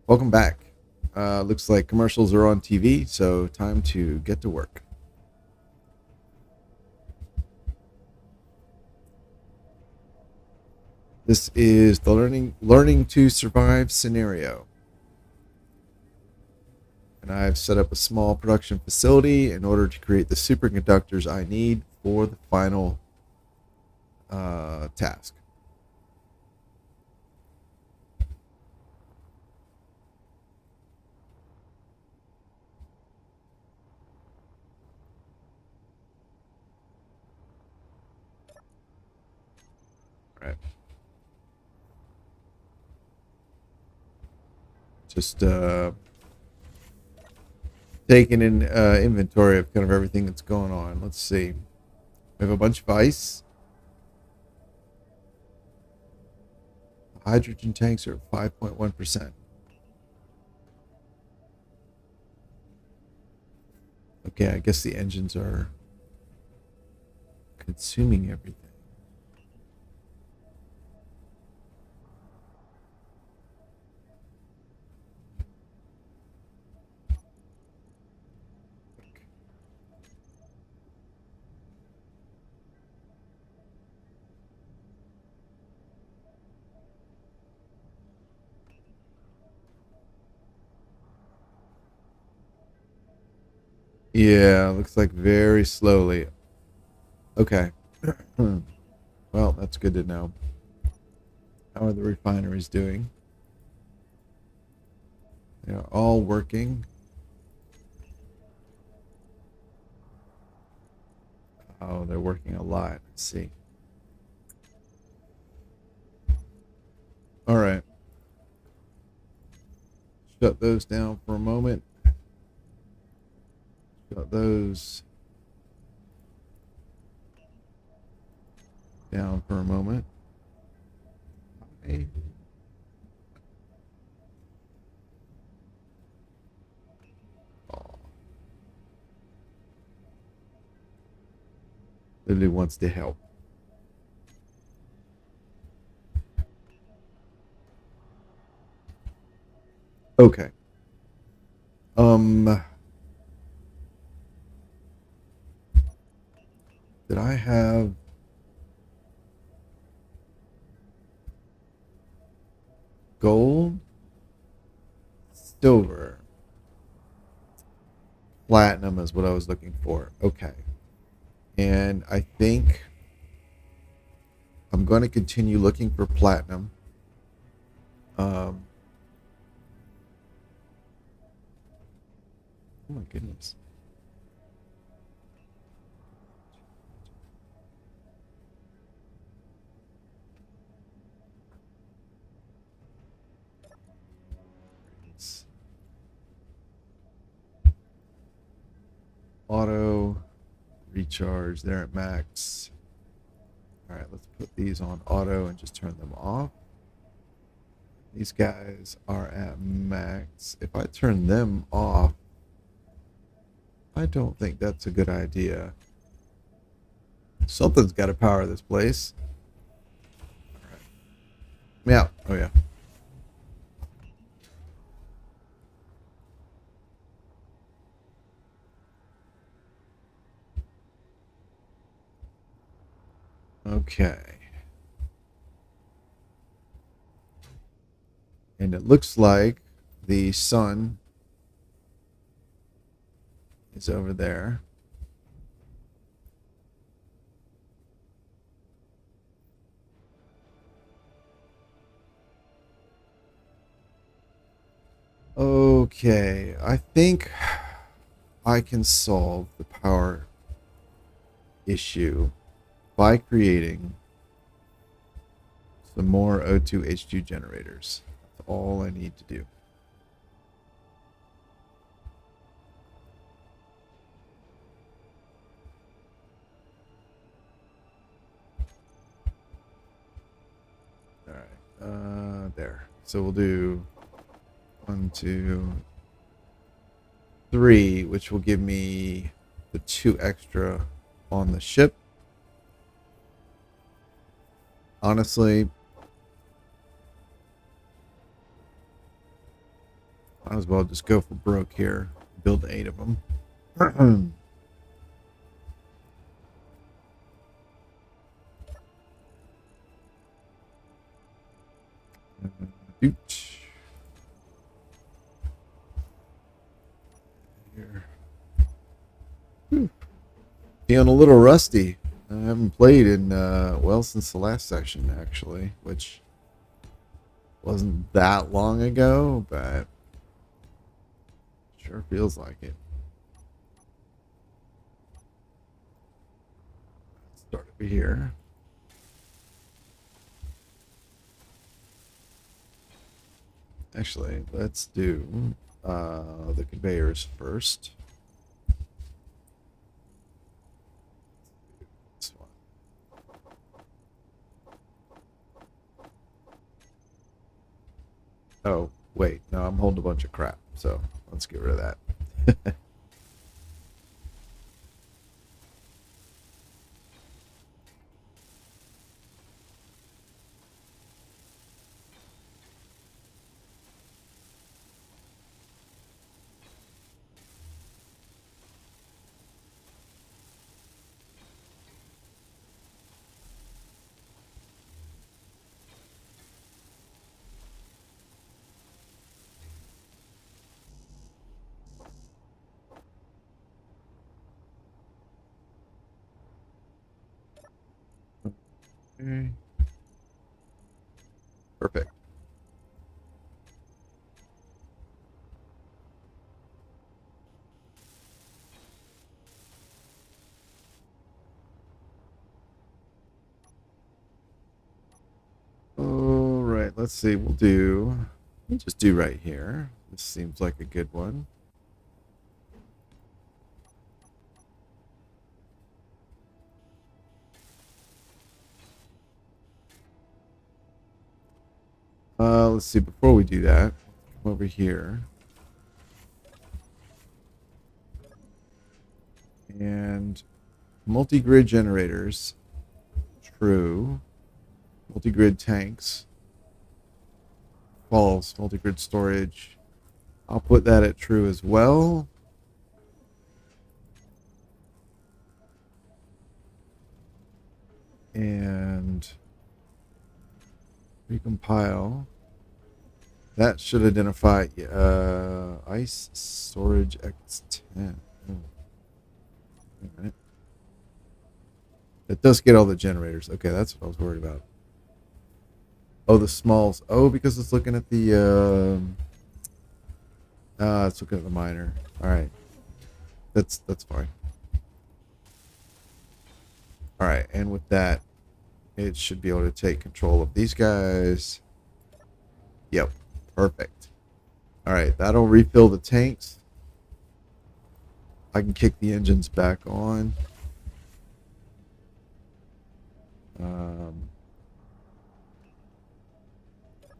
Welcome back. Looks like commercials are on TV, so time to get to work. This is the learning to survive scenario. And I've set up a small production facility in order to create the superconductors I need for the final task. All right. Just taking an inventory of kind of everything that's going on. Let's see. We have a bunch of ice. Hydrogen tanks are at 5.1%. Okay, I guess the engines are consuming everything. Yeah, looks like very slowly. Okay. Well, that's good to know. How are the refineries doing? They are all working. Oh, they're working a lot. Let's see. All right. Shut those down for a moment. Shut those down for a moment. Okay. Oh, Lily wants to help. Okay. Um, did I have gold, silver, platinum is what I was looking for. Okay. And I think I'm going to continue looking for platinum. Oh my goodness. It's auto recharge. They're at max. All right, let's put these on auto and just turn them off. These guys are at max. If I turn them off, I don't think that's a good idea. Something's got to power this place. Yeah. Oh, yeah. Okay. And it looks like the sun is over there. Okay. I think I can solve the power issue by creating some more O2H2 generators. That's all I need to do. All right. There. So we'll do 1, 2, 3, which will give me the 2 extra on the ship. Honestly, Might as well just go for broke here. Build 8 of them. Doot. Here. Feeling a little rusty. I haven't played in, well, since the last session, actually, which wasn't that long ago, but sure feels like it. Start over here. Actually, let's do the conveyors first. This one. Oh, wait. No, I'm holding a bunch of crap, so let's get rid of that. Okay. Perfect. All right, let's see. We'll just do right here. This seems like a good one. Let's see. Before we do that, come over here. And multi-grid generators. True. Multi-grid tanks. False. Multi-grid storage. I'll put that at true as well. And recompile. That should identify ice storage X10. Oh. Wait a minute. It does get all the generators. Okay, that's what I was worried about. Oh, the smalls. Oh, because it's looking at the it's looking at the miner. All right. That's fine. All right, and with that, it should be able to take control of these guys. Yep. Perfect. All right, that'll refill the tanks. I can kick the engines back on.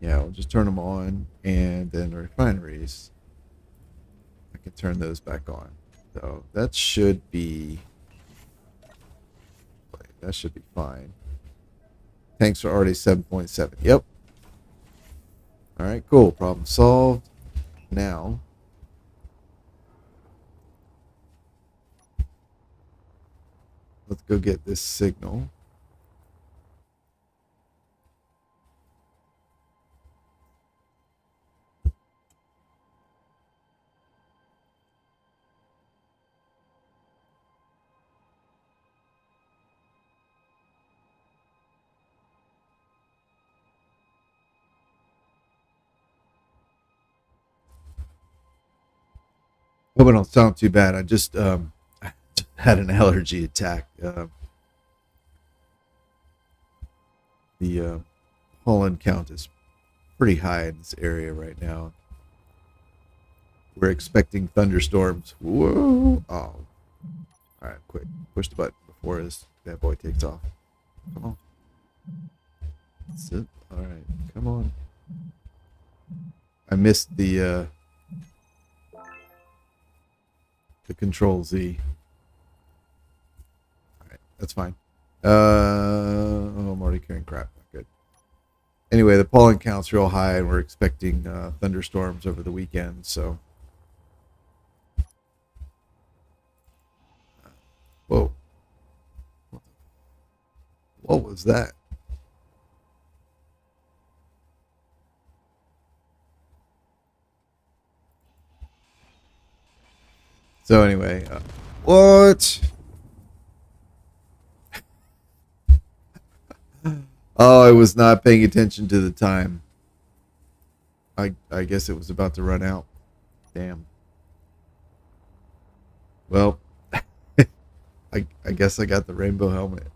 Yeah, we'll just turn them on, and then the refineries, I can turn those back on. So that should be fine. Tanks are already 7.7. Yep. All right, cool. Problem solved. Now, let's go get this signal. Hope I don't sound too bad. I just had an allergy attack. The pollen count is pretty high in this area right now. We're expecting thunderstorms. Whoa! Oh, all right, quick, push the button before this bad boy takes off. Come on. That's it. All right, come on. I missed the control Z. All right, that's fine. Oh, I'm already carrying crap. Not good. Anyway, the pollen count's real high, and we're expecting thunderstorms over the weekend. So, whoa, what was that? So anyway, what? Oh, I was not paying attention to the time. I guess it was about to run out. Damn. Well, I guess I got the rainbow helmet.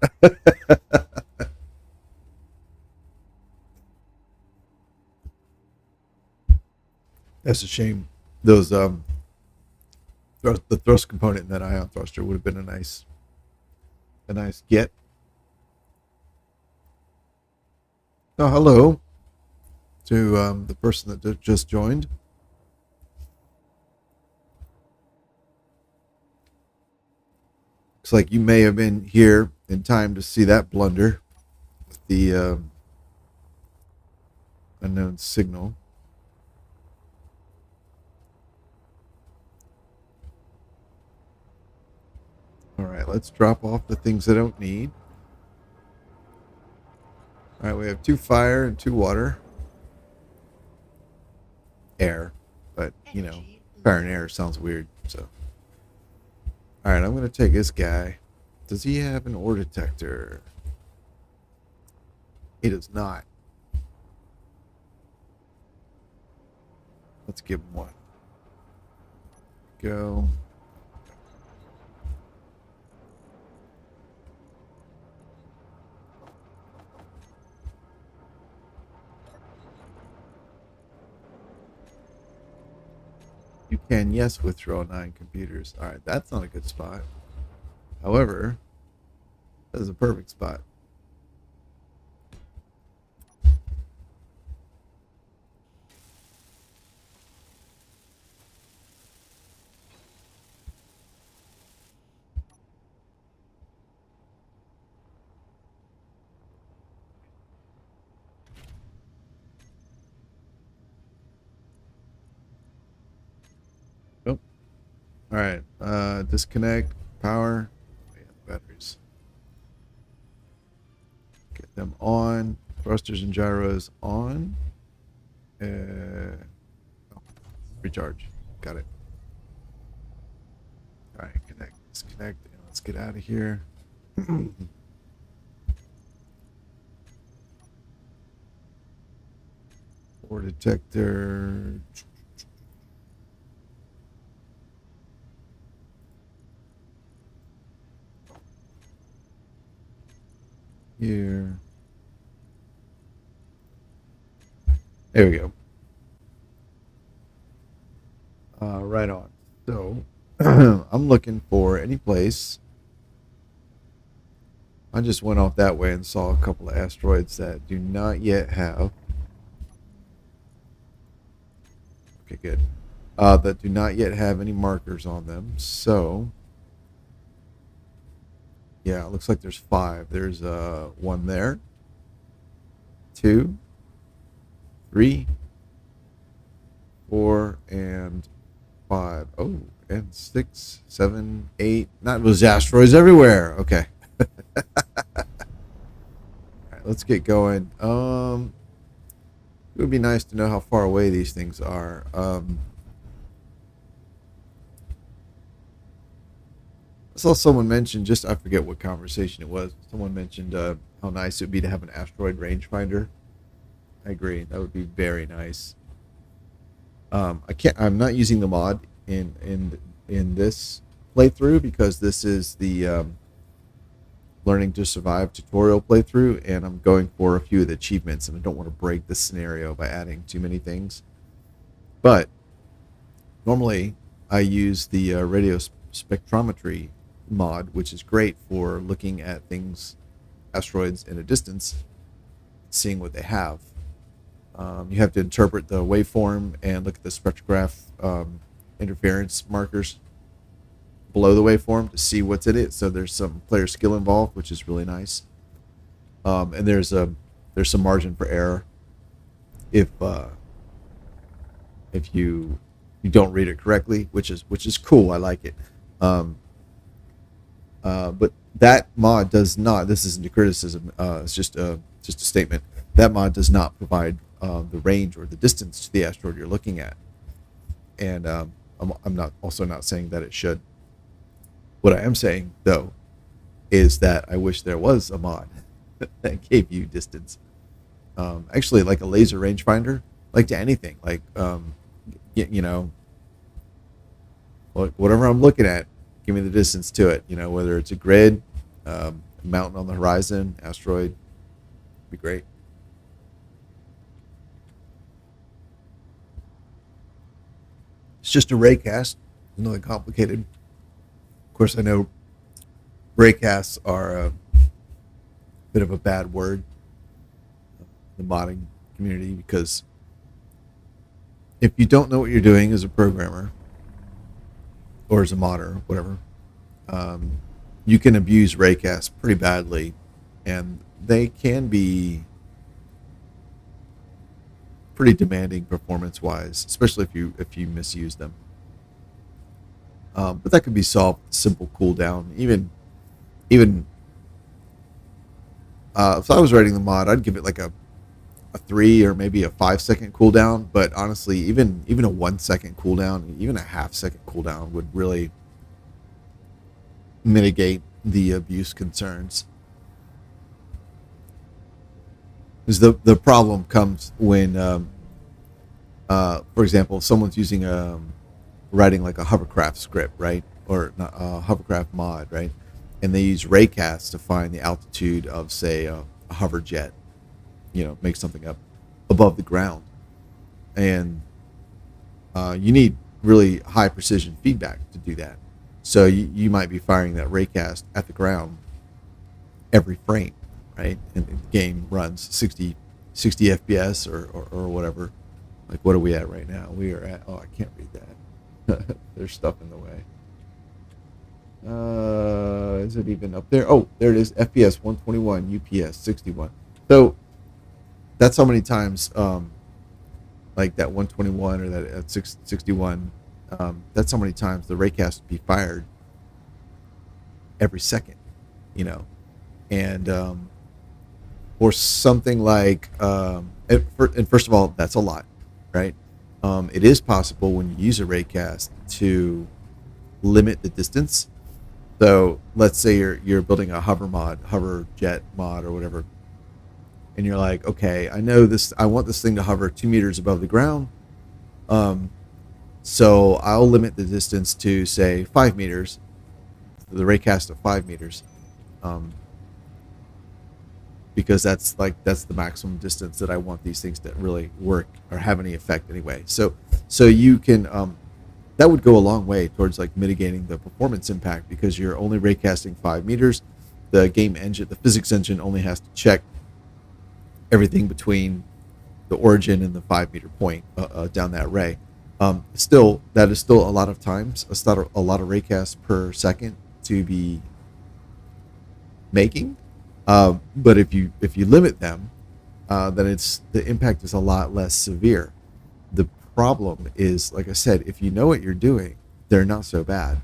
That's a shame. Those the thrust component in that ion thruster would have been a nice get. Oh, hello to the person that just joined. Looks like you may have been here in time to see that blunder with the unknown signal. All right, let's drop off the things I don't need. All right, we have 2 fire and 2 water. Air, but you know, fire and air sounds weird. So, all right, I'm gonna take this guy. Does he have an ore detector? He does not. Let's give him one. Go. You can, yes, withdraw 9 computers. All right, that's not a good spot. However, that is a perfect spot. Oh, all right. Disconnect power. Oh, yeah, the batteries. Get them on. Thrusters and gyros on. Oh, recharge. Got it. All right, connect, disconnect, and let's get out of here. Ore detector. Here. There we go. Right on. So I'm looking for any place. I just went off that way and saw a couple of asteroids that do not yet have. Okay, good. That do not yet have any markers on them. So, yeah, it looks like there's 5. There's one there, 2, 3, 4, and 5. Oh, and 6, 7, 8. Not those asteroids everywhere. Okay. All right, let's get going. It would be nice to know how far away these things are. I saw someone mention, I forget what conversation it was. Someone mentioned how nice it would be to have an asteroid rangefinder. I agree. That would be very nice. I'm not using the mod in this playthrough because this is the learning to survive tutorial playthrough, and I'm going for a few of the achievements, and I don't want to break the scenario by adding too many things. But normally I use the radio spectrometry mod, which is great for looking at things, asteroids in a distance, seeing what they have. You have to interpret the waveform and look at the spectrograph interference markers below the waveform to see what's in it. So there's some player skill involved, which is really nice. And there's some margin for error. if you don't read it correctly, which is cool. I like it. Um, but that mod does not. This isn't a criticism. It's just a statement. That mod does not provide the range or the distance to the asteroid you're looking at. And I'm not also not saying that it should. What I am saying though is that I wish there was a mod that gave you distance. Actually, like a laser rangefinder, like to anything, like you know, whatever I'm looking at, give me the distance to it. Whether it's a grid, mountain on the horizon, asteroid, be great. It's just a raycast, nothing complicated. Of course, I know raycasts are a bit of a bad word in the modding community because if you don't know what you're doing as a programmer or as a modder, whatever, um, you can abuse raycasts pretty badly, and they can be pretty demanding performance-wise, especially if you misuse them. But that could be solved with simple cooldown. Even if I was writing the mod, I'd give it like a 3 or maybe a 5 second cooldown. But honestly, even a 1 second cooldown, even a half-second cooldown would really mitigate the abuse concerns. Because the problem comes when, for example, if someone's using writing like a hovercraft script, right, or not, a hovercraft mod, right, and they use raycasts to find the altitude of, say, a hover jet, make something up above the ground, and you need really high precision feedback to do that. So you might be firing that raycast at the ground every frame, right? And the game runs 60 FPS or whatever. Like, what are we at right now? We are at, oh, I can't read that. There's stuff in the way. Is it even up there? Oh, there it is. FPS 121, UPS 61. So that's how many times, like that 121 or that 61, that's how many times the raycast would be fired every second, you know. And or something like, and first of all, that's a lot, right? It is possible when you use a raycast to limit the distance. So let's say you're building a hover jet mod or whatever, and you're like, okay, I know this. I want this thing to hover 2 meters above the ground. So I'll limit the distance to, say, 5 meters, the raycast of 5 meters, because that's the maximum distance that I want these things to really work or have any effect anyway. So you can, that would go a long way towards like mitigating the performance impact, because you're only raycasting 5 meters. The game engine, the physics engine, only has to check everything between the origin and the 5 meter point down that ray. Still, that is still a lot of times, a lot of raycasts per second to be making. But if you limit them, then the impact is a lot less severe. The problem is, like I said, if you know what you're doing, they're not so bad.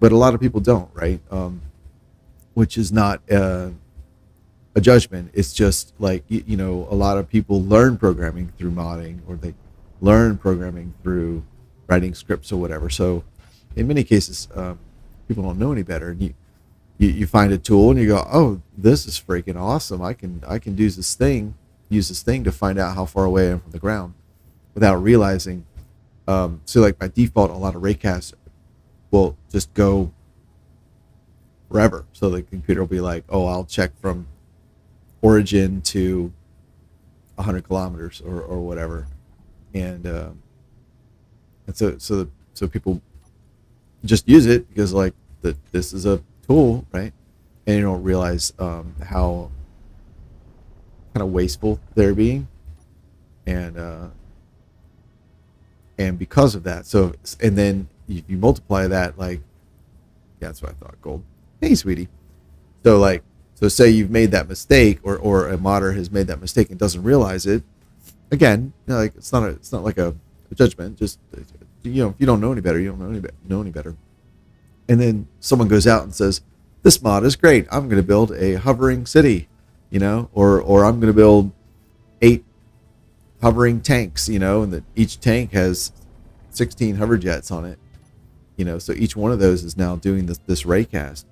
But a lot of people don't, right? Which is not a judgment. It's just like, a lot of people learn programming through modding, or they learn programming through writing scripts or whatever. So in many cases, people don't know any better. And you find a tool and you go, oh, this is freaking awesome. I can use this thing to find out how far away I am from the ground, without realizing. So like by default, a lot of raycasts will just go forever. So the computer will be like, oh, I'll check from origin to 100 kilometers or whatever. And so people just use it because like this is a tool, right? And you don't realize how kind of wasteful they're being, and because of that, and then you multiply that, like, yeah, that's what I thought, gold. Hey, sweetie. So say you've made that mistake, or a modder has made that mistake and doesn't realize it, again, like it's not like a judgment. Just if you don't know any better, you don't know any better. And then someone goes out and says, "This mod is great. I'm going to build a hovering city," or I'm going to build 8 hovering tanks, and that each tank has 16 hover jets on it, so each one of those is now doing this raycast,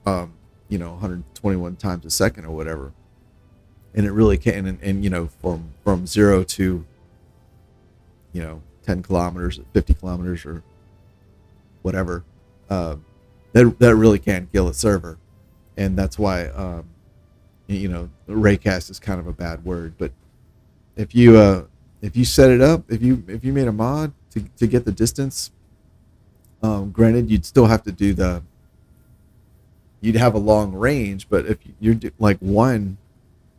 121 times a second or whatever, and it really can, and from 0 to 10 kilometers, 50 kilometers, or whatever, that really can kill a server, and that's why raycast is kind of a bad word, but if you set it up, if you made a mod to get the distance, granted you'd still have to you'd have a long range, but if you're like one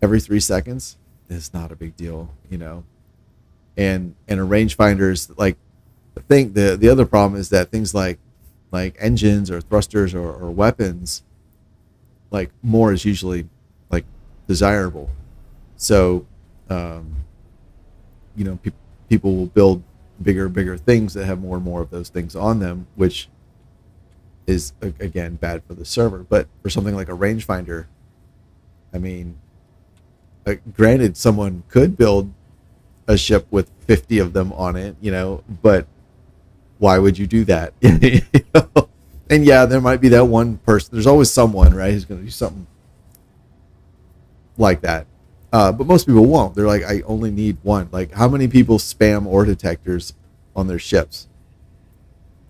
every 3 seconds, it's not a big deal, and a rangefinder is like the other problem is that things like engines or thrusters or weapons, like more is usually like desirable, so people will build bigger things that have more and more of those things on them, which is again bad for the server. But for something like a rangefinder, I mean, granted, someone could build a ship with 50 of them on it, but why would you do that? And yeah, there might be that one person. There's always someone, right, who's going to do something like that. But most people won't. They're like, I only need one. Like, how many people spam ore detectors on their ships?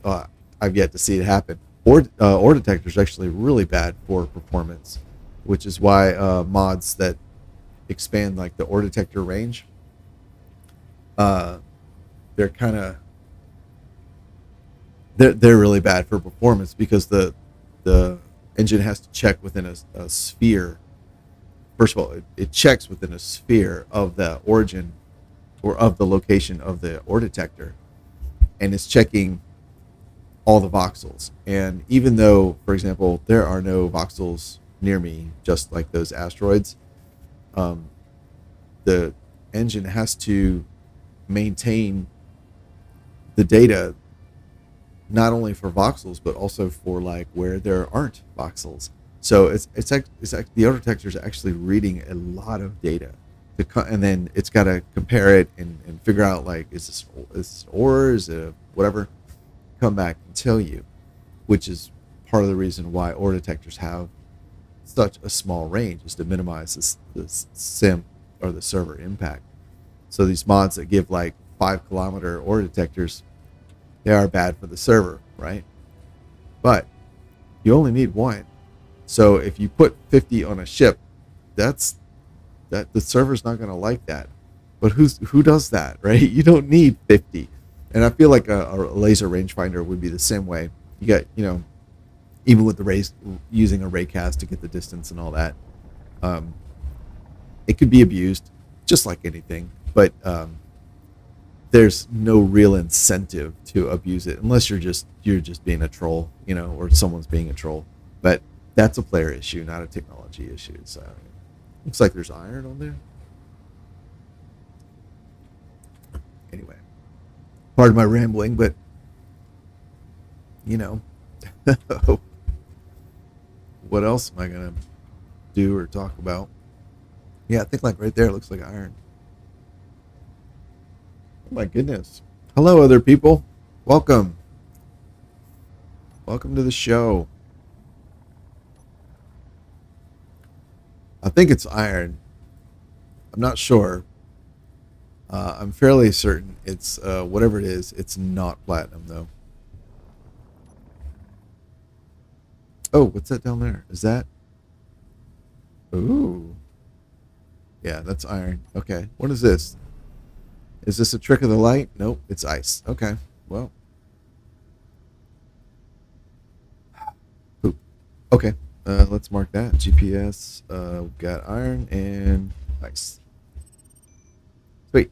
I've yet to see it happen. Ore detectors are actually really bad for performance, which is why mods that expand like the ore detector range, they're kind of they're really bad for performance, because the engine has to check within a sphere. First of all, it checks within a sphere of the origin or of the location of the ore detector, and it's checking all the voxels. And even though, for example, there are no voxels near me, just like those asteroids, the engine has to maintain the data not only for voxels but also for like where there aren't voxels. So it's the ore detector is actually reading a lot of data and then it's got to compare it and figure out, like, is this ore, is it whatever, come back and tell you, which is part of the reason why ore detectors have such a small range, is to minimize this sim or the server impact. So these mods that give like 5-kilometer ore detectors, they are bad for the server, right? But you only need one. So if you put 50 on a ship, that the server's not going to like that. But who does that, right? You don't need 50. And I feel like a laser rangefinder would be the same way. You got, even with the using a raycast to get the distance and all that, it could be abused just like anything. But there's no real incentive to abuse it unless you're just being a troll, or someone's being a troll. But that's a player issue, not a technology issue. So looks like there's iron on there. Anyway, pardon my rambling, but what else am I gonna do or talk about? Yeah, I think like right there looks like iron. Oh my goodness. Hello, other people. Welcome to the show. I think it's iron. I'm not sure. I'm fairly certain it's whatever it is. It's not platinum though. Oh, what's that down there? Is that? Ooh. Yeah, that's iron. Okay. What is this? Is this a trick of the light? Nope, it's ice. Okay. Well. Poop. Okay. Let's mark that. GPS. We've got iron and ice. Sweet.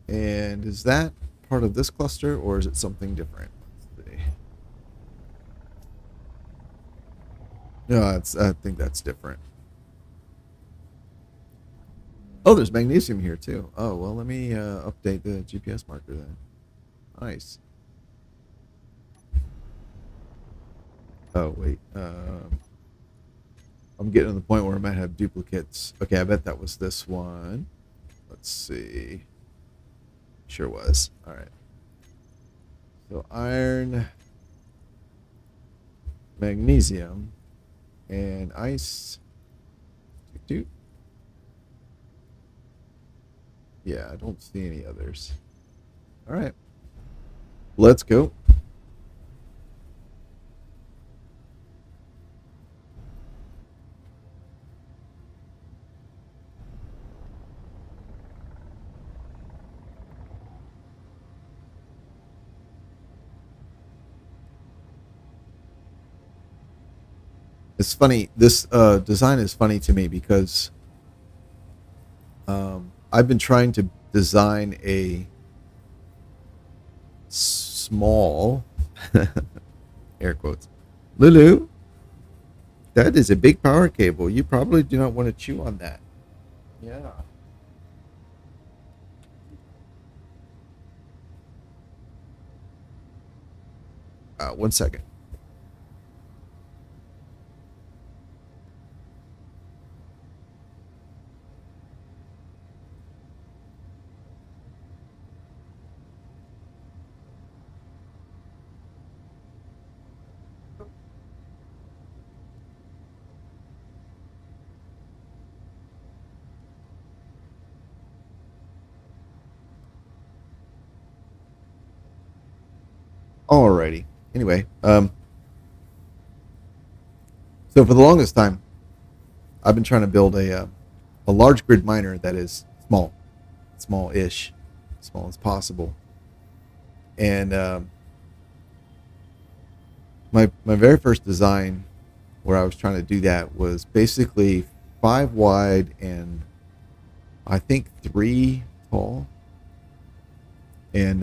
And is that part of this cluster, or is it something different? Let's see. No, I think that's different. Oh, there's magnesium here too. Oh, well, let me update the GPS marker then. Nice. Oh, wait. I'm getting to the point where I might have duplicates. Okay, I bet that was this one. Let's see. Sure was. All right. So iron, magnesium, and ice. Yeah, I don't see any others. All right. Let's go. It's funny. This design is funny to me because I've been trying to design a small, air quotes, Lulu, that is a big power cable. You probably do not want to chew on that. Yeah. 1 second. Alrighty. Anyway, so for the longest time, I've been trying to build a large grid miner that is small-ish, small as possible. And my very first design where I was trying to do that was basically 5 wide and I think 3 tall. And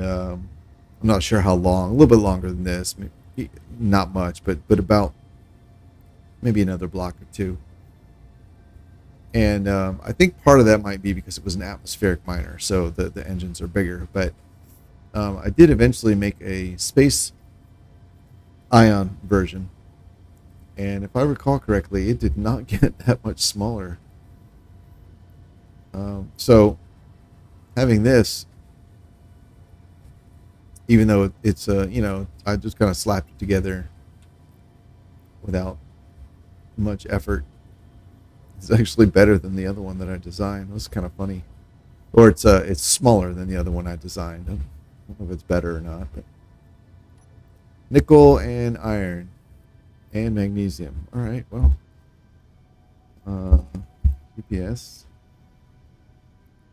I'm not sure how long, a little bit longer than this, maybe not much, but about maybe another block or two. And I think part of that might be because it was an atmospheric miner, so the engines are bigger. But I did eventually make a space ion version, and if I recall correctly, it did not get that much smaller. So having this, even though it's I just kind of slapped it together without much effort. It's actually better than the other one that I designed. It was kind of funny. Or it's smaller than the other one I designed. I don't know if it's better or not. But nickel and iron and magnesium. All right. Well, GPS,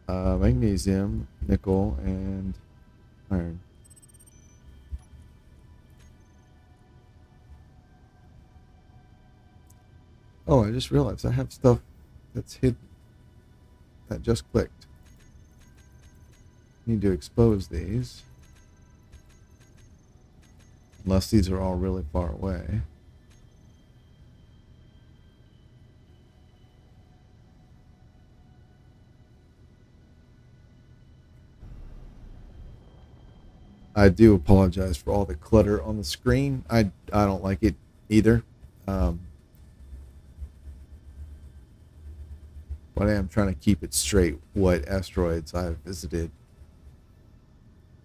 magnesium, nickel, and iron. Oh, I just realized I have stuff that's hidden that just clicked. Need to expose these. Unless these are all really far away. I do apologize for all the clutter on the screen. I don't like it either. But I am trying to keep it straight what asteroids I've visited.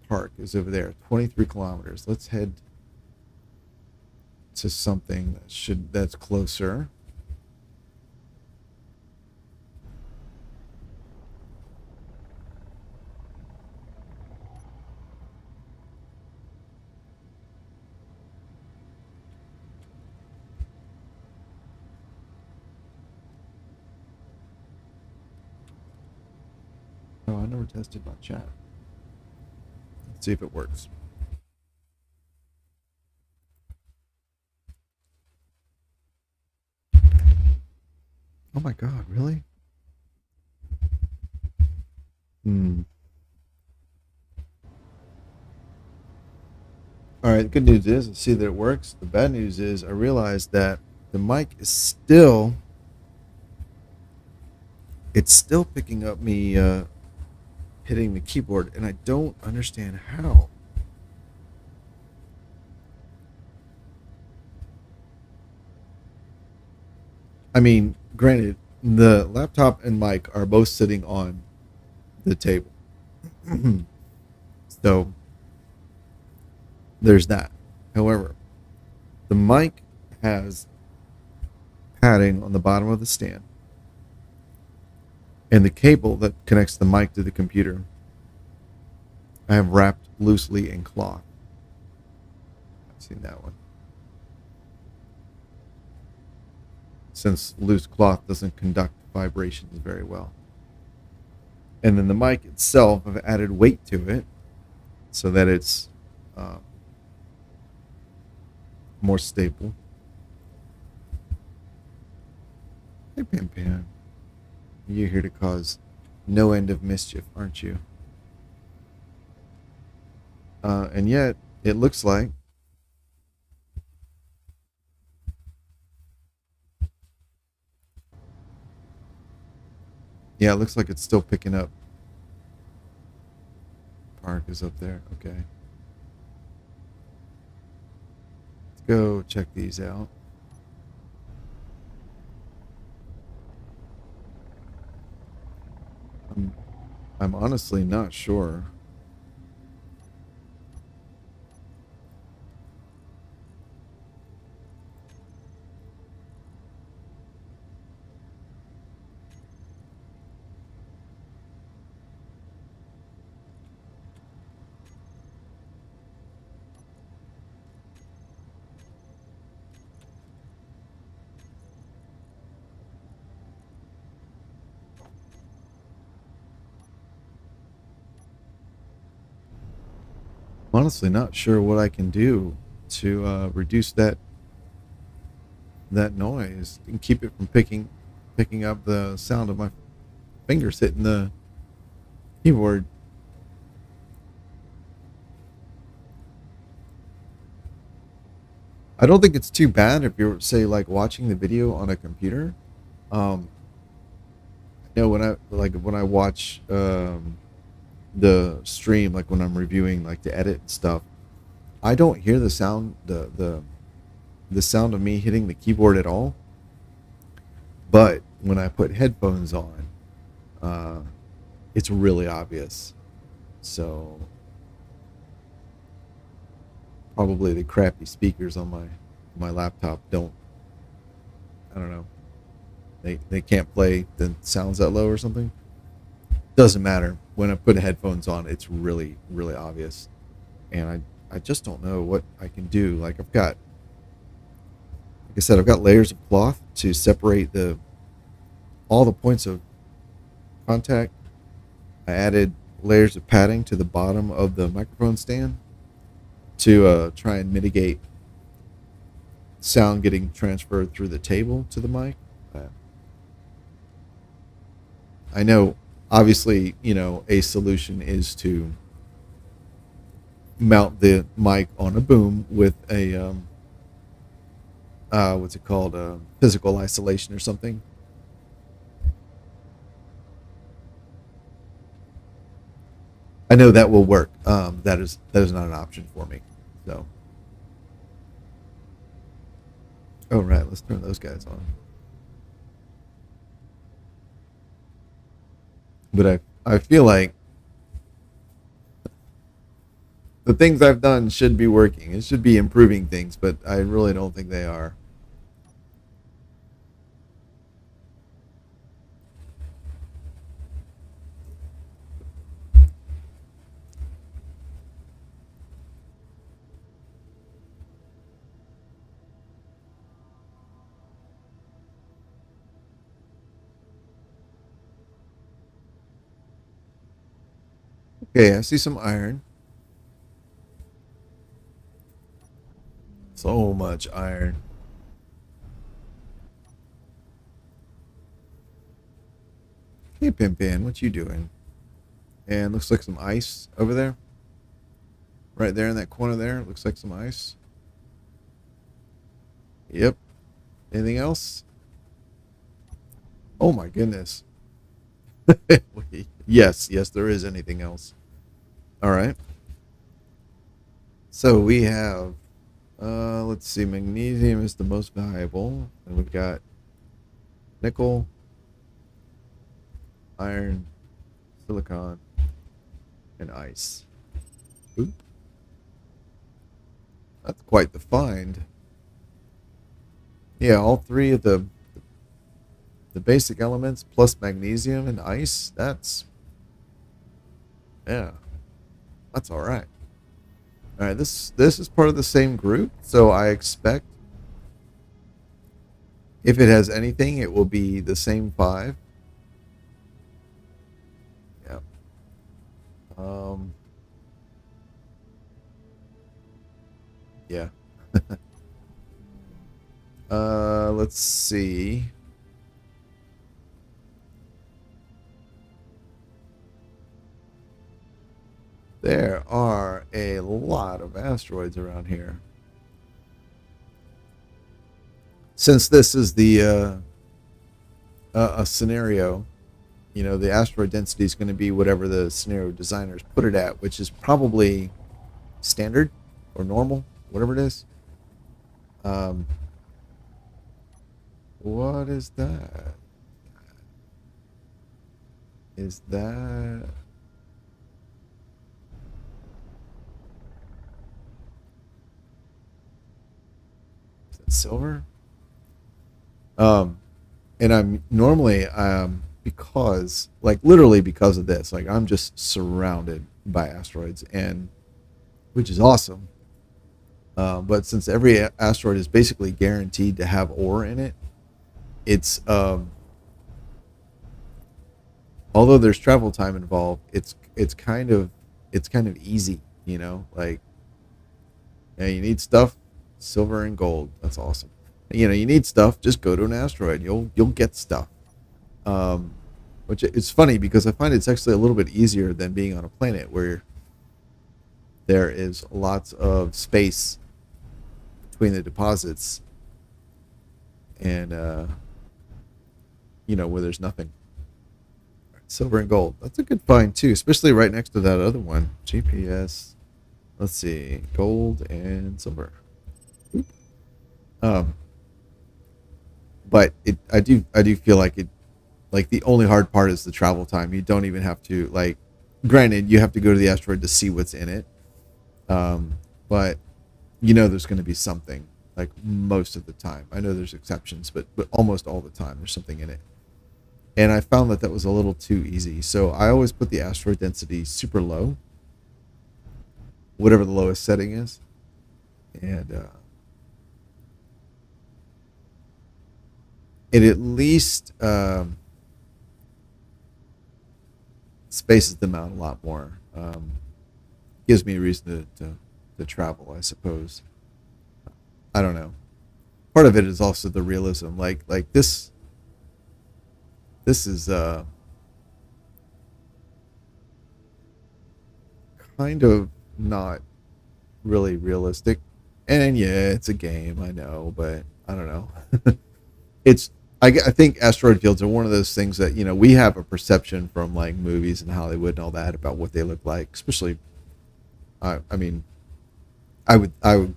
Park is over there, 23 kilometers. Let's head to something that's closer. Oh, I never tested my chat. Let's see if it works. Oh my god, really? All right, the good news is I see that it works. The bad news is I realized that the mic is still it's still picking up me hitting the keyboard, and I don't understand how. I mean, granted, the laptop and mic are both sitting on the table. So there's that. However, the mic has padding on the bottom of the stand, and the cable that connects the mic to the computer I have wrapped loosely in cloth. I've seen that one. Since loose cloth doesn't conduct vibrations very well. And then the mic itself, I've added weight to it so that it's uh, more stable. Hey, Pan Pan. You're here to cause no end of mischief, aren't you? And yet, it looks like, yeah, it looks like it's still picking up. Park is up there. Okay. Let's go check these out. I'm, I'm honestly not sure. I'm honestly not sure what I can do to reduce that noise and keep it from picking up the sound of my fingers hitting the keyboard. I don't think it's too bad if you're say like watching the video on a computer. Um, when I watch the stream, like when I'm reviewing, like to edit and stuff, I don't hear the sound of me hitting the keyboard at all. But when I put headphones on, uh, it's really obvious. So probably the crappy speakers on my laptop don't. I don't know. They can't play the sounds that low or something. Doesn't matter. When I put headphones on, it's really obvious, and I just don't know what I can do. Like like I said, I've got layers of cloth to separate the all the points of contact. I added layers of padding to the bottom of the microphone stand to try and mitigate sound getting transferred through the table to the mic. Uh, I know, obviously, a solution is to mount the mic on a boom with a what's it called, physical isolation or something. I know that will work. That is not an option for me. So, oh right, let's turn those guys on. But I feel like the things I've done should be working. It should be improving things, but I really don't think they are. Okay, I see some iron. So much iron. Hey, Pimpin, what you doing? And looks like some ice over there. Right there in that corner there. Looks like some ice. Yep. Anything else? Oh my goodness. Yes, yes, there is anything else. All right. So we have, let's see, magnesium is the most valuable. And we've got nickel, iron, silicon, and ice. Oop, that's quite the find. Yeah, all three of the basic elements plus magnesium and ice. Yeah, that's all right. All right, this is part of the same group, so I expect if it has anything, it will be the same five. Yeah. Um. Yeah. Let's see. There are a lot of asteroids around here. Since this is the a scenario, the asteroid density is going to be whatever the scenario designers put it at, which is probably standard or normal, whatever it is. Um, what is that? Is that silver? Um, and I'm normally because like literally because of this, like I'm just surrounded by asteroids, and which is awesome. But since every asteroid is basically guaranteed to have ore in it, it's although there's travel time involved, it's kind of easy, like yeah, you need stuff, silver and gold. That's awesome. You need stuff, just go to an asteroid. You'll get stuff. Um, which is funny because I find it's actually a little bit easier than being on a planet where there is lots of space between the deposits and where there's nothing. Silver and gold. That's a good find too, especially right next to that other one. GPS. Let's see, gold and silver. Um, but I do feel like it. Like the only hard part is the travel time. You don't even have to like. Granted, you have to go to the asteroid to see what's in it. But there's going to be something like most of the time. I know there's exceptions, but almost all the time there's something in it. And I found that was a little too easy. So I always put the asteroid density super low, whatever the lowest setting is, and it at least spaces them out a lot more. Gives me a reason to travel, I suppose. I don't know. Part of it is also the realism. Like this is kind of not really realistic. And yeah, it's a game, I know, but I don't know. it's I think asteroid fields are one of those things that we have a perception from like movies and Hollywood and all that about what they look like. Especially, I mean, I would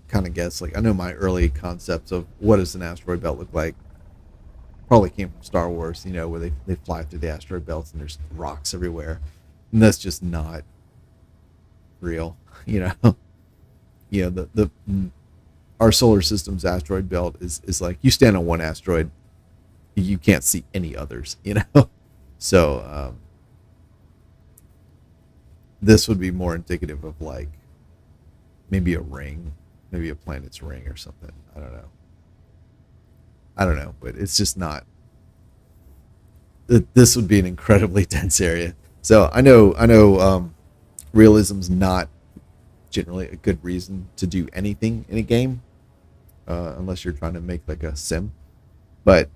kind of guess like I know my early concepts of what does an asteroid belt look like probably came from Star Wars. Where they fly through the asteroid belts and there's rocks everywhere, and that's just not real. You know, the our solar system's asteroid belt is like you stand on one asteroid, you can't see any others. So this would be more indicative of like maybe a ring, maybe a planet's ring or something. I don't know. I don't know, but it's just not. This would be an incredibly dense area. So I know. Realism's not generally a good reason to do anything in a game, unless you're trying to make like a sim. But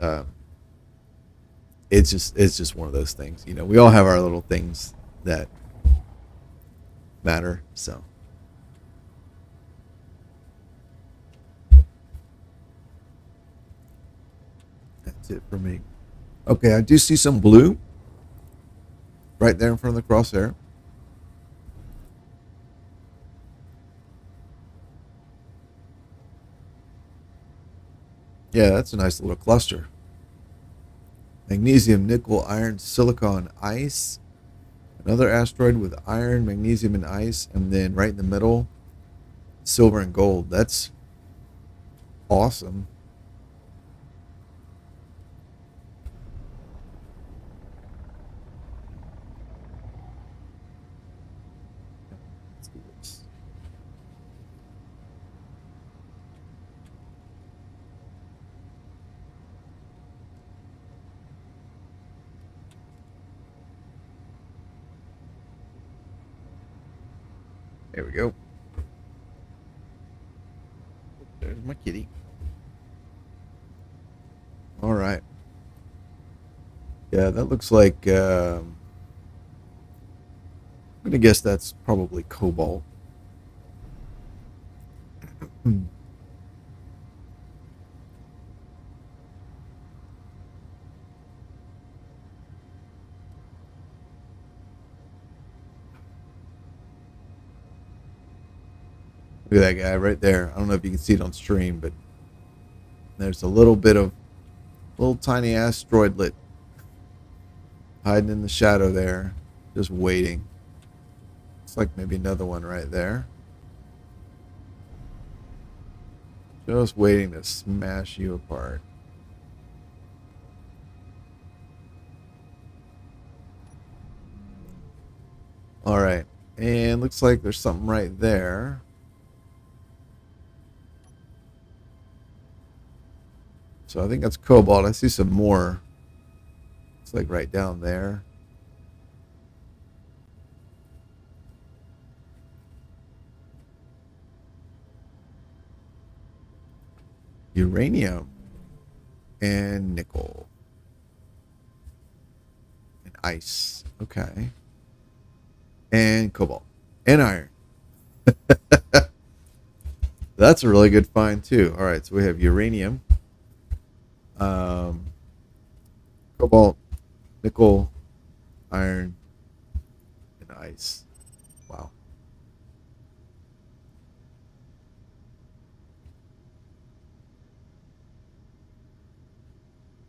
it's just one of those things. We all have our little things that matter. So that's it for me. Okay, I do see some blue. right there in front of the crosshair. Yeah, that's a nice little cluster. Magnesium, nickel, iron, silicon, ice. Another asteroid with iron, magnesium, and ice. And then right in the middle, silver and gold. That's awesome. Let's do this. There we go. There's my kitty. All right. Yeah, that looks like. I'm gonna guess that's probably cobalt. Hmm. Look at that guy right there. I don't know if you can see it on stream, but there's a little bit of little tiny asteroidlet hiding in the shadow there, just waiting. Looks like maybe another one right there. Just waiting to smash you apart. All right. And looks like there's something right there. So I think that's cobalt. I see some more. It's like right down there. Uranium and nickel and ice. Okay. And cobalt and iron. That's a really good find too. All right, so we have uranium, cobalt, nickel, iron, and ice. Wow.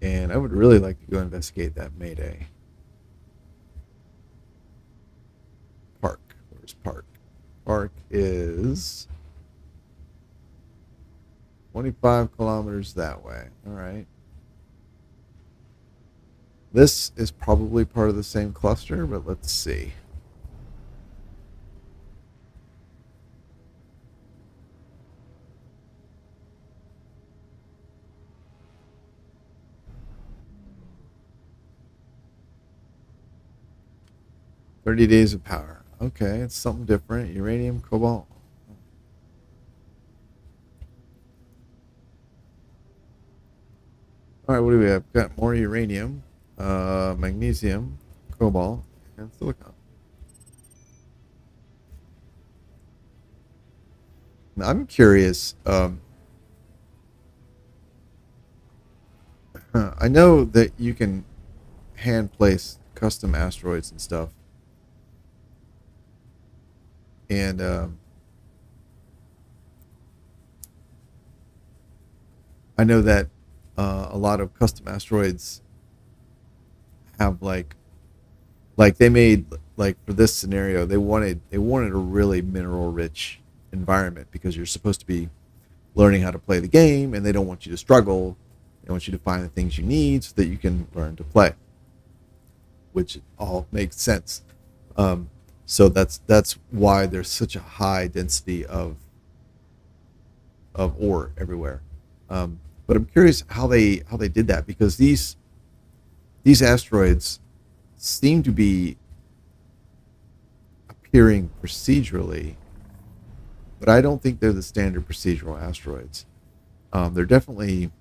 And I would really like to go investigate that Mayday Park. Where's Park? Park is 25 kilometers that way. All right. This is probably part of the same cluster, but let's see. "30 days of power." Okay, it's something different. Uranium, cobalt. All right, what do we have? Got more uranium, magnesium, cobalt, and silicon. Now, I'm curious. I know that you can hand place custom asteroids and stuff, and I know that a lot of custom asteroids have like they made like for this scenario they wanted a really mineral rich environment because you're supposed to be learning how to play the game and they don't want you to struggle. They want you to find the things you need so that you can learn to play, which all makes sense. So that's why there's such a high density of ore everywhere. But I'm curious how they did that because these asteroids seem to be appearing procedurally, but I don't think they're the standard procedural asteroids. They're definitely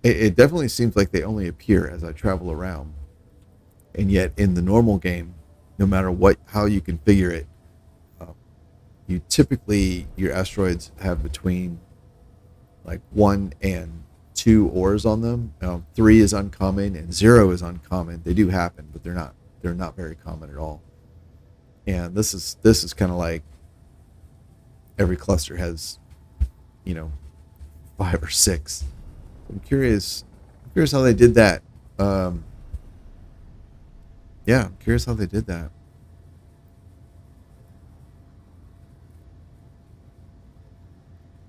it definitely seems like they only appear as I travel around, and yet in the normal game, no matter what how you configure it, uh, your asteroids have between like 1 and 2 ores on them. 3 is uncommon and 0 is uncommon. They do happen, but they're not very common at all. And this is kind of like every cluster has, 5 or 6. I'm curious how they did that. Yeah, I'm curious how they did that.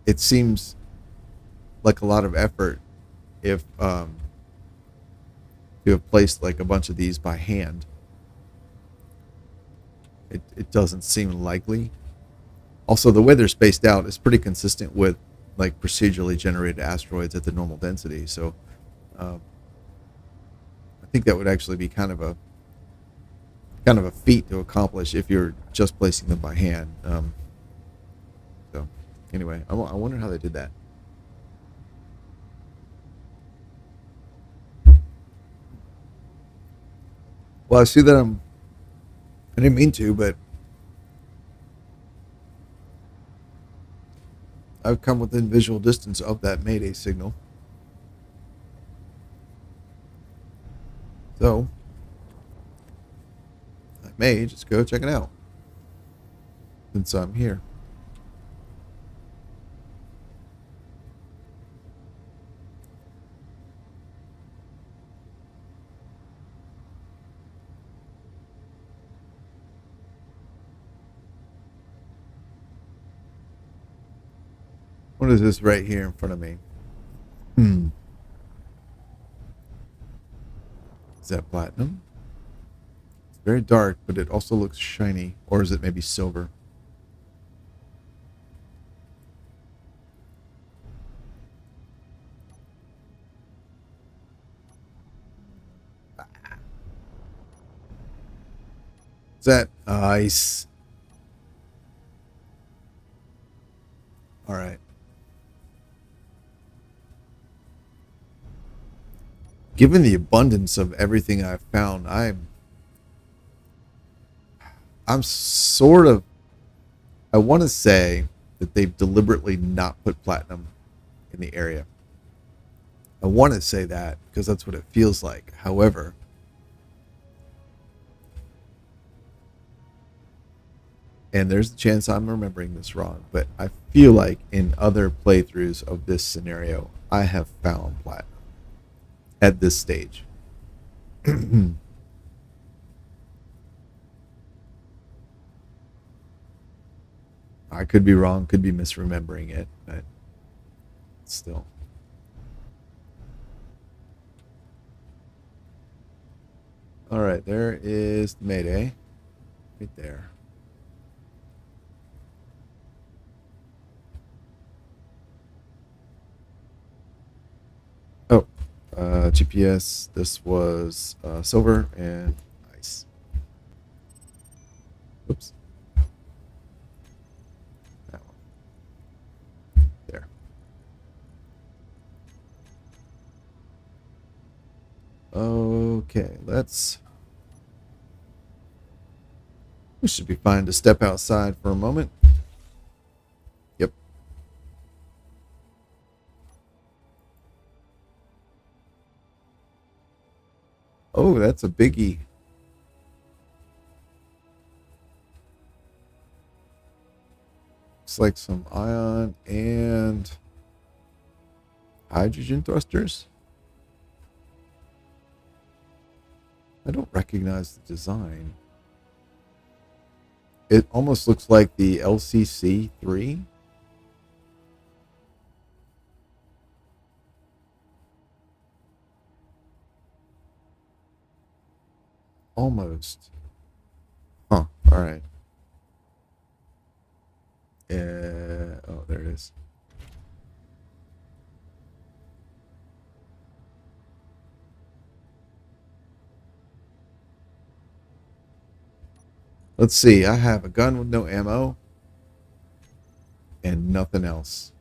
It seems like a lot of effort if to have placed like a bunch of these by hand. It doesn't seem likely. Also, the way they're spaced out is pretty consistent with like procedurally generated asteroids at the normal density. So I think that would actually be kind of a feat to accomplish if you're just placing them by hand. So anyway, I wonder how they did that. Well, I see that I didn't mean to, but I've come within visual distance of that Mayday signal. So I may just go check it out since I'm here. What is this right here in front of me? Is that platinum? It's very dark, but it also looks shiny. Or is it maybe silver? Is that ice? All right. Given the abundance of everything I've found, I'm sort of, I want to say that they've deliberately not put platinum in the area. I want to say that because that's what it feels like. However, and there's a chance I'm remembering this wrong, but I feel like in other playthroughs of this scenario, I have found platinum at this stage. I could be wrong, could be misremembering it, but still. All right, there is the Mayday right there. Oh, GPS. This was silver and ice. Oops. That one. There. Okay, we should be fine to step outside for a moment. Yep. Oh, that's a biggie. Looks like some ion and hydrogen thrusters. I don't recognize the design. It almost looks like the LCC-3. Almost. Huh. All right. Oh, there it is. Let's see. I have a gun with no ammo and nothing else.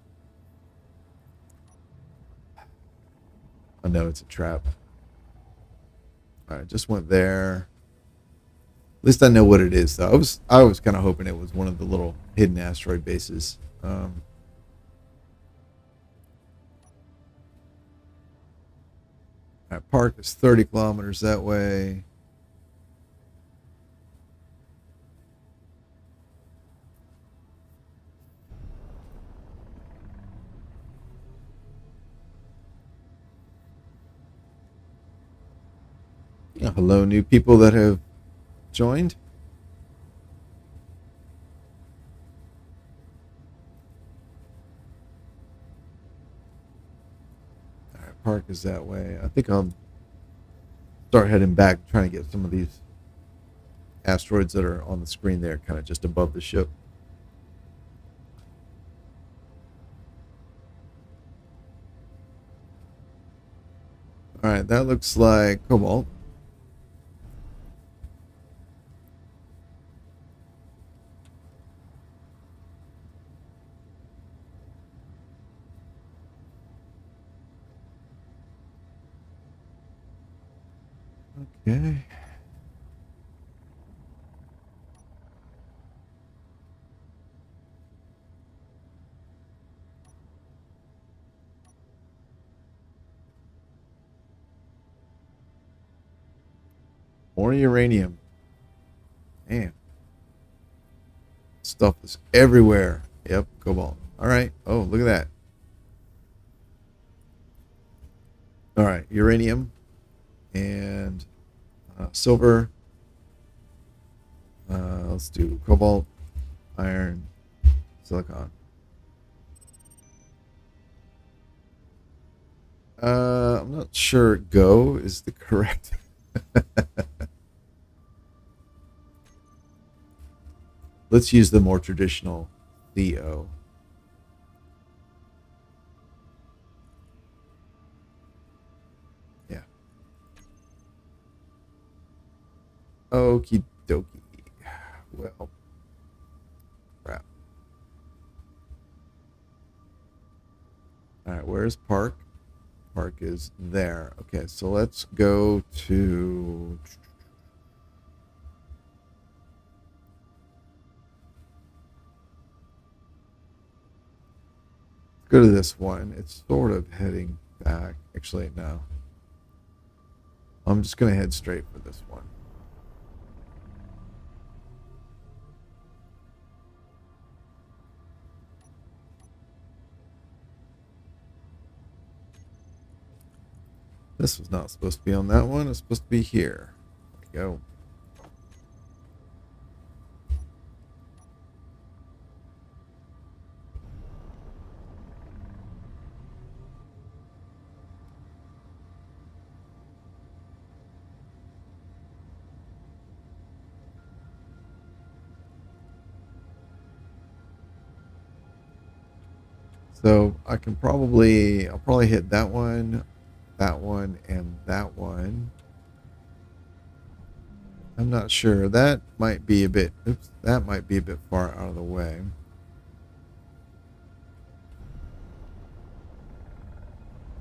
I know it's a trap. All right, just went there. At least I know what it is, though. I was kind of hoping it was one of the little hidden asteroid bases. That park is 30 kilometers that way. Hello, new people that have joined. All right, park is that way. I think I'll start heading back, trying to get some of these asteroids that are on the screen there, kind of just above the ship. All right, that looks like cobalt. Okay. More uranium. Man, stuff is everywhere. Yep, cobalt. All right. Oh, look at that. All right, uranium and silver. Let's do cobalt, iron, silicon. I'm not sure go is the correct. Let's use the more traditional CO. Yeah. Okie dokie. Well, crap. All right, where's Park? Park is there. Okay, so let's go to. Let's go to this one. It's sort of heading back. Actually, no. I'm just going to head straight for this one. This was not supposed to be on that one. It's supposed to be here. There we go. So I can I'll probably hit that one, and that one. I'm not sure. That might be a bit, oops, that might be a bit far out of the way.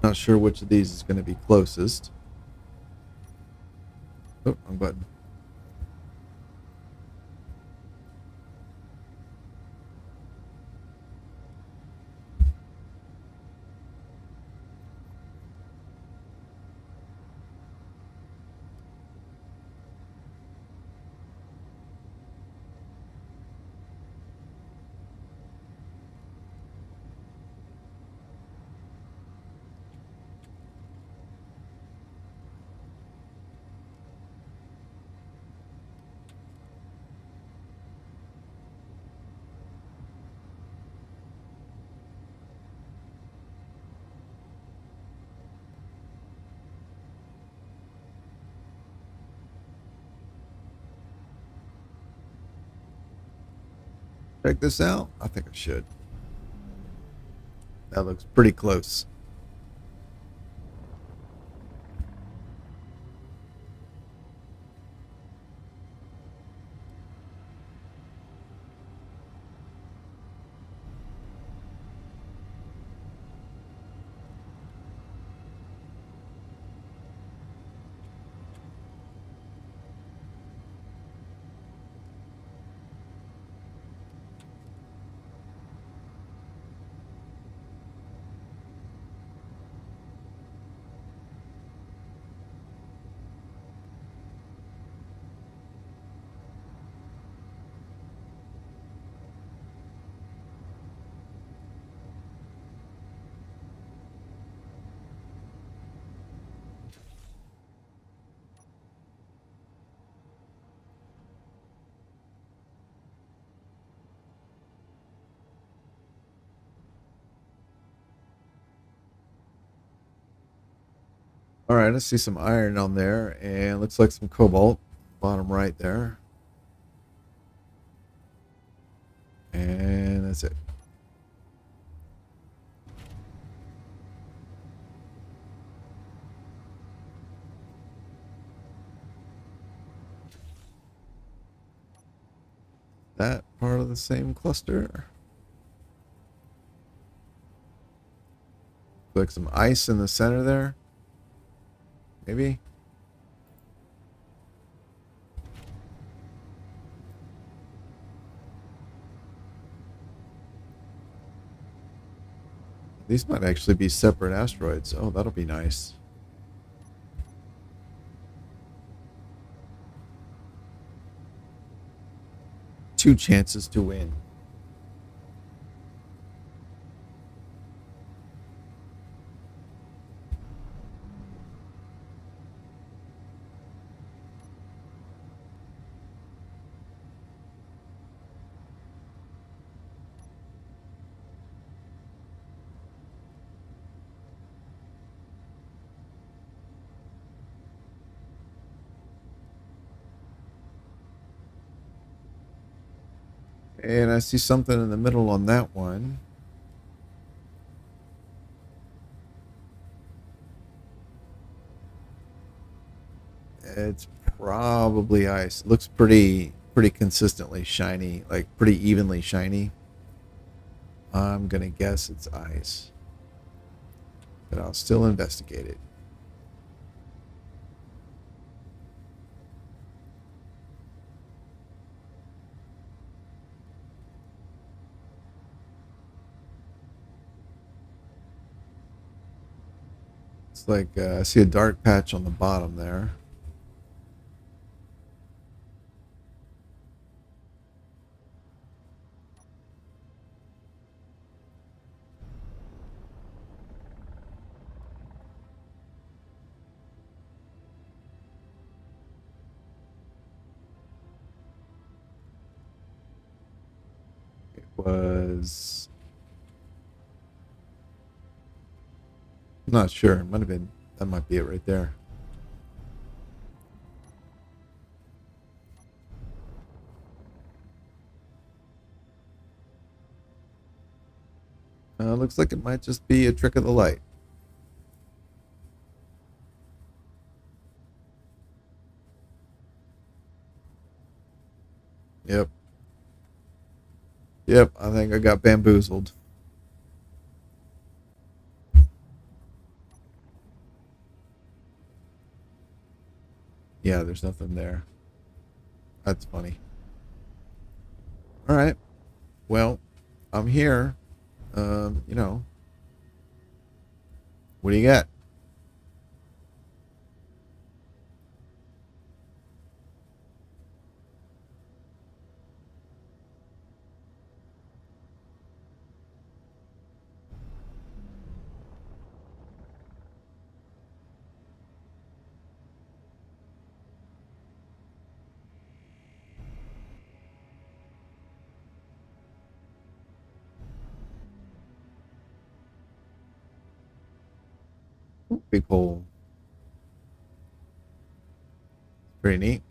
Not sure which of these is going to be closest. Oh, wrong button. Check this out. I think I should. That looks pretty close. All right, I see some iron on there, and looks like some cobalt, bottom right there. And that's it. That part of the same cluster. Like some ice in the center there. Maybe. These might actually be separate asteroids. Oh, that'll be nice. Two chances to win. And I see something in the middle on that one. It's probably ice. It looks pretty consistently shiny, like pretty evenly shiny. I'm gonna guess it's ice, but I'll still investigate it. It's like I see a dark patch on the bottom there. It was. I'm not sure. It might have been. That might be it right there. Looks like it might just be a trick of the light. Yep. Yep. I think I got bamboozled. Yeah, there's nothing there. That's funny. All right. Well, I'm here. You know, what do you got? Big hole. Pretty neat.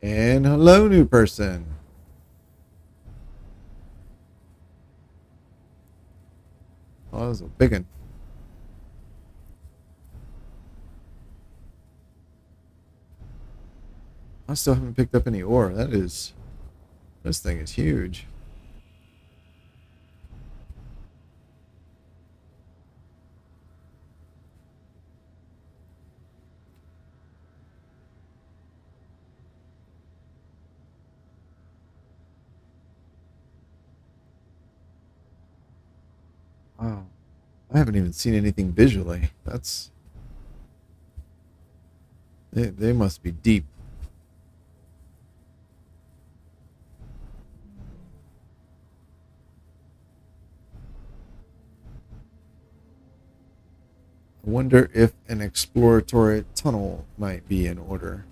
And hello, new person. Oh, that's a big one. I still haven't picked up any ore. This thing is huge. Wow. I haven't even seen anything visually. They must be deep. I wonder if an exploratory tunnel might be in order.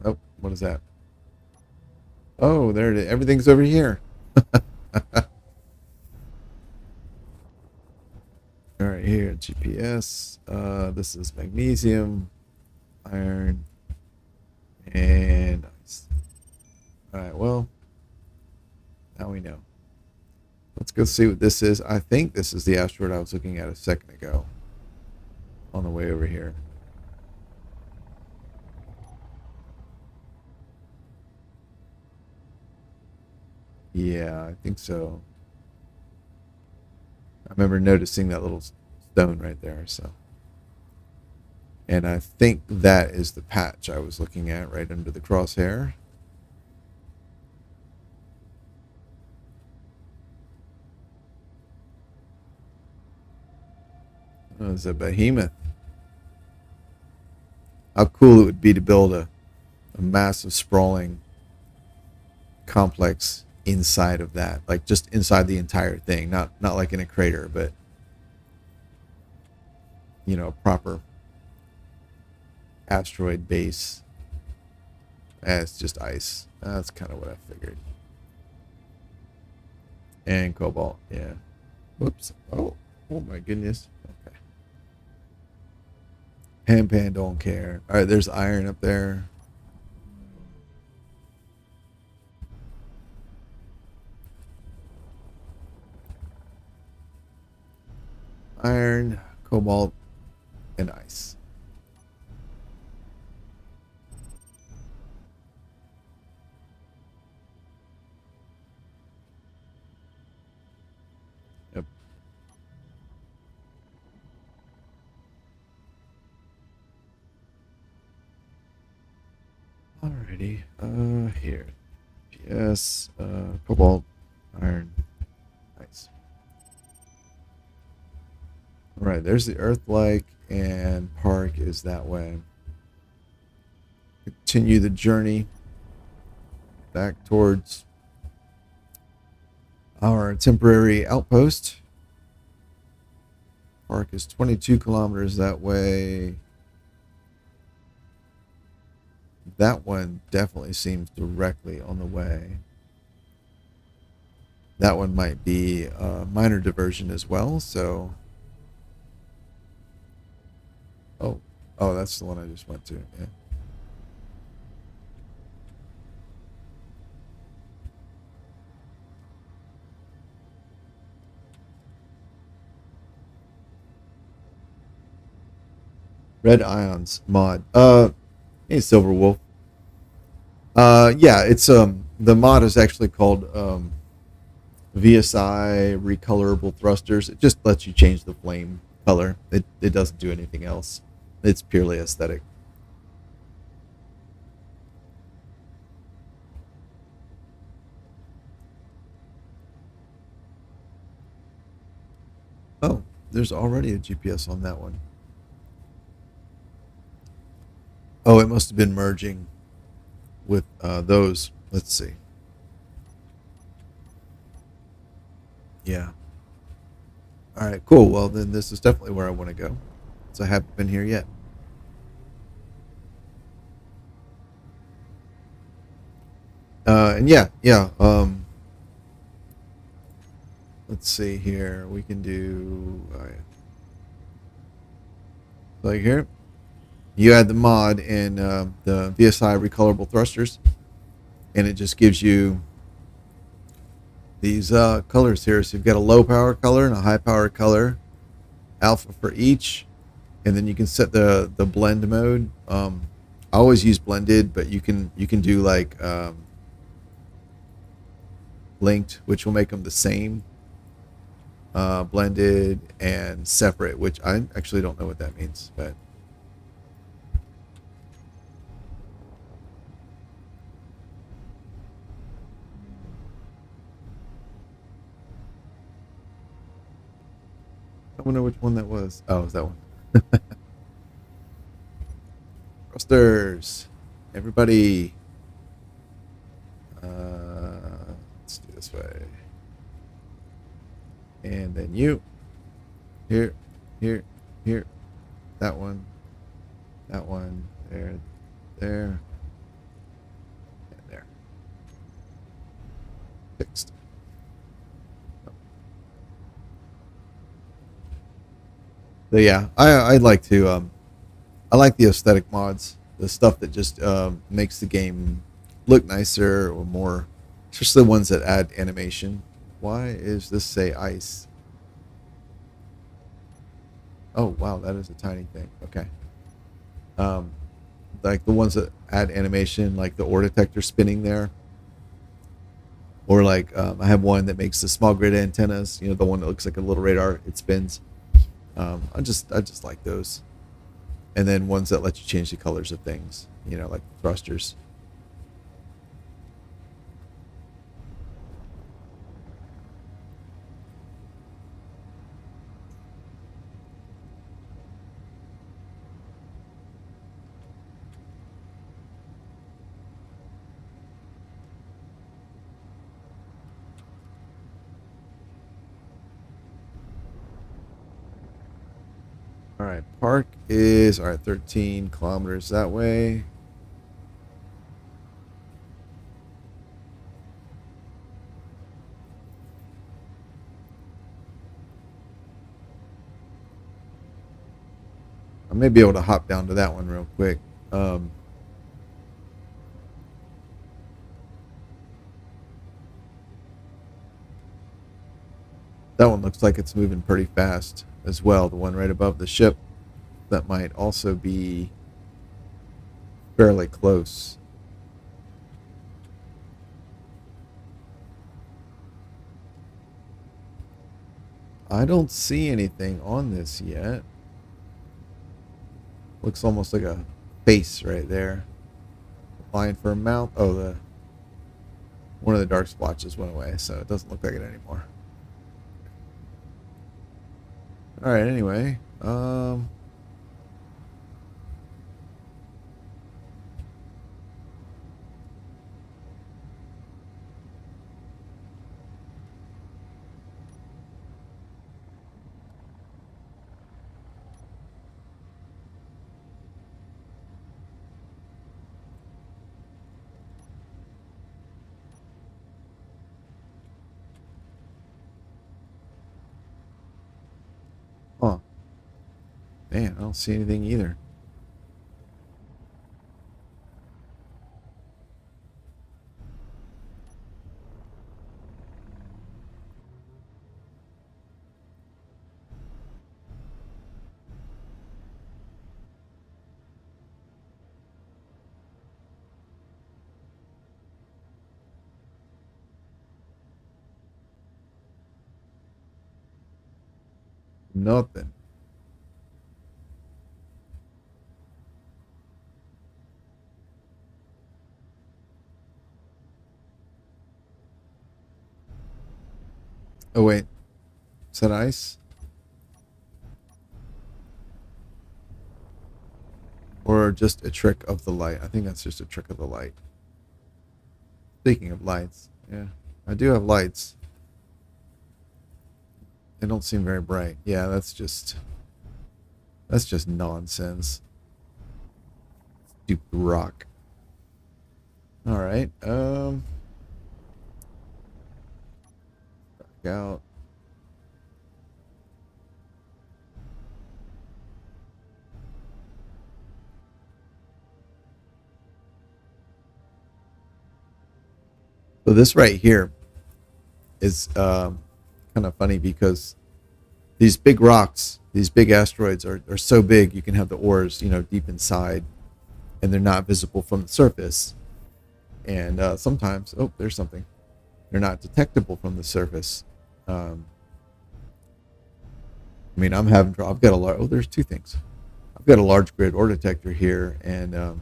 Oh, what is that? Oh, there it is. Everything's over here. All right, here, GPS. This is magnesium, iron, and ice. All right, well, now we know. Let's go see what this is. I think this is the asteroid I was looking at a second ago on the way over here. Yeah, I think so. I remember noticing that little stone right there. So, and I think that is the patch I was looking at right under the crosshair. Oh, it's a behemoth. How cool it would be to build a massive, sprawling complex inside of that, like just inside the entire thing, not like in a crater, but a proper asteroid base. It's just ice. That's kind of what I figured. And cobalt, yeah. Whoops. Oh my goodness. Okay. Pan don't care. All right, there's iron up there. Iron, cobalt, and ice. Yep. Alrighty. Here. Yes. Cobalt, iron, ice. All right. There's the Earth-like, and Park is that way. Continue the journey back towards our temporary outpost. Park is 22 kilometers that way. That one definitely seems directly on the way. That one might be a minor diversion as well, so... Oh, that's the one I just went to, yeah. Red Ions mod. Hey, Silver Wolf. Yeah, it's the mod is actually called VSI recolorable thrusters. It just lets you change the flame color. It doesn't do anything else. It's purely aesthetic. Oh, there's already a GPS on that one. Oh, it must have been merging with those. Let's see. Yeah. All right, cool. Well, then this is definitely where I want to go. So I haven't been here yet. And yeah. Let's see here. We can do like here. You add the mod in the VSI recolorable thrusters, and it just gives you these colors here. So you've got a low power color and a high power color, alpha for each, and then you can set the blend mode. I always use blended, but you can do like linked, which will make them the same. Blended and separate, which I actually don't know what that means, but I wonder which one that was. Oh, it was that one. monsters. Everybody. Let's do this way. And then you. Here, here, here. That one. That one. There, there. And there. Fixed. So yeah, I like to I like the aesthetic mods, the stuff that just makes the game look nicer or more, especially the ones that add animation. Why is this say ice? Oh wow, that is a tiny thing. Okay. Um, like the ones that add animation, like the ore detector spinning there, or like I have one that makes the small grid antennas. You know, the one that looks like a little radar. It spins. I just like those, and then ones that let you change the colors of things. You know, like thrusters. All right, park is all right. 13 kilometers that way. I may be able to hop down to that one real quick. That one looks like it's moving pretty fast as well. The one right above the ship, that might also be fairly close. I don't see anything on this yet. Looks almost like a face right there. Line for a mount. Oh, the one of the dark splotches went away, so it doesn't look like it anymore. All right. Anyway, huh? Man, I don't see anything either. Nothing. Oh wait, is that ice? Or just a trick of the light? I think that's just a trick of the light. Speaking of lights, yeah, I do have lights. They don't seem very bright. Yeah, that's just nonsense. Stupid rock. All right. Back out. So this right here is kind of funny because these big rocks, these big asteroids are so big you can have the ores, you know, deep inside, and they're not visible from the surface. And sometimes, oh, there's something. They're not detectable from the surface. Um, I mean, I'm having trouble. I've got a large. Oh, there's two things. I've got a large grid ore detector here, and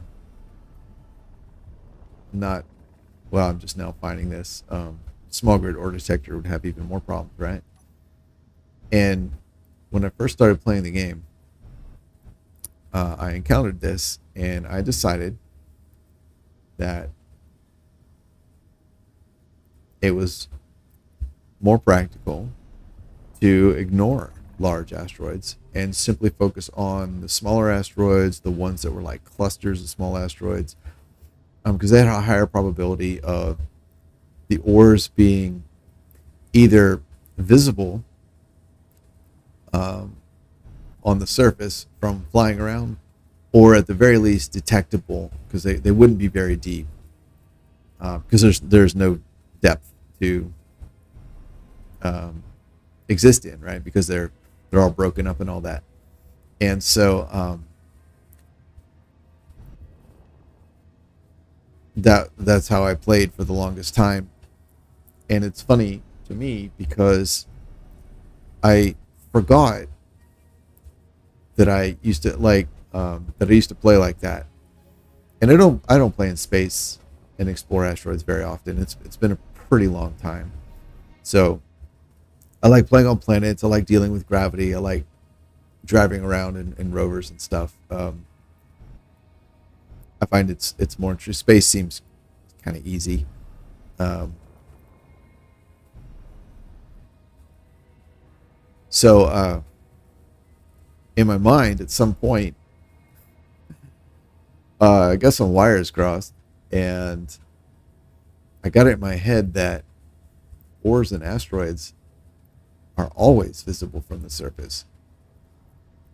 not. Well, I'm just now finding this. Small grid ore detector would have even more problems, right? And when I first started playing the game, I encountered this, And I decided that it was more practical to ignore large asteroids and simply focus on the smaller asteroids, the ones that were like clusters of small asteroids, because they had a higher probability of the ores being either visible um, on the surface from flying around, or at the very least detectable, because they wouldn't be very deep, because there's no depth to um, exist in, right? Because they're all broken up and all that. And so that's how I played for the longest time. And it's funny to me because I forgot that I used to play like that. And I don't play in space and explore asteroids very often. It's been a pretty long time. So I like playing on planets. I like dealing with gravity. I like driving around in rovers and stuff. I find it's more interesting. Space seems kind of easy. Um, so in my mind, at some point, I got some wires crossed, and I got it in my head that ores and asteroids are always visible from the surface,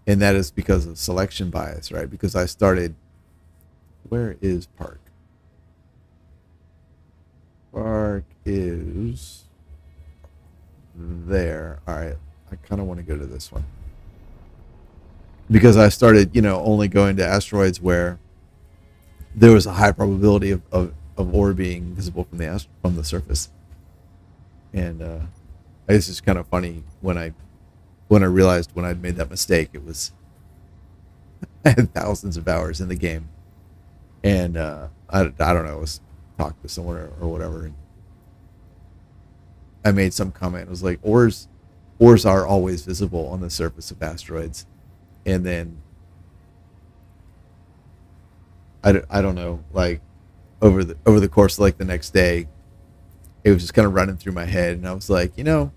and that is because of selection bias, right? Because I started. Where is Park? Park is there. All right. I kind of want to go to this one because I started, only going to asteroids where there was a high probability of ore being visible from the surface. And it's just kind of funny when I realized when I'd made that mistake. It was I had thousands of hours in the game, and I don't know. I was talking to someone or whatever, and I made some comment. It was like ores are always visible on the surface of asteroids, and then I don't know, like over the course of like the next day, it was just kind of running through my head, and I was like, I'm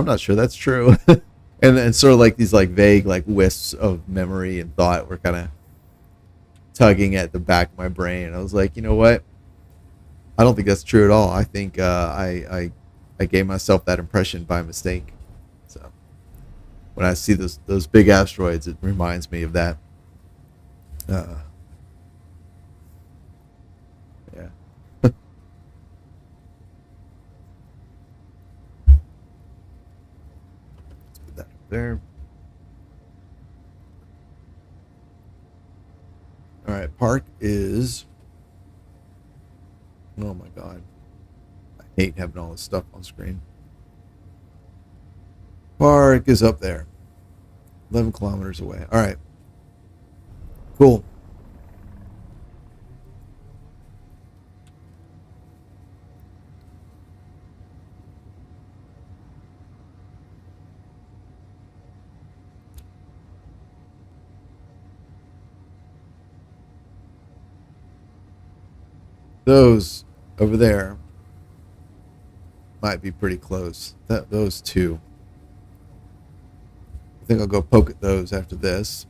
not sure that's true. And then sort of like these like vague like wisps of memory and thought were kind of tugging at the back of my brain. And I was like, you know what? I don't think that's true at all. I think I gave myself that impression by mistake. So when I see those big asteroids, it reminds me of that. Uh, yeah. Let's put that up there. All right. Park is. Oh my god. I hate having all this stuff on screen. Park is up there, 11 kilometers away. All right. Cool. Those over there might be pretty close. Those two. I think I'll go poke at those after this.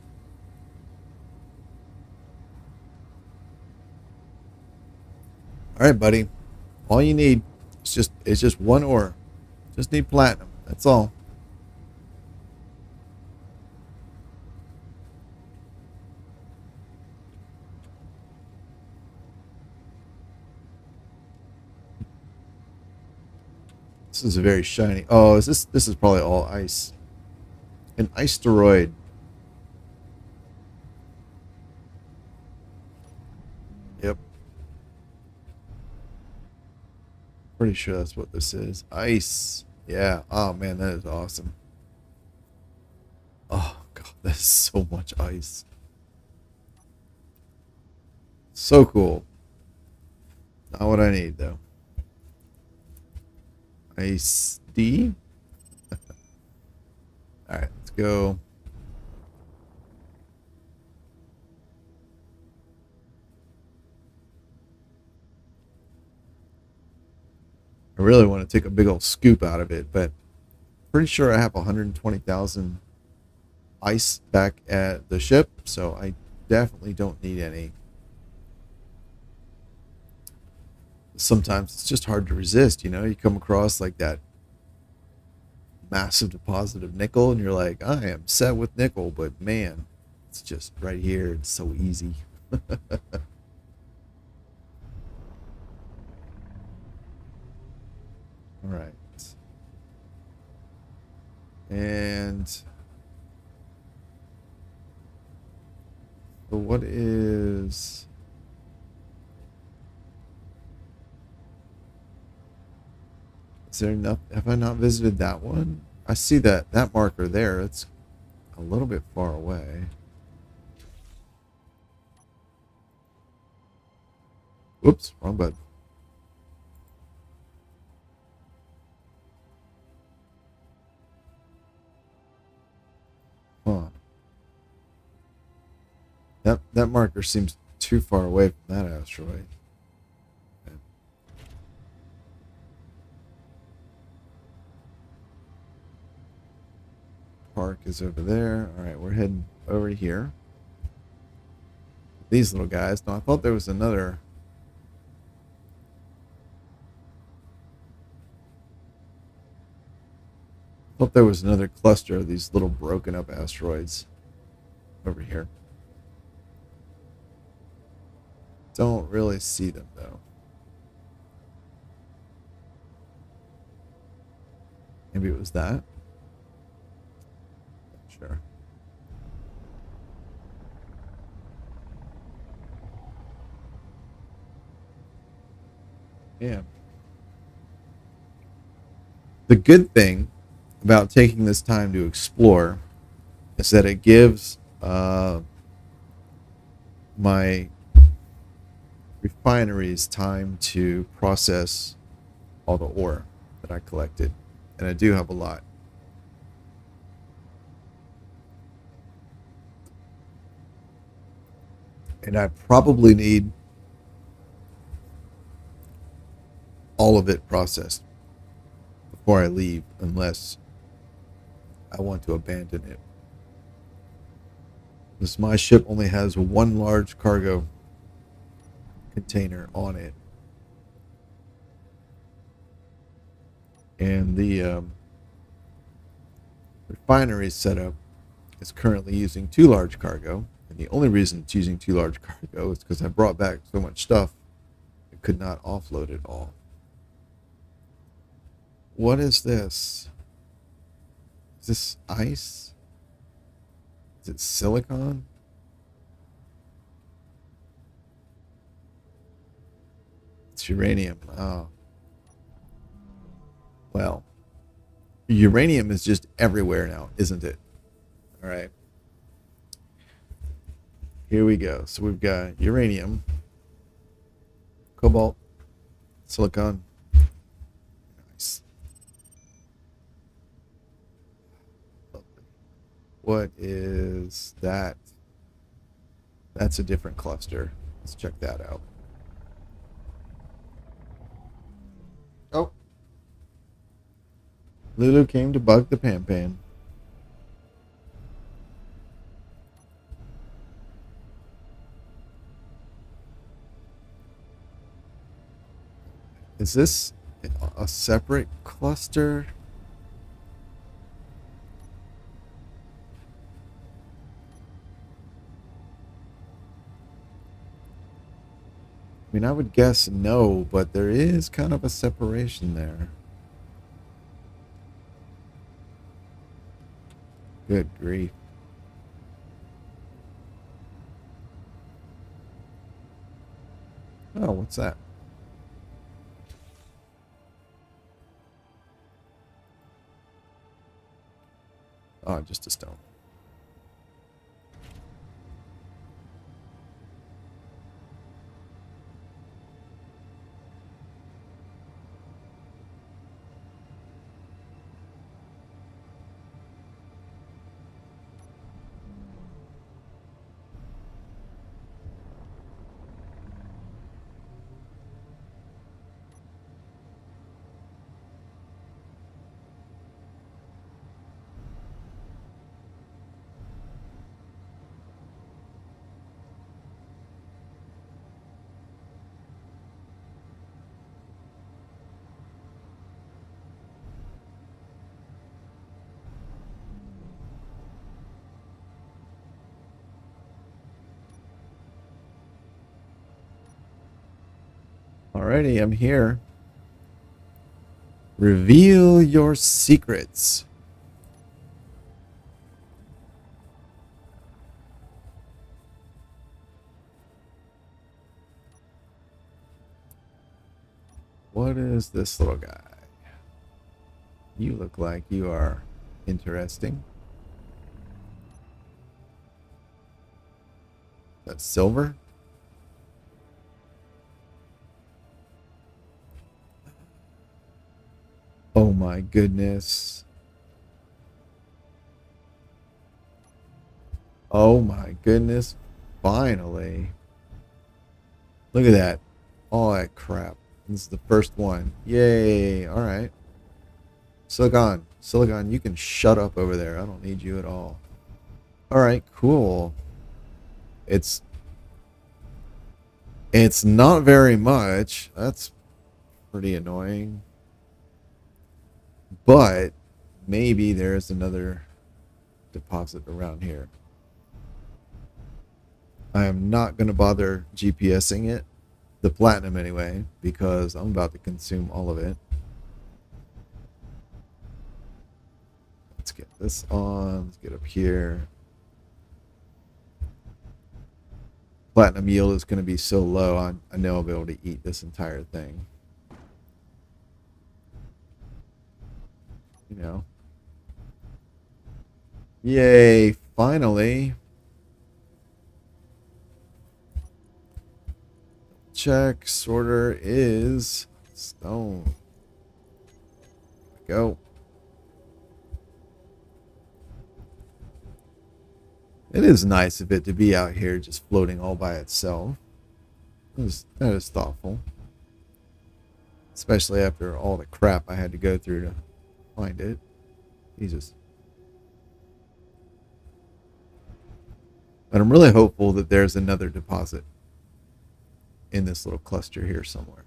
All right, buddy. All you need is just one ore. Just need platinum. That's all. This is a very shiny. Oh, is this is probably all ice. An asteroid. Yep. Pretty sure that's what this is. Ice. Yeah. Oh man, that is awesome. Oh god, that's so much ice. So cool. Not what I need though. Ice D. All right, let's go. I really want to take a big old scoop out of it, but pretty sure I have 120,000 ice back at the ship, so I definitely don't need any. Sometimes it's just hard to resist, you know? You come across like that massive deposit of nickel and you're like, I am set with nickel, but man, it's just right here. It's so easy. All right. And so what is there enough? Have I not visited that one? I see that marker there. It's a little bit far away. Whoops, wrong button. Huh. That marker seems too far away from that asteroid. Okay. Park is over there. All right, we're heading over here. These little guys. No, I thought there was another. I thought there was another cluster of these little broken up asteroids over here. Don't really see them though. Maybe it was that. Sure. Yeah. The good thing about taking this time to explore is that it gives my refineries time to process all the ore that I collected. And I do have a lot. And I probably need all of it processed before I leave, unless I want to abandon it. Because my ship only has one large cargo container on it. And the refinery setup is currently using two large cargo. And the only reason it's using two large cargo is because I brought back so much stuff I could not offload it all. What is this? Is this ice? Is it silicon? It's uranium. Oh. Well, uranium is just everywhere now, isn't it? All right. Here we go. So we've got uranium, cobalt, silicon. Nice. What is that? That's a different cluster. Let's check that out. Oh. Lulu came to bug the Pan Pan. Is this a separate cluster? I mean, I would guess no, but there is kind of a separation there. Good grief. Oh, what's that? Oh, just a stone. Alrighty, I'm here. Reveal your secrets. What is this little guy? You look like you are interesting. That's silver? Oh my goodness. Oh my goodness. Finally. Look at that. All that crap. This is the first one. Yay. Alright. Silicon. Silicon, you can shut up over there. I don't need you at all. Alright, cool. It's not very much. That's pretty annoying. But maybe there's another deposit around here. I am not going to bother GPSing it, the platinum anyway, because I'm about to consume all of it. Let's get this on. Let's get up here. Platinum yield is going to be so low, I know I'll be able to eat this entire thing. You know. Yay, finally. Check, sorter is stone. Go. It is nice of it to be out here just floating all by itself. That is thoughtful. Especially after all the crap I had to go through to find it. Jesus. But I'm really hopeful that there's another deposit in this little cluster here somewhere.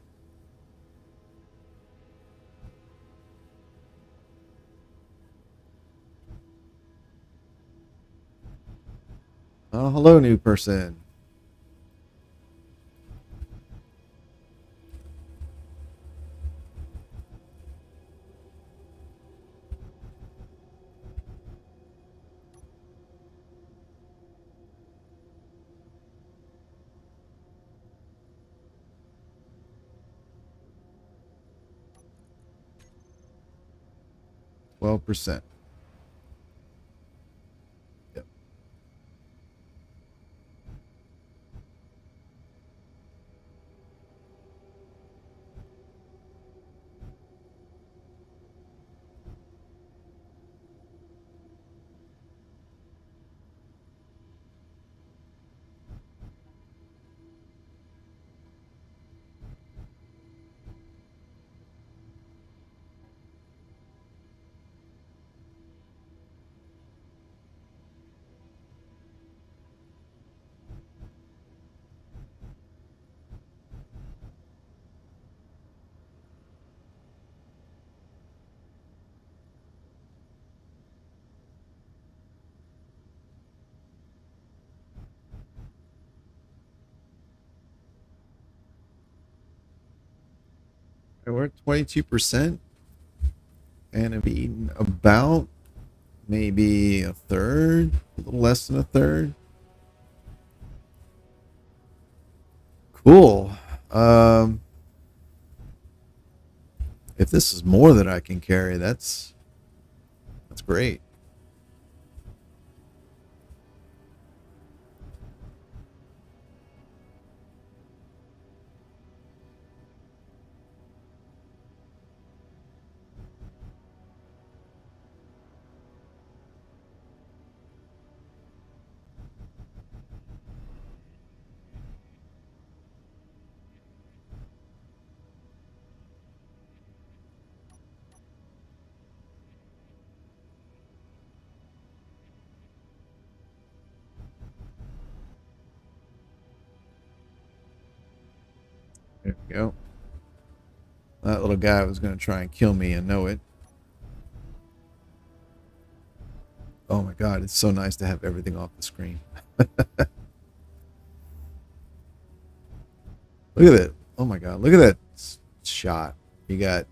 Oh, hello, new person. %. Yep. And we're at 22%. And I've eaten about maybe a third, a little less than a third. Cool. If this is more than I can carry, that's great. There we go. That little guy was going to try and kill me and know it. Oh my god, it's so nice to have everything off the screen. Look at it. Oh my god, look at that shot. You got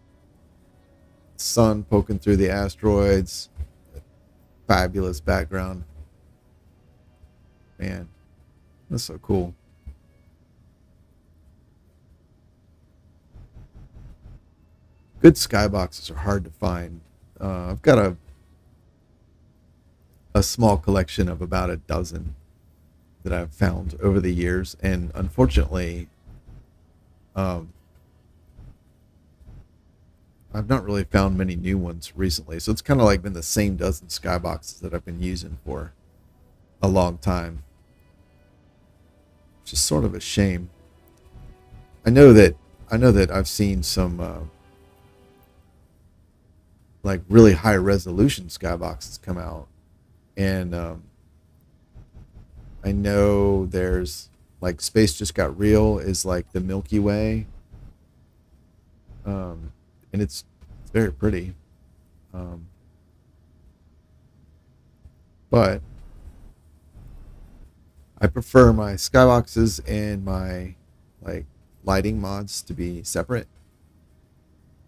sun poking through the asteroids. Fabulous background. Man, that's so cool. Good skyboxes are hard to find. I've got a small collection of about a dozen that I've found over the years, and unfortunately, um, I've not really found many new ones recently. So it's kind of like been the same dozen skyboxes that I've been using for a long time, which is sort of a shame. I know that I've seen some like really high resolution skyboxes come out, and I know there's like Space Just Got Real is like the Milky Way, um, and it's very pretty. Um, but I prefer my skyboxes and my like lighting mods to be separate.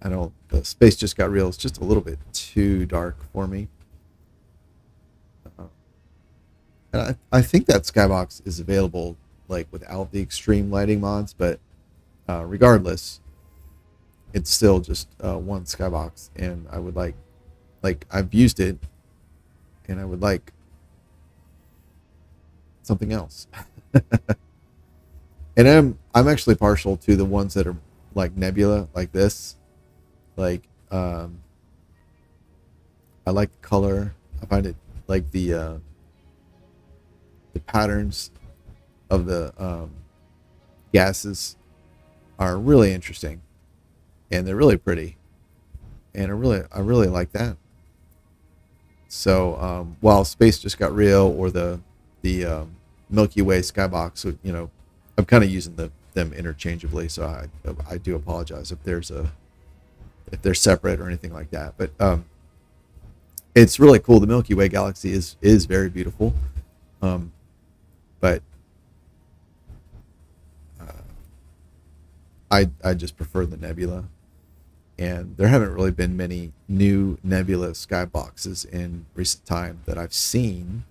I don't. The Space Just Got Real is just a little bit too dark for me. Uh, and I think that skybox is available like without the extreme lighting mods, but regardless, it's still just one skybox, and I would like I've used it, and I would like something else. And I'm actually partial to the ones that are like nebula, like this. Like I like the color. I find it like the patterns of the gases are really interesting, and they're really pretty, and I really like that. So while Space Just Got Real or the Milky Way skybox, I'm kind of using them interchangeably. So I do apologize if they're separate or anything like that. But it's really cool. The Milky Way galaxy is very beautiful, um, but uh, I just prefer the nebula. And there haven't really been many new nebula skyboxes in recent time that I've seen.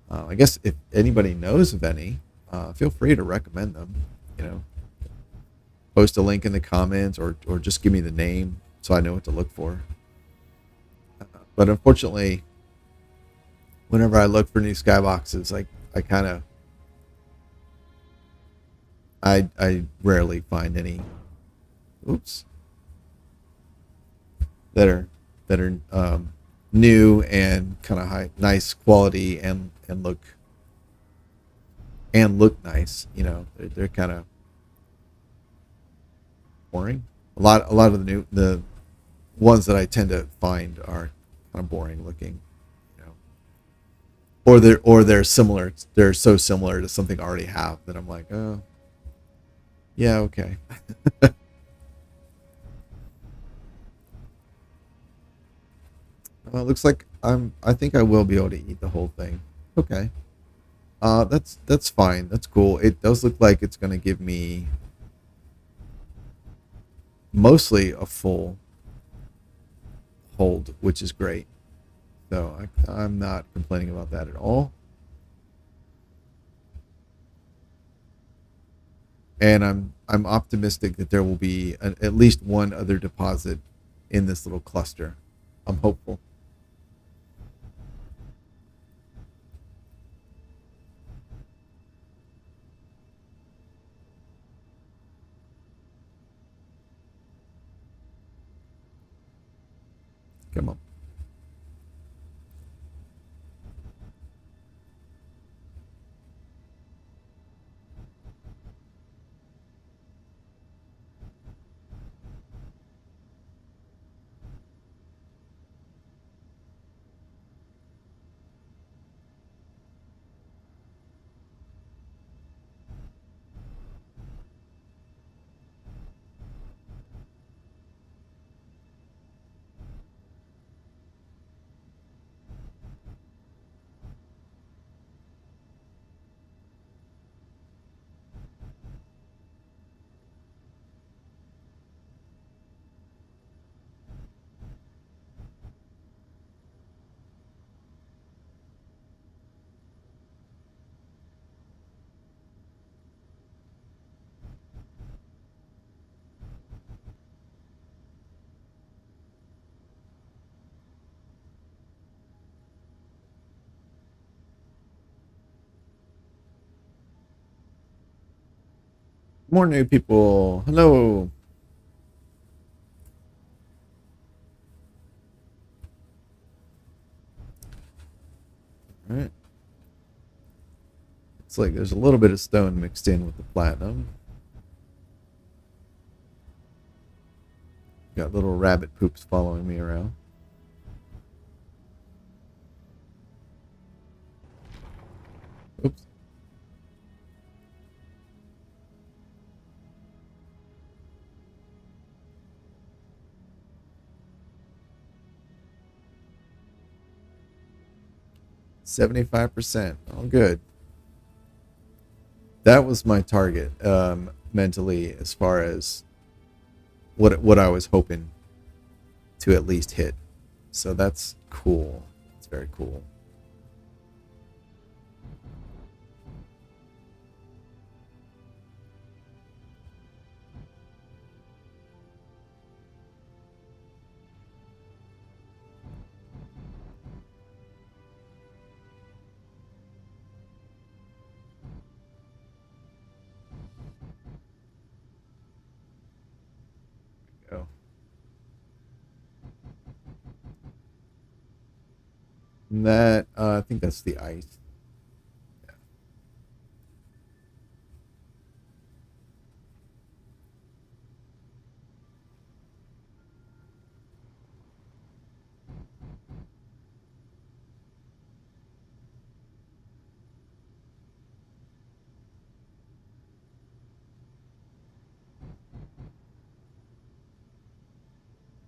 I guess if anybody knows of any, feel free to recommend them. You know, post a link in the comments, or just give me the name so I know what to look for. But unfortunately, whenever I look for new skyboxes, I kind of I rarely find any. Oops. That are new and kind of high, nice quality, and look nice. They're kind of boring. A lot of the ones that I tend to find are kind of boring looking. You know, or they're similar. They're so similar to something I already have that I'm like, oh yeah, okay. It looks like I think I will be able to eat the whole thing. Okay. That's fine. That's cool. It does look like it's gonna give me mostly a full hold, which is great. So I'm not complaining about that at all. And I'm optimistic that there will be at least one other deposit in this little cluster. I'm hopeful. Come on. More new people. Hello. All right. It's like there's a little bit of stone mixed in with the platinum. Got little rabbit poops following me around. Oops. $75%. Oh, good. That was my target mentally, as far as what I was hoping to at least hit. So that's cool. It's very cool. Go. And that I think that's the ice.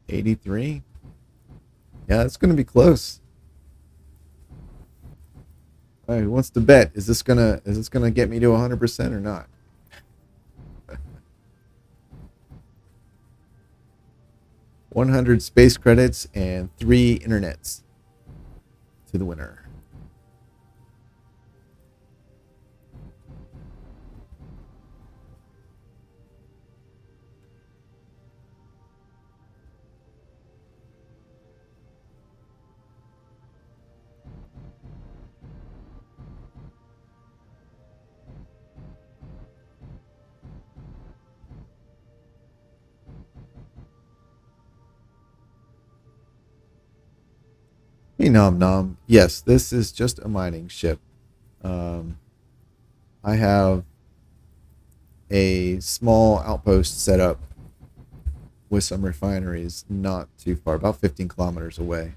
83. Yeah, it's going to be close. All right, who wants to bet? Is this gonna get me to 100% or not? 100 space credits and 3 internets to the winner. Hey, Nom Nom. Yes, this is just a mining ship. Um, I have a small outpost set up with some refineries not too far, about 15 kilometers away.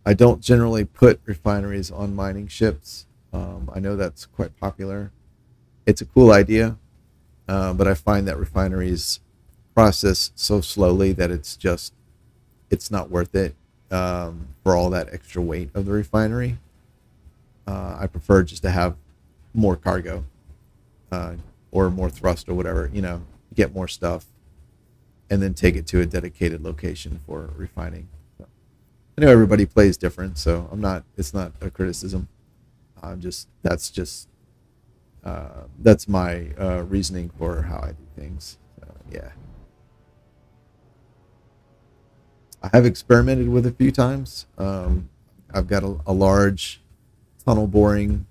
I don't generally put refineries on mining ships. I know that's quite popular. It's a cool idea, but I find that refineries process so slowly that it's not worth it for all that extra weight of the refinery. I prefer just to have more cargo uh, or more thrust or whatever, get more stuff and then take it to a dedicated location for refining. So, I know everybody plays different, so it's not a criticism. That's my reasoning for how I do things. So, yeah. I have experimented with a few times. I've got a large tunnel boring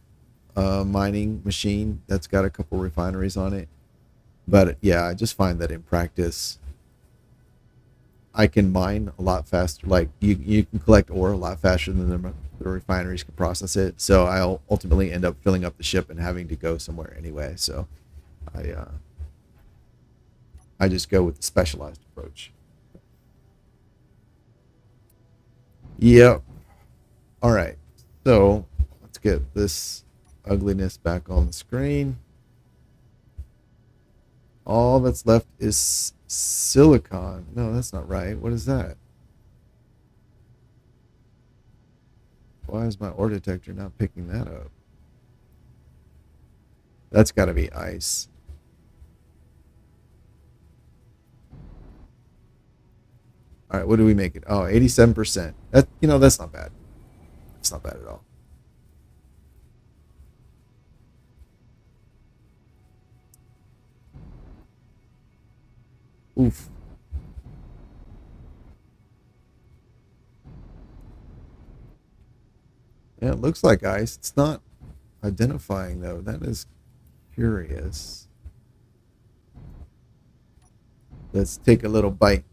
mining machine that's got a couple refineries on it. But yeah, I just find that in practice, I can mine a lot faster. Like you can collect ore a lot faster than the refineries can process it. So I'll ultimately end up filling up the ship and having to go somewhere anyway. So I uh, I just go with the specialized approach. Yep. All right. So let's get this ugliness back on the screen. All that's left is silicon. No, that's not right. What is that? Why is my ore detector not picking that up? That's got to be ice. All right, what do we make it? Oh, 87%. That's not bad. It's not bad at all. Oof. Yeah, it looks like ice. It's not. identifying though. That is curious. Let's take a little bite.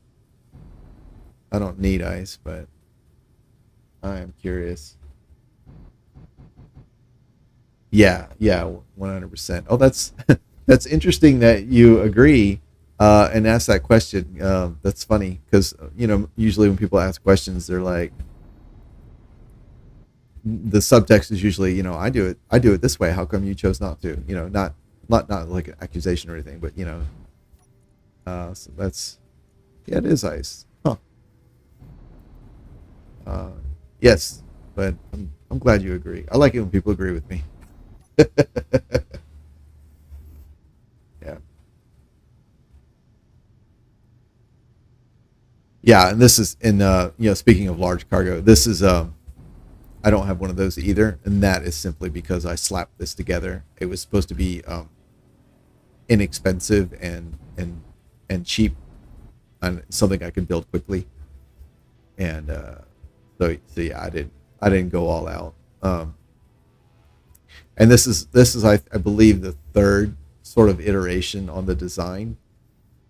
I don't need ice, but I am curious. Yeah, yeah, 100%. Oh, that's that's interesting that you agree and ask that question. That's funny because usually when people ask questions, they're like, the subtext is usually, I do it this way. How come you chose not to? Not like an accusation or anything, but so that's yeah, it is ice. Huh. Uh, yes, but I'm glad you agree. I like it when people agree with me. Yeah. Yeah, and this is in speaking of large cargo, this is I don't have one of those either, and that is simply because I slapped this together. It was supposed to be inexpensive and cheap and something I could build quickly. And so yeah, I didn't go all out. And this is I believe the third sort of iteration on the design,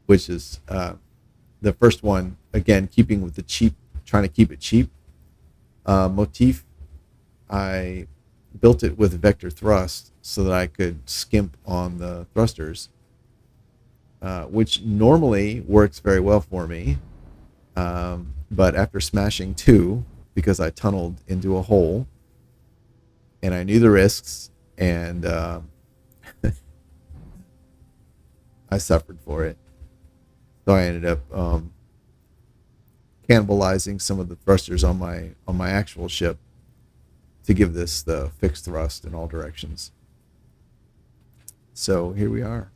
which is the first one again keeping with the cheap, trying to keep it cheap motif. I built it with vector thrust so that I could skimp on the thrusters, which normally works very well for me. But after smashing two, because I tunneled into a hole and I knew the risks, and I suffered for it. So I ended up cannibalizing some of the thrusters on my actual ship to give this the fixed thrust in all directions. So here we are.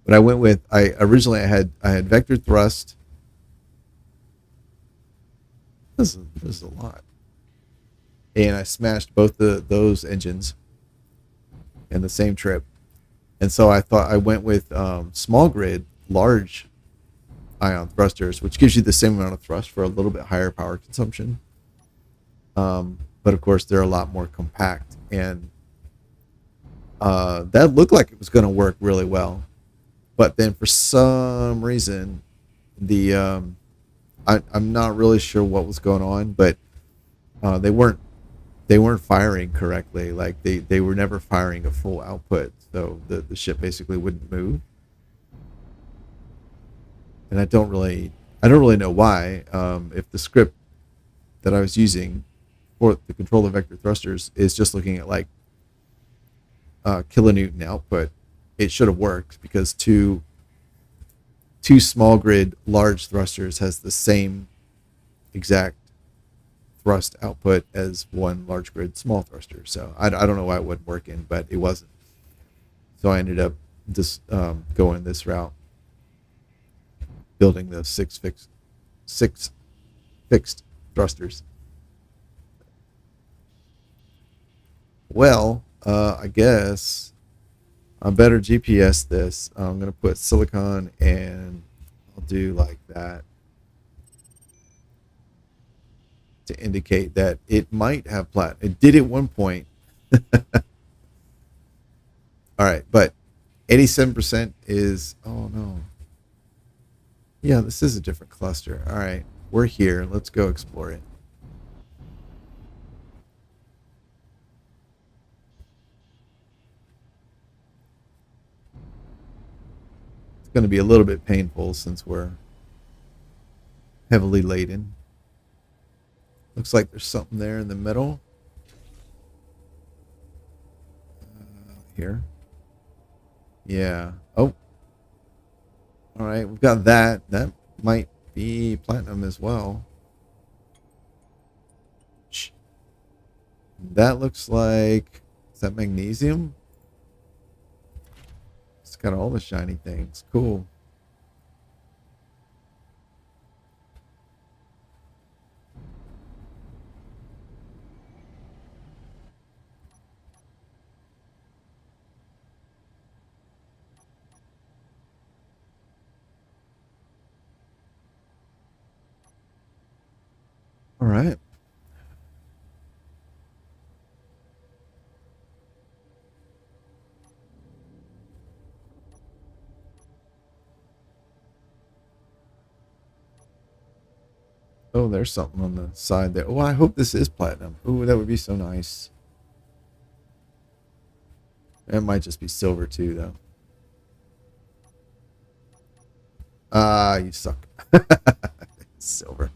But I went with I originally I had vector thrust. This is a lot, and I smashed both those engines in the same trip. And so I thought I went with small grid, large ion thrusters, which gives you the same amount of thrust for a little bit higher power consumption. But of course, they're a lot more compact, and that looked like it was going to work really well. But then for some reason, the I'm not really sure what was going on, but they weren't firing correctly. Like they were never firing a full output, so the ship basically wouldn't move. And I don't really know why. If the script that I was using for the control of vector thrusters is just looking at like kilonewton output, it should have worked because two small grid large thrusters has the same exact thrust output as one large grid small thruster. So I don't know why it wasn't working, but it wasn't. So I ended up just going this route, building the six fixed thrusters. Well, I guess I better GPS this. I'm gonna put silicon and I'll do like that to indicate that it might have plat. It did at one point. All right, but 87% is, oh no. Yeah, this is a different cluster. All right, we're here. Let's go explore it. It's going to be a little bit painful since we're heavily laden. Looks like there's something there in the middle. Here. Yeah. Oh, all right. We've got that. That might be platinum as well. That looks like, is that magnesium? It's got all the shiny things. Cool. All right. Oh, there's something on the side there. Well, I hope this is platinum. Ooh, that would be so nice. It might just be silver too, though. Ah, you suck. Silver.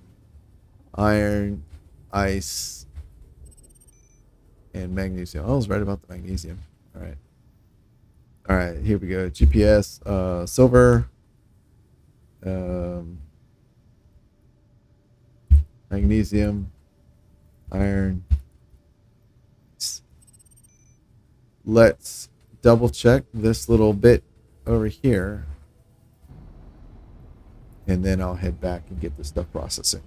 Iron, ice, and magnesium. Oh, I was right about the magnesium. All right. All right, here we go. GPS, silver, um, magnesium, iron. Let's double check this little bit over here, and then I'll head back and get the stuff processing.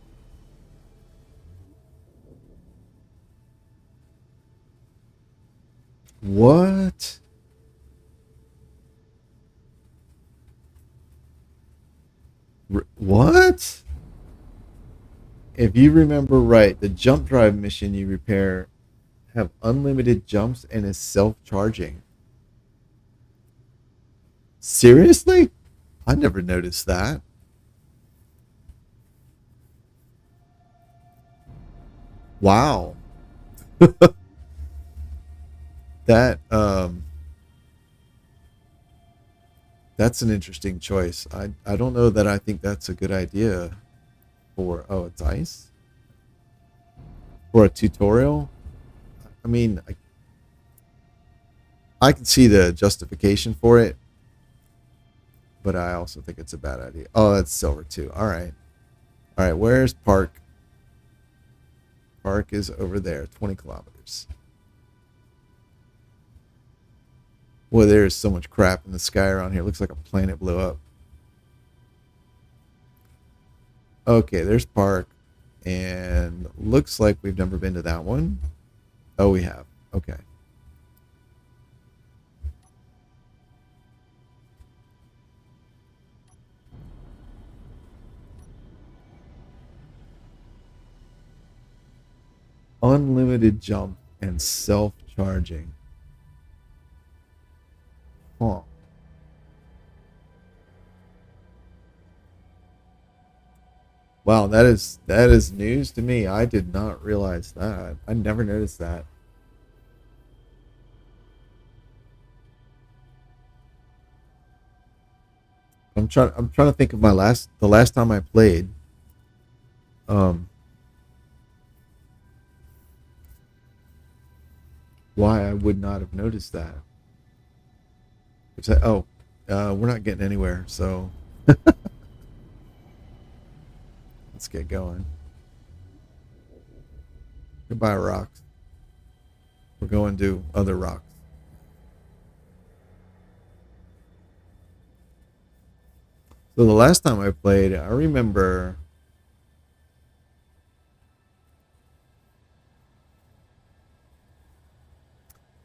What? What? If you remember right, the jump drive mission you repair have unlimited jumps and is self-charging. Seriously? I never noticed that. Wow. That that's an interesting choice. I don't know that I think that's a good idea for it's ice for a tutorial. I mean, I can see the justification for it, but I also think it's a bad idea. Oh, that's silver too. All right. All right, where's Park? Park is over there, 20 kilometers. Boy, there's so much crap in the sky around here. Looks like a planet blew up. Okay, there's Park. And looks like we've never been to that one. Oh, we have. Okay. Unlimited jump and self-charging. Huh. Wow, that is news to me. I did not realize that. I never noticed that. I'm trying to think of the last time I played. Um why I would not have noticed that. We're not getting anywhere, so let's get going. Goodbye rocks. We're going to other rocks. So the last time I played, I remember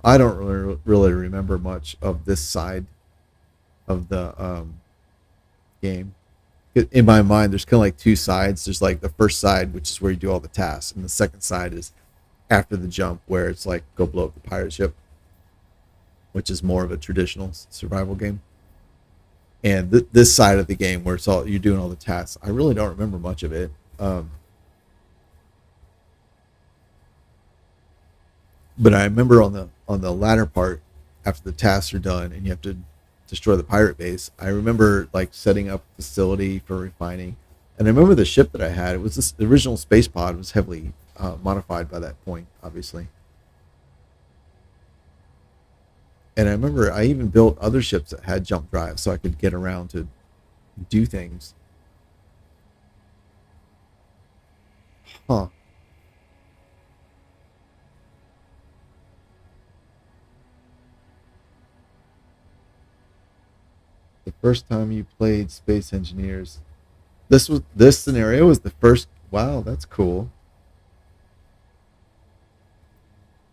I don't really remember much of this side of the game. In my mind, there's kind of like two sides. There's like the first side, which is where you do all the tasks, and the second side is after the jump, where it's like go blow up the pirate ship, which is more of a traditional survival game. And this side of the game, where it's all you're doing all the tasks, I really don't remember much of it. But I remember on the latter part, after the tasks are done and you have to destroy the pirate base, I remember like setting up a facility for refining. And I remember the ship that I had. It was this the original space pod was heavily modified by that point, obviously. And I remember I even built other ships that had jump drives so I could get around to do things. Huh. The first time you played Space Engineers, this scenario was the first. Wow, that's cool.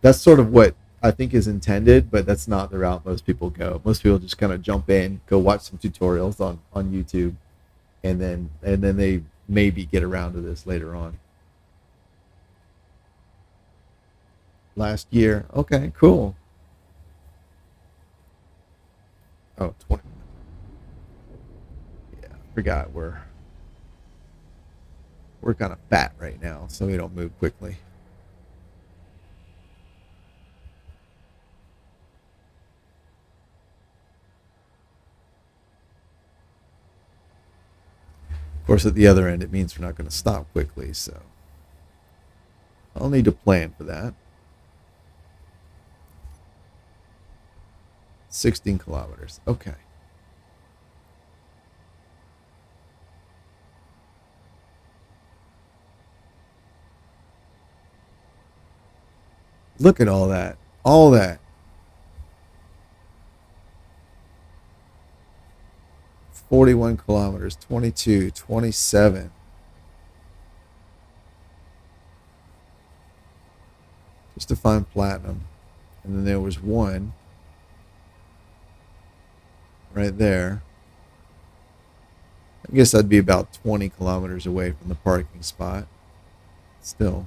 That's sort of what I think is intended, but that's not the route most people go. Most people just kind of jump in, go watch some tutorials on YouTube, and then they maybe get around to this later on. Last year, okay, cool. Oh, 20. Yeah, I forgot we're We're kind of fat right now, so we don't move quickly. Of course, at the other end, it means we're not going to stop quickly, so I'll need to plan for that. 16 kilometers. Okay. Look at all that. All that. 41 kilometers, 22, 27. Just to find platinum. And then there was one right there. I guess I'd be about 20 kilometers away from the parking spot. Still.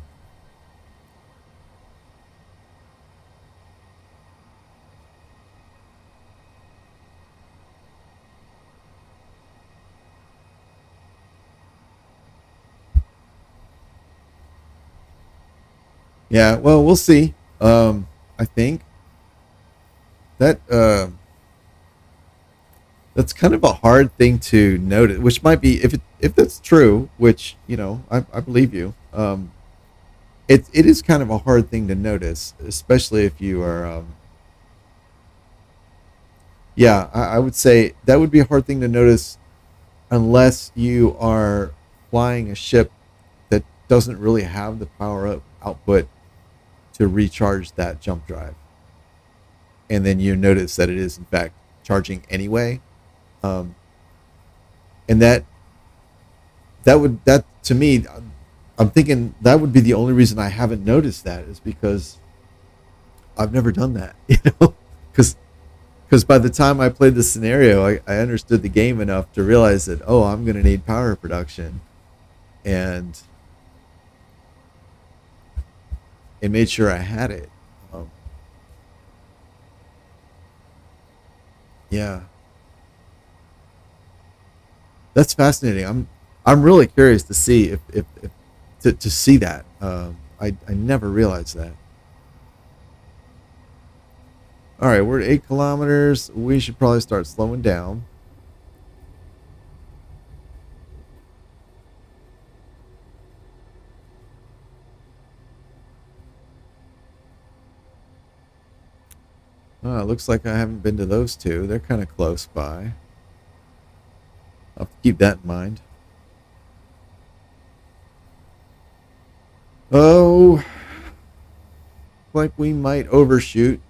Yeah, well, we'll see. I think that that's kind of a hard thing to notice, which might be if that's true, which I believe you. It is kind of a hard thing to notice, especially if you are. Yeah, I would say that would be a hard thing to notice unless you are flying a ship that doesn't really have the output to recharge that jump drive, and then you notice that it is in fact charging anyway. Um, and that to me, I'm thinking that would be the only reason I haven't noticed that is because I've never done that, because by the time I played the scenario, I understood the game enough to realize that I'm going to need power production, and it made sure I had it. Um, yeah, that's fascinating. I'm really curious to see if to see that. I never realized that. All right, we're at 8 kilometers. We should probably start slowing down. Looks like I haven't been to those two. They're kind of close by. I'll have to keep that in mind. Oh, like we might overshoot.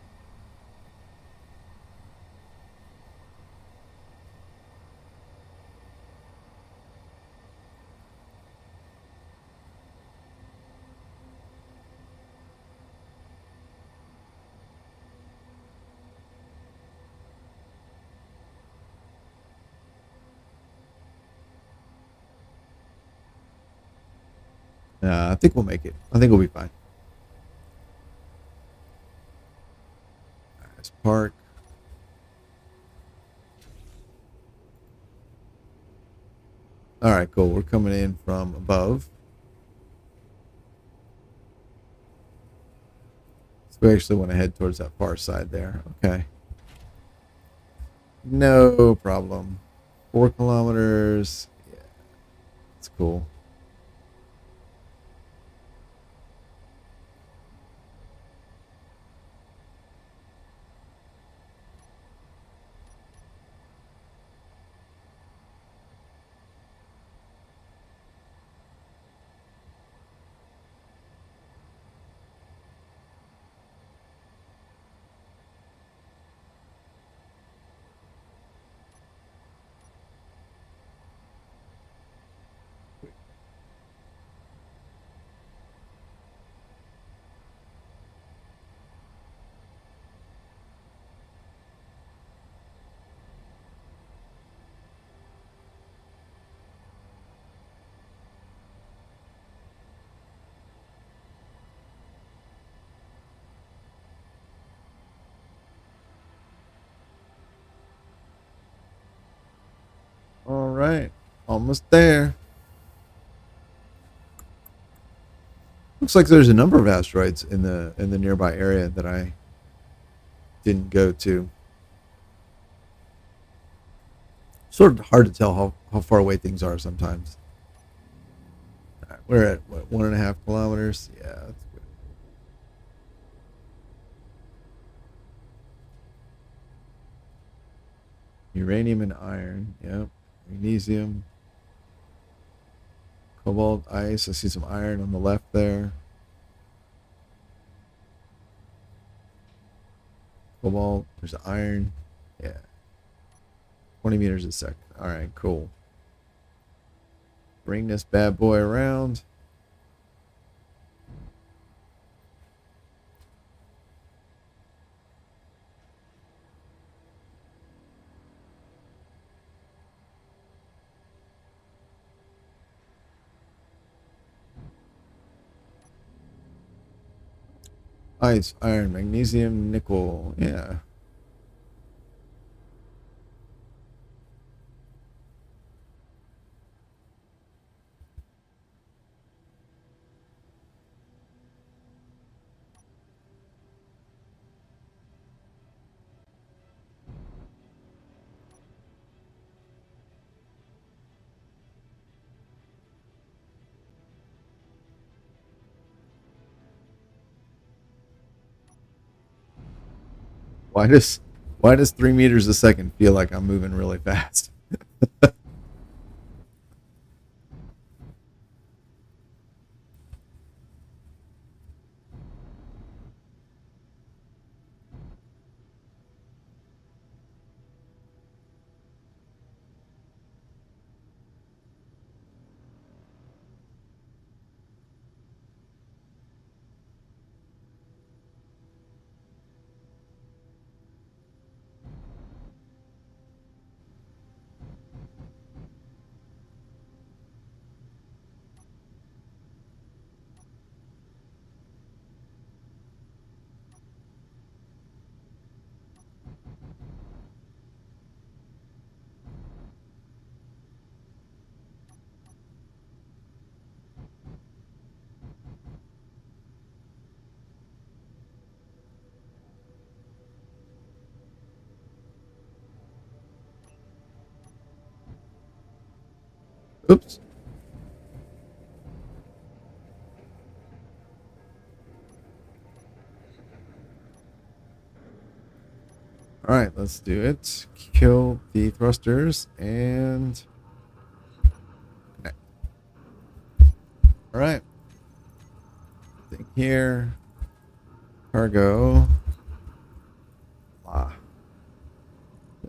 I think we'll make it. I think we'll be fine. Let's park. All right, cool. We're coming in from above. So we actually want to head towards that far side there. Okay. No problem. 4 kilometers. Yeah, it's cool. All right. Almost there. Looks like there's a number of asteroids in the nearby area that I didn't go to. Sort of hard to tell how far away things are sometimes. All right, we're at what, 1.5 kilometers? Yeah, that's good. Uranium and iron. Yep. Magnesium. Cobalt, ice. I see some iron on the left there. Cobalt. There's iron. Yeah. 20 meters a second. All right, cool. Bring this bad boy around. Ice, iron, magnesium, nickel. Yeah. Why does why does 3 meters a second feel like I'm moving really fast? Oops. All right, let's do it. Kill the thrusters and connect. All right. Thing here. Cargo. Ah.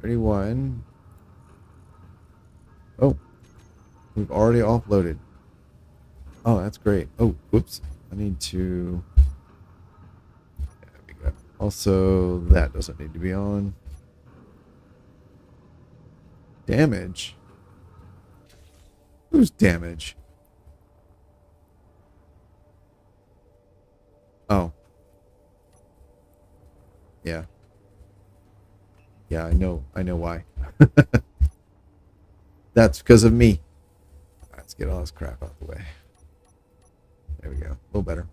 31. Oh, we've already offloaded. Oh, that's great. Oh, whoops. I need to. There we go. Also, that doesn't need to be on. Damage. Who's damage? Oh. Yeah. Yeah, I know why. That's because of me. Let's get all this crap out of the way. There we go. A little better.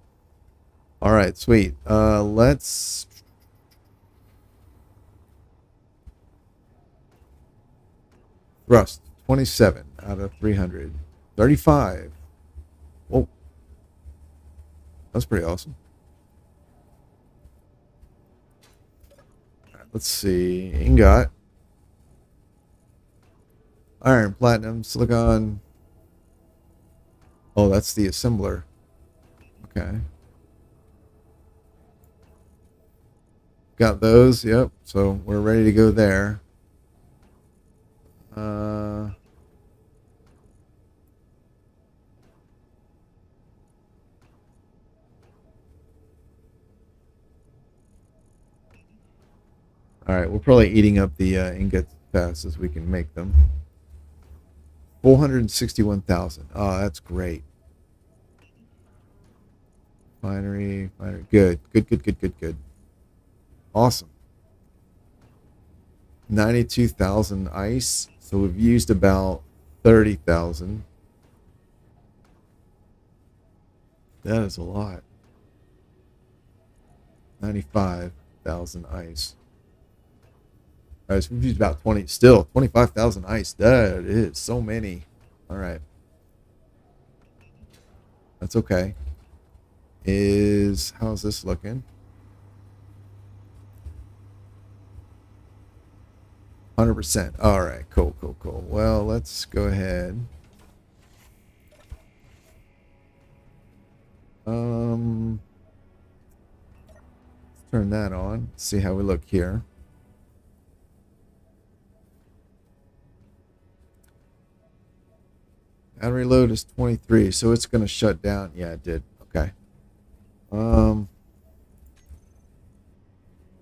All right, sweet. Let's thrust 27 out of 300. 35. Whoa. That's pretty awesome. All right, let's see. Ingot. Iron, platinum, silicon. Oh, that's the assembler. Okay. Got those, yep. So we're ready to go there. All right, we're probably eating up the ingots as fast as we can make them. 461,000. Oh, that's great. Refinery. Good. Good. Awesome. 92,000 ice. So we've used about 30,000. That is a lot. 95,000 ice. All right, so we've used about 20. Still, 25,000 ice. That is so many. All right. That's okay. How's this looking? 100%. All right, cool, cool, cool. Well, let's go ahead. Let's turn that on. See how we look here. Battery load is 23, so it's going to shut down. Yeah, it did. Okay.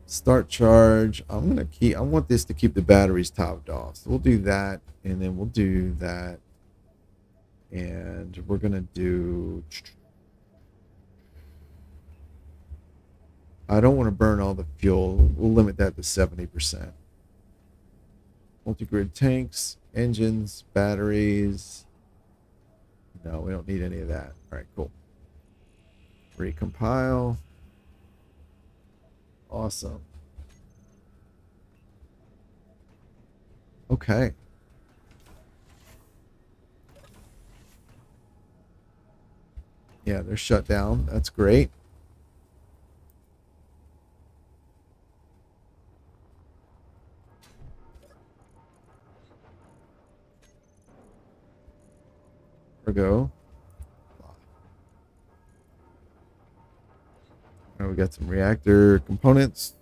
Start charge. I want this to keep the batteries topped off. So we'll do that, and then we'll do that. And we're going to do... I don't want to burn all the fuel. We'll limit that to 70%. Multi-grid tanks, engines, batteries. No, we don't need any of that. All right, cool. Recompile. Awesome. Okay. Yeah, they're shut down. That's great. There we go. Now we got some reactor components.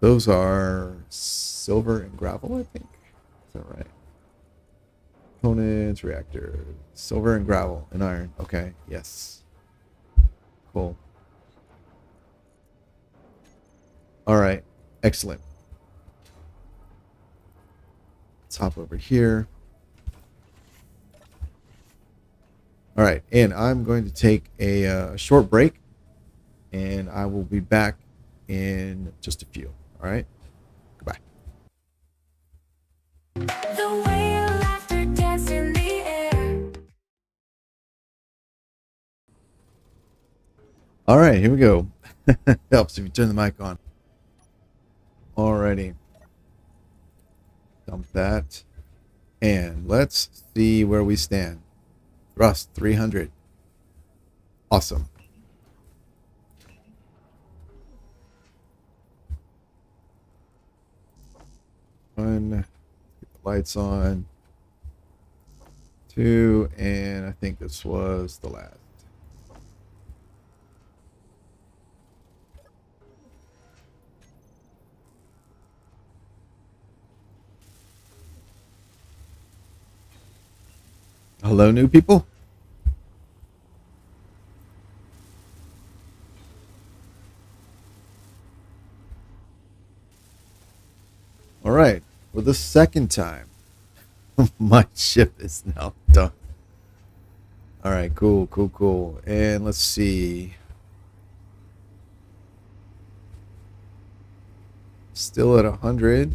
Those are silver and gravel, I think. Is that right? Components, reactor, silver and gravel and iron. Okay, yes. Cool. All right, excellent. Let's hop over here. All right, and I'm going to take a short break, and I will be back in just a few. All right, goodbye. The way your laughter danced in the air. All right, here we go. Helps if you turn the mic on. Alrighty. Dump that. And let's see where we stand. Thrust 300. Awesome. One. Get the lights on. Two. And I think this was the last. Hello, new people. All right, for the second time, my ship is now done. All right, cool, cool, cool. And let's see. Still at 100.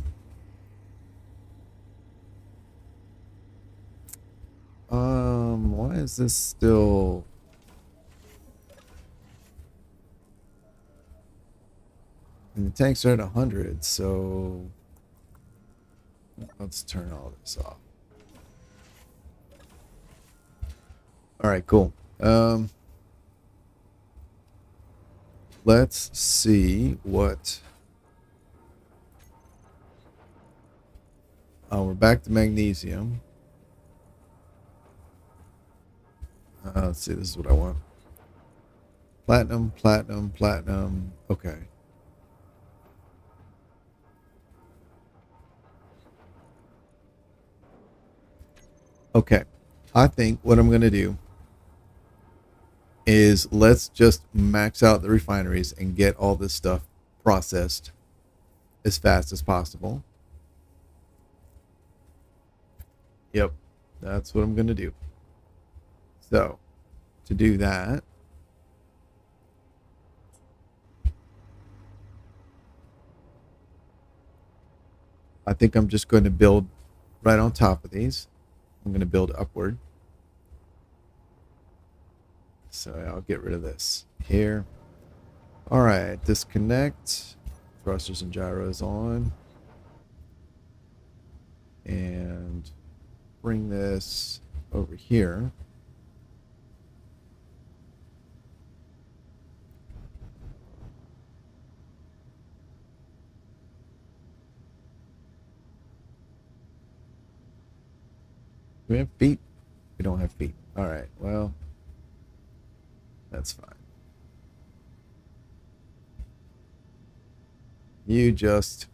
Why is this still... And the tanks are at 100, so let's turn all this off. All right, cool. Let's see what... Oh, we're back to magnesium. Let's see, this is what I want. Platinum, platinum, platinum. Okay. Okay. I think what I'm going to do is let's just max out the refineries and get all this stuff processed as fast as possible. Yep. That's what I'm going to do. So, to do that, I think I'm just going to build right on top of these. I'm going to build upward. So I'll get rid of this here. All right, disconnect. Thrusters and gyros on. And bring this over here. Do we have feet? We don't have feet. All right, well, that's fine. You just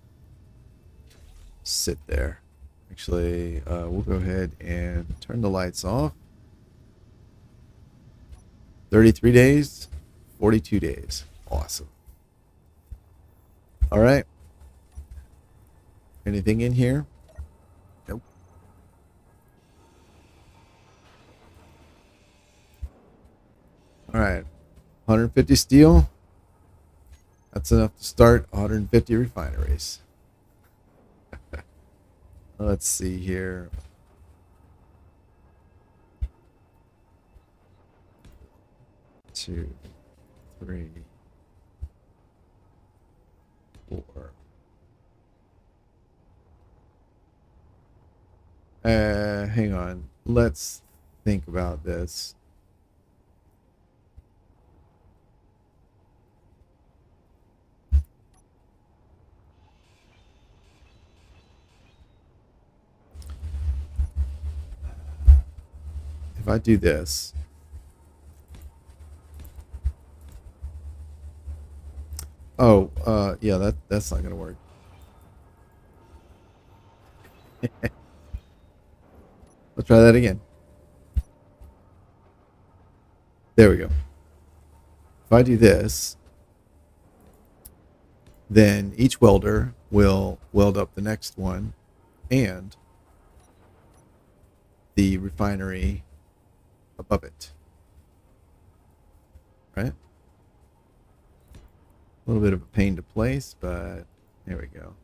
sit there. Actually, we'll go ahead and turn the lights off. 33 days, 42 days. Awesome. All right. Anything in here? Nope. All right. 150 steel. That's enough to start 150 refineries. Let's see here. Two, three, four. Hang on. Let's think about this. If I do this, yeah, that's not gonna work. Let's try that again. There we go. If I do this, then each welder will weld up the next one and the refinery above it. Right? A little bit of a pain to place, but there we go.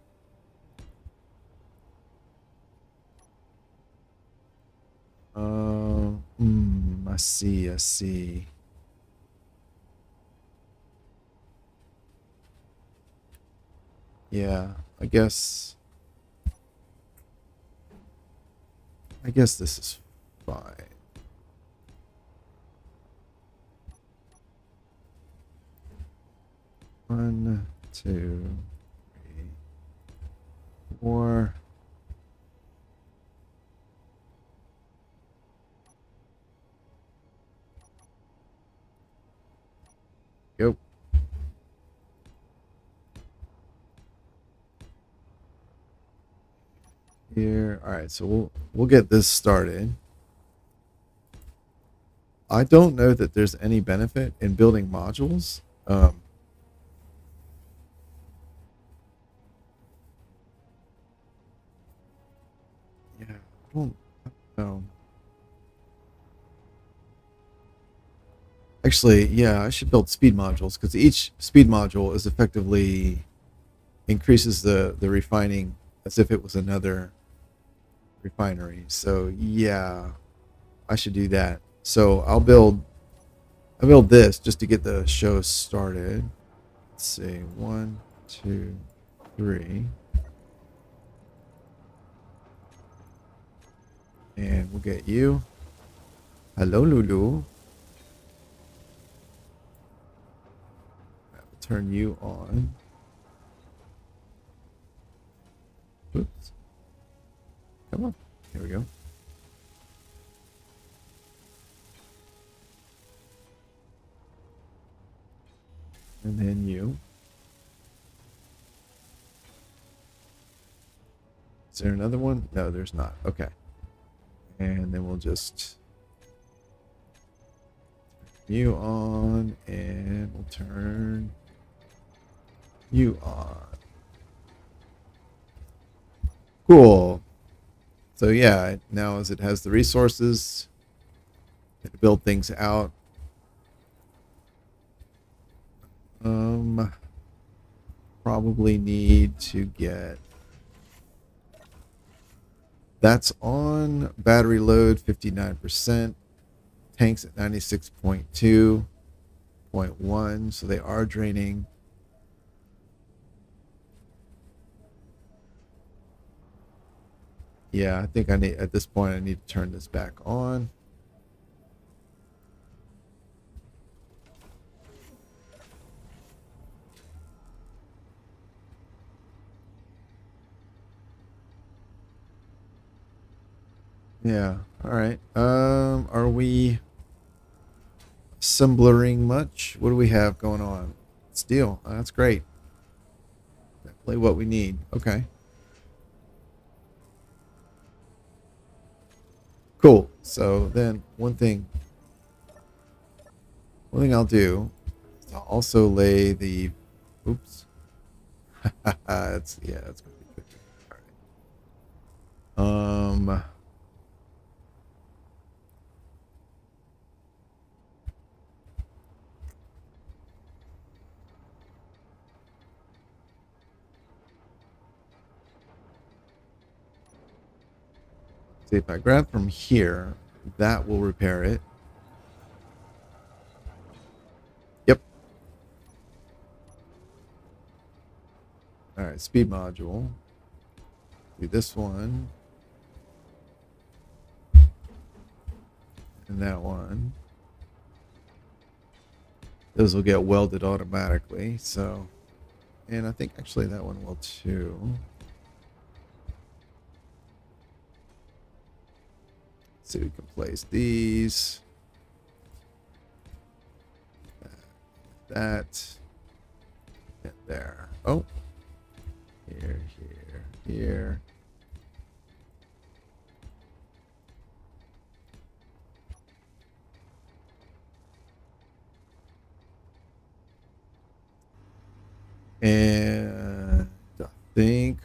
I see. Yeah, I guess this is fine. One, two, three, four. Go. Here. All right, so we'll get this started. I don't know that there's any benefit in building modules. Yeah, I don't know. Actually, yeah, I should build speed modules because each speed module is effectively increases the refining as if it was another refinery. So yeah, I should do that. So I'll build this just to get the show started. Let's see, 1, 2, 3. And we'll get you. Hello, Lulu. I'll turn you on. Oops. Come on. Here we go. And then you. Is there another one? No, there's not. Okay. And then we'll just turn you on and we'll turn you on. Cool. So yeah, now as it has the resources to build things out, probably need to get that's on battery load 59%. Tanks at 96.2.1, so they are draining. Yeah, I think I need, at this point, I need to turn this back on. Yeah, all right. Are we assembling much? What do we have going on? Steel. Oh, that's great. Definitely what we need. Okay. Cool. So then one thing I'll do is I'll also lay the, oops. That's, yeah, that's gonna be good. All right. See, if I grab from here, that will repair it. Yep. All right, speed module. Do this one. And that one. Those will get welded automatically, so. And I think actually that one will too. So we can place these. That. And there. Oh. Here, here, here. And I think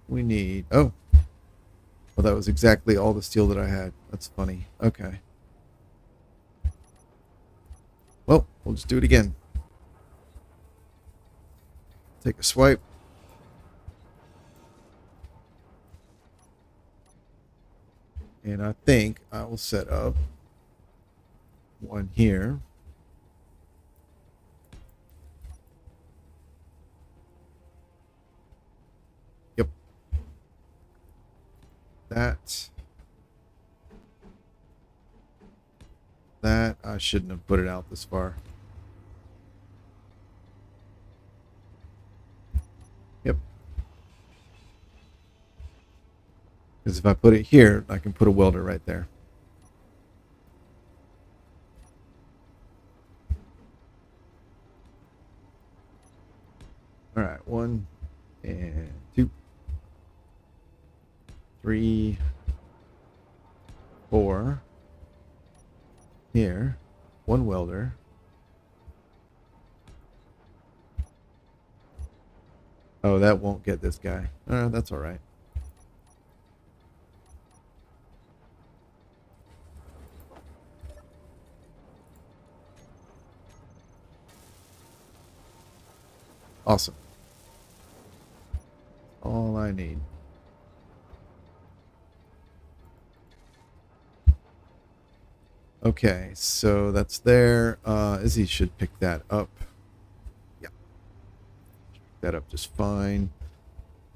we need, oh. Well, that was exactly all the steel that I had. That's funny. Okay. Well, we'll just do it again. Take a swipe. And I think I will set up one here. Yep. That I shouldn't have put it out this far. Yep. Because if I put it here, I can put a welder right there. All right, 1 and 2, 3, 4. Here, 1 welder. Oh, that won't get this guy. That's all right. Awesome. All I need. Okay, so that's there. Izzy should pick that up. Yeah. Pick that up just fine.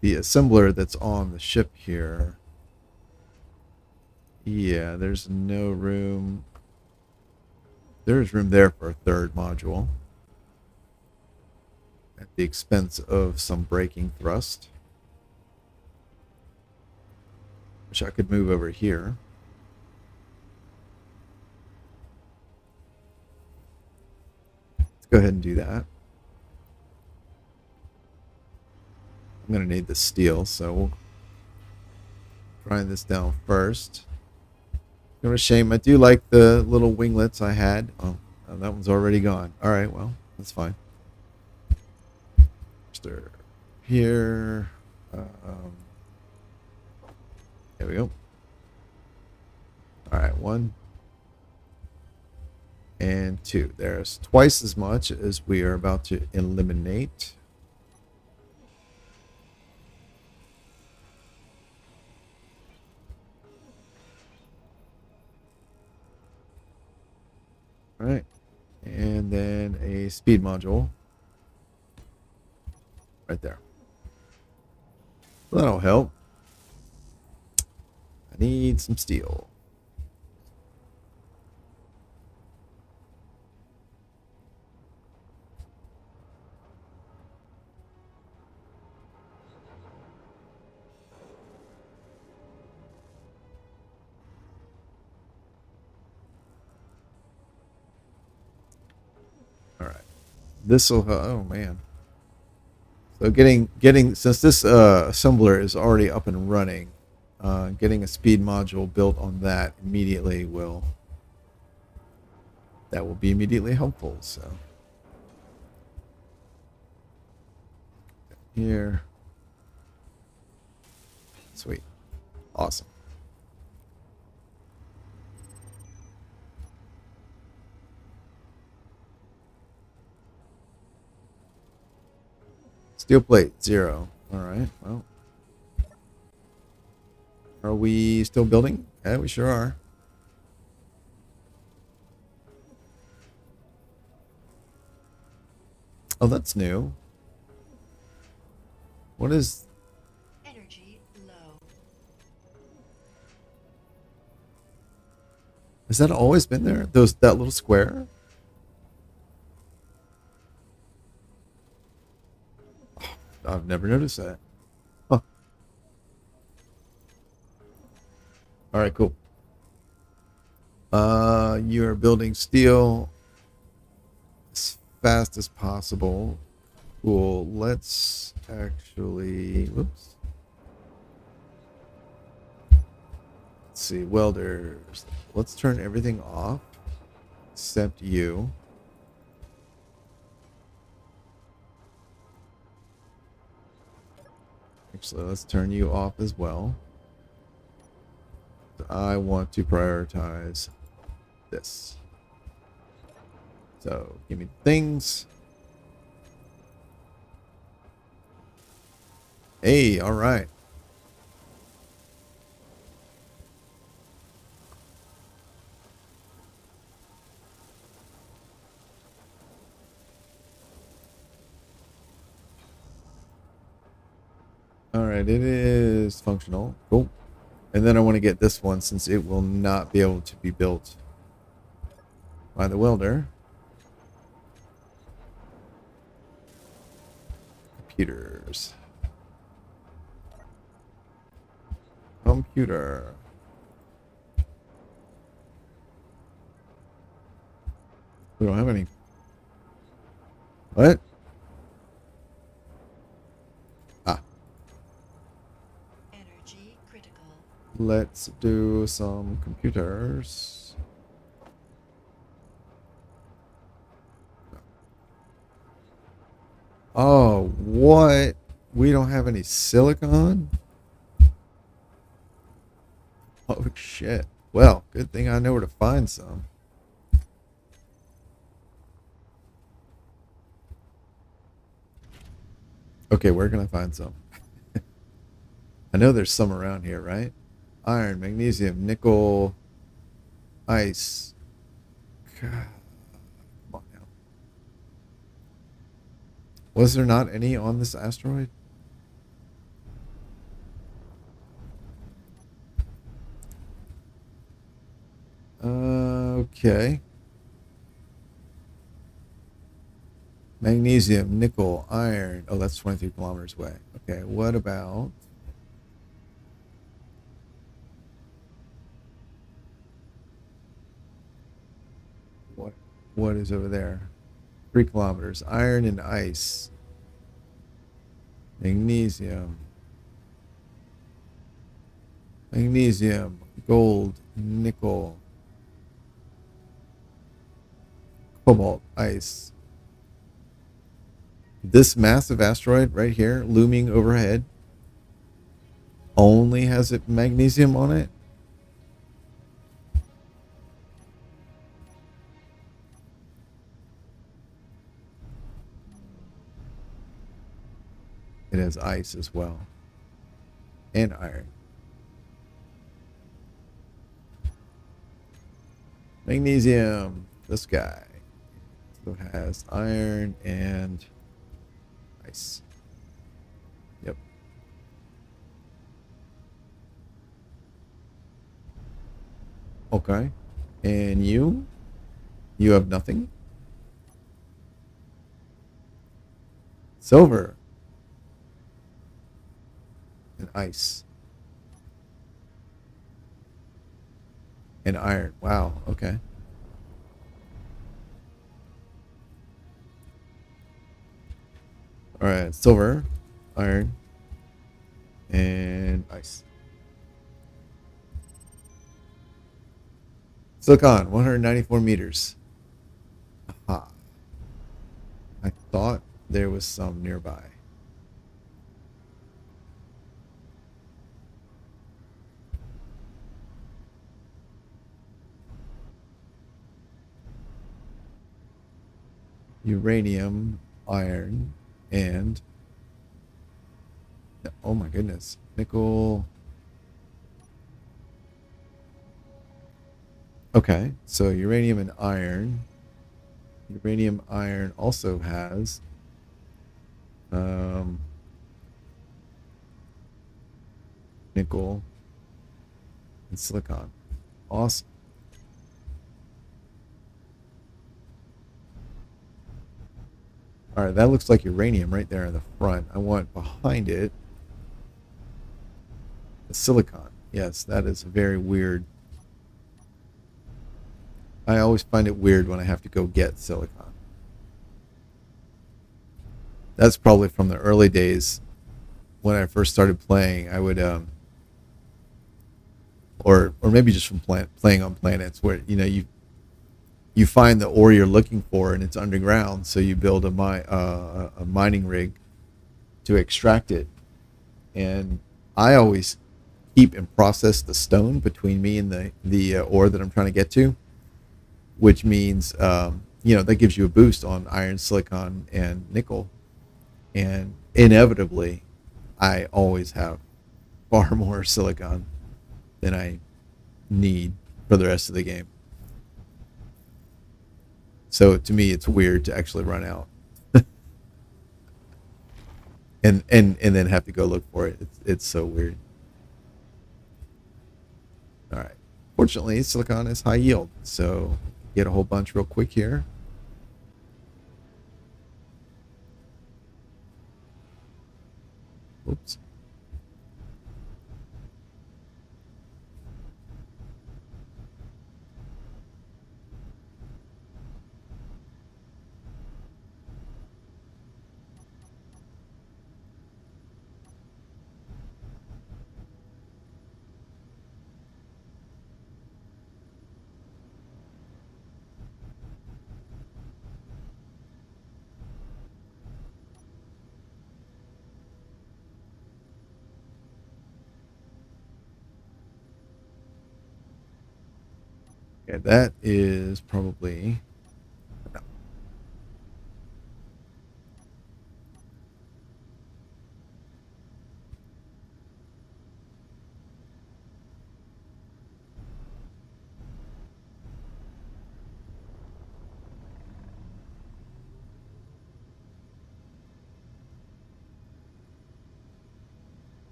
The assembler that's on the ship here. Yeah, there's no room. There's room there for a 3rd module. At the expense of some braking thrust. Wish I could move over here. Let's go ahead and do that. I'm going to need the steel, so we'll grind this down first. Kind of a shame. I do like the little winglets I had. Oh, that one's already gone. All right, well, that's fine. Stir here. There we go. All right, 1 and 2. There's twice as much as we are about to eliminate. speed module right there. That'll help. I need some steel. All right. This will. Oh man. So getting since this assembler is already up and running, getting a speed module built on that immediately will be immediately helpful. So here, sweet, awesome. Steel plate 0. All right. Well, are we still building? Yeah, we sure are. Oh, that's new. What is energy low? Has that always been there? That little square? Oh, I've never noticed that. Huh. All right, cool. You are building steel as fast as possible. Cool. Let's actually, whoops. Let's see, welders. Let's turn everything off except you. Actually, let's turn you off as well. I want to prioritize this. So give me things. Hey, all right. All right, it is functional. Cool. And then I want to get this one since it will not be able to be built by the welder. Computers. Computer. We don't have any. What? Ah. Energy critical. Let's do some computers. Oh, what? We don't have any silicon? Oh, shit. Well, good thing I know where to find some. Okay, where can I find some? I know there's some around here, right? Iron, magnesium, nickel, ice. God, come on now. Was there not any on this asteroid? Okay. Magnesium, nickel, iron. Oh, that's 23 kilometers away. Okay, what about... What is over there? 3 kilometers. Iron and ice. Magnesium. Magnesium, gold, nickel, cobalt, ice. This massive asteroid right here, looming overhead, only has magnesium on it. It has ice as well. And iron. Magnesium. This guy. also has iron and ice. Yep. Okay. And you? You have nothing? Silver and ice and iron. Wow. Okay. All right. Silver, iron, and ice. Silicon, 194 meters. Aha. I thought there was some nearby. Uranium, iron, and oh my goodness, nickel. Okay, so uranium and iron. Uranium iron also has um, nickel and silicon. Awesome. All right, that looks like uranium right there in the front. I want behind it the silicon. Yes, that is very weird. I always find it weird when I have to go get silicon. That's probably from the early days when I first started playing. I would or maybe just from playing on planets where you find the ore you're looking for and it's underground, so you build a mining rig to extract it. And I always keep and process the stone between me and the ore that I'm trying to get to, which means that gives you a boost on iron, silicon, and nickel. And inevitably, I always have far more silicon than I need for the rest of the game. So to me, it's weird to actually run out and then have to go look for it. It's so weird. All right. Fortunately, silicon is high yield, so get a whole bunch real quick here. Oops. Yeah, that is probably. No.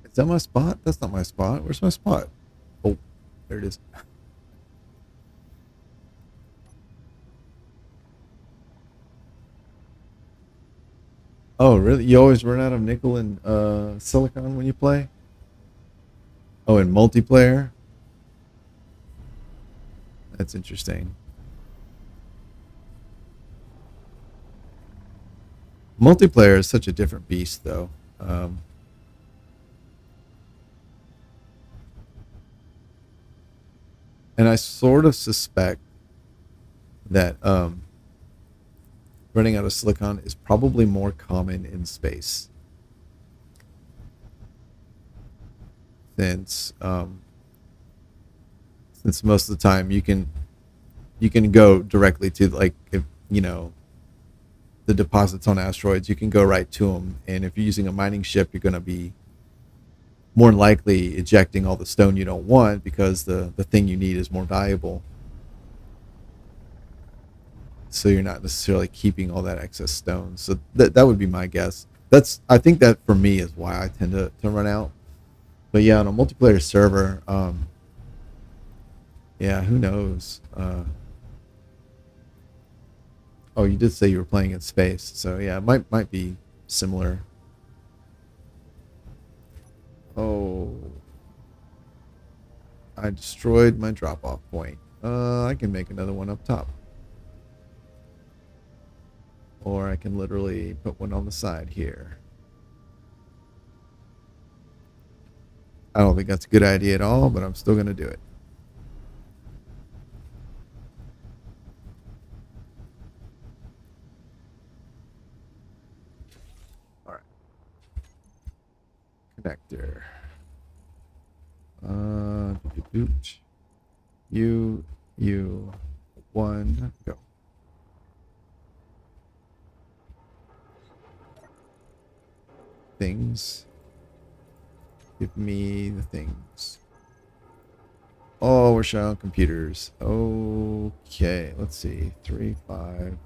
Is that my spot? That's not my spot. Where's my spot? Oh, there it is. Oh, really? You always run out of nickel and silicon when you play? Oh, in multiplayer? That's interesting. Multiplayer is such a different beast, though. And I sort of suspect that running out of silicon is probably more common in space, since since most of the time you can go directly to, like, if the deposits on asteroids, you can go right to them. And if you're using a mining ship, you're going to be more than likely ejecting all the stone you don't want because the thing you need is more valuable. so you're not necessarily keeping all that excess stone. So that would be my guess. I think that for me is why I tend to run out. But yeah, on a multiplayer server, yeah, who knows? Oh, you did say you were playing in space, so yeah, it might be similar. Oh, I destroyed my drop-off point. I can make another one up top. Or I can literally put one on the side here. I don't think that's a good idea at all, but I'm still going to do it. All right. Connector. You, one, go. Things. Give me the things. Oh, we're showing computers. Okay, let's see. 3, 5.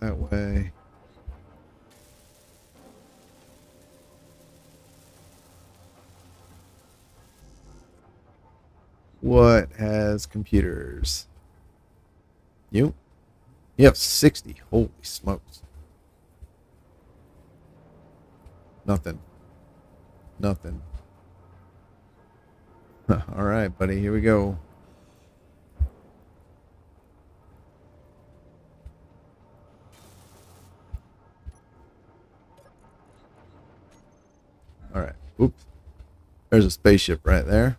That way. What has computers? You? You have 60. Holy smokes. Nothing. Nothing. All right, buddy. Here we go. All right. Oops. There's a spaceship right there.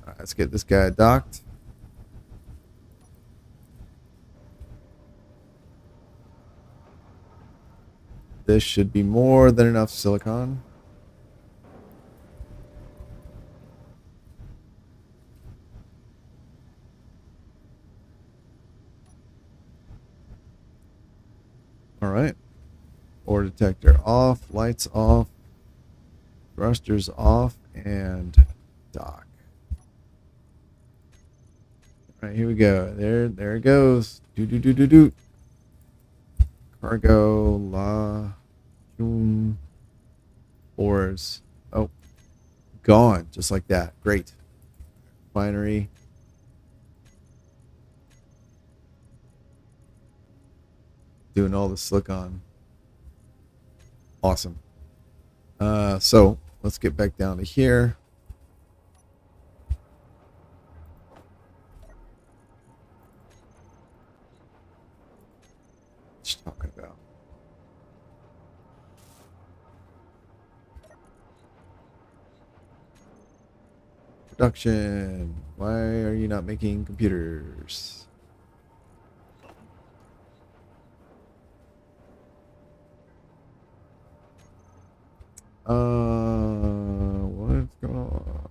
All right, let's get this guy docked. This should be more than enough silicon. All right. Ore detector off, lights off, thrusters off, and dock. All right, here we go. There it goes. Do. Cargo, ores. Oh, gone, just like that. Great. Refinery. Doing all the silicon. Awesome. So let's get back down to here. What you talking about? Production. Why are you not making computers? What's going on?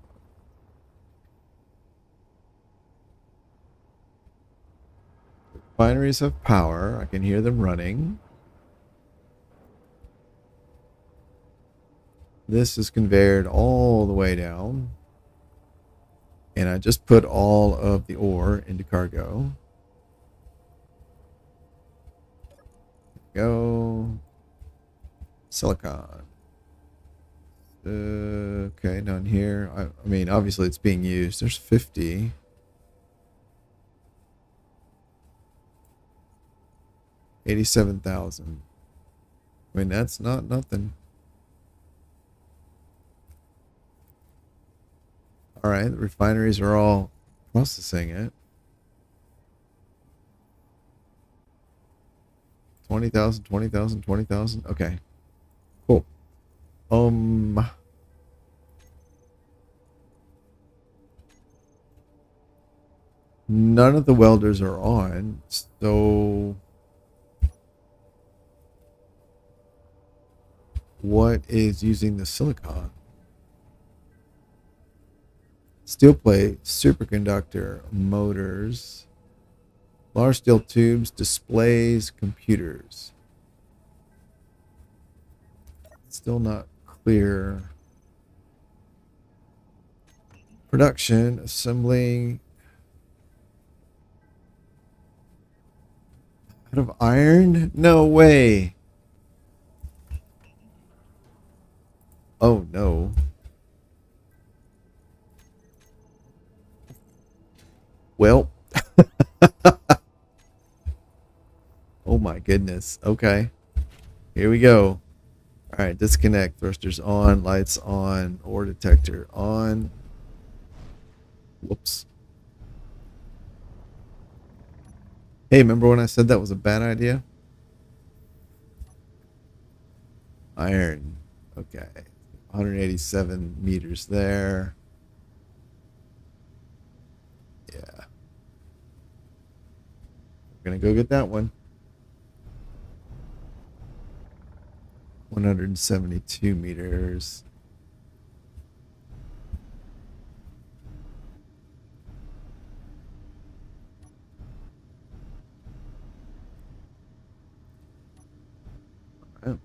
Refineries have power. I can hear them running. This is conveyed all the way down. And I just put all of the ore into cargo. Go. Silicon. Okay, down here. I mean, obviously it's being used. There's 50. 87,000. I mean, that's not nothing. All right, the refineries are all processing it. 20,000, 20,000, 20,000. Okay, cool. None of the welders are on, so what is using the silicon? Steel plate, superconductor, motors, large steel tubes, displays, computers. Still not clear. Production, assembling. Out of iron? No way. Oh no. Well, oh my goodness. Okay. Here we go. All right, disconnect. Thrusters on, lights on, ore detector on. Whoops. Hey, remember when I said that was a bad idea? Iron. Okay. 187 meters there. Yeah. We're going to go get that one. 172 meters. Oh.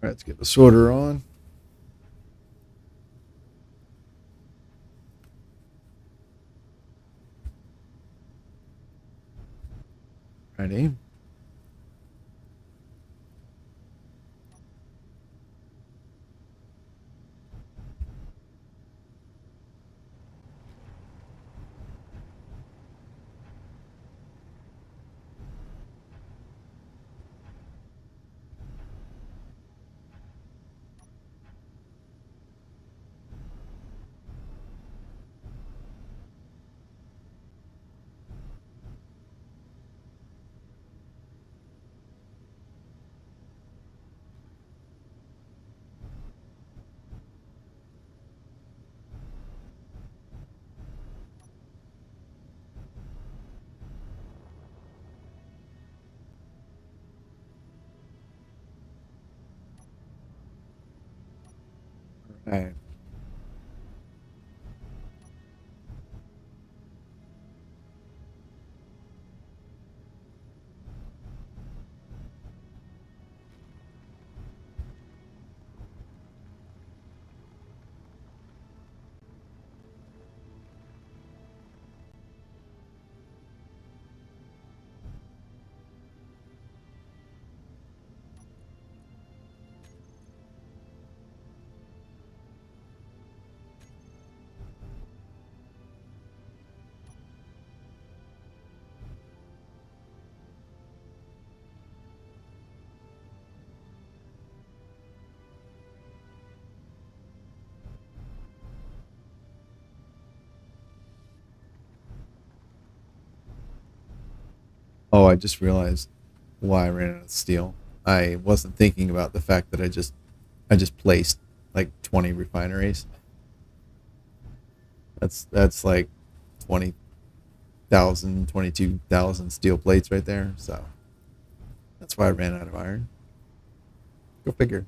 All right, let's get the sorter on. Ready? All right. Oh, I just realized why I ran out of steel. I wasn't thinking about the fact that I just placed like 20 refineries. That's like 20,000, 22,000 steel plates right there. So that's why I ran out of iron. Go figure.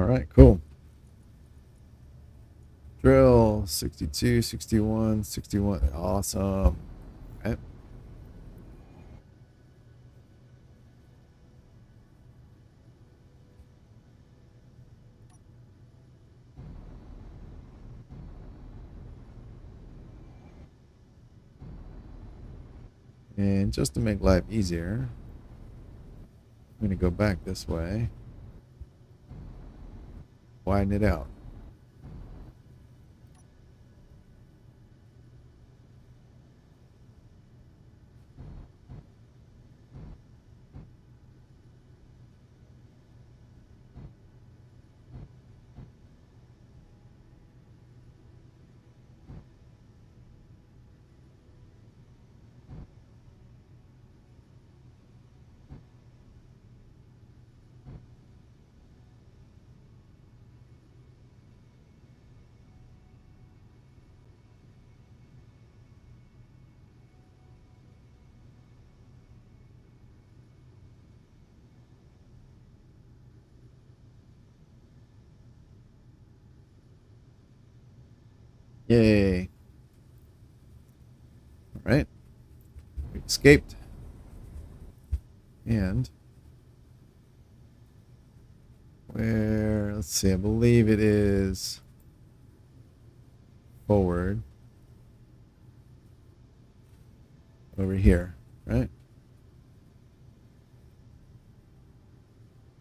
right, cool. Drill 62, 61, 61. Awesome. Okay. And just to make life easier, I'm going to go back this way. Widen it out. Yay. All right. We escaped. And where, let's see, I believe it is forward over here, right?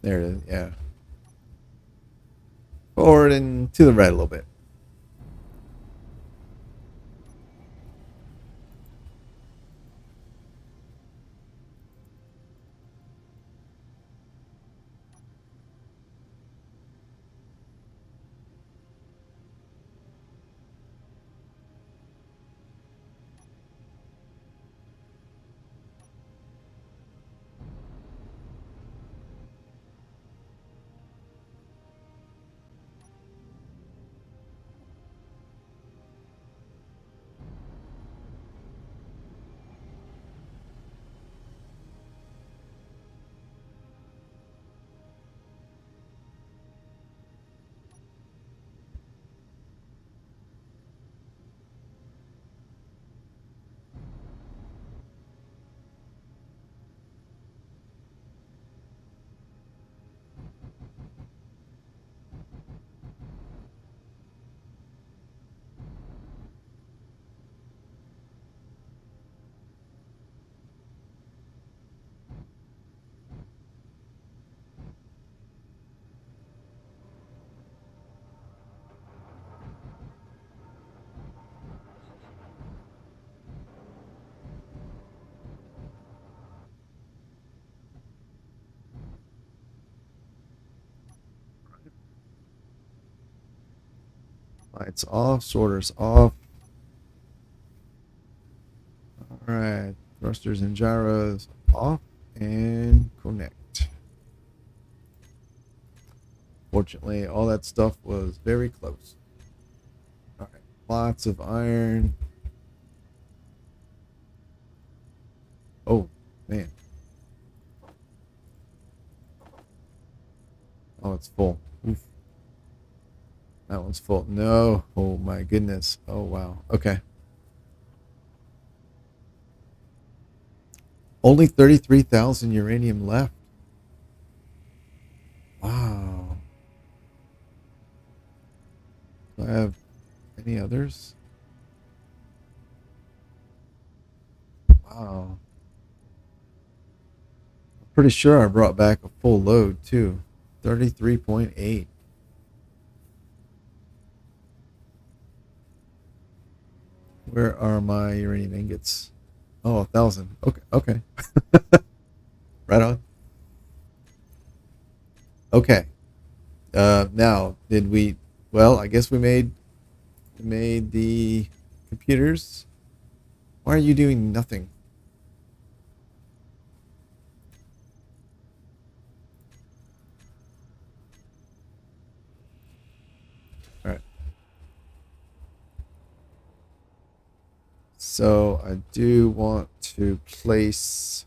There it is, yeah. Forward and to the right a little bit. Lights off, sorters off. All right, thrusters and gyros off and connect. Fortunately, all that stuff was very close. All right, lots of iron. Oh, man. Oh, it's full. Oof. That one's full. No. Oh, my goodness. Oh, wow. Okay. Only 33,000 uranium left. Wow. Do I have any others? Wow. I'm pretty sure I brought back a full load too. 33.8. Where are my uranium ingots? Oh, 1,000. Okay, okay. Right on. Okay. Now, did we? Well, I guess we made the computers. Why are you doing nothing? All right. So I do want to place.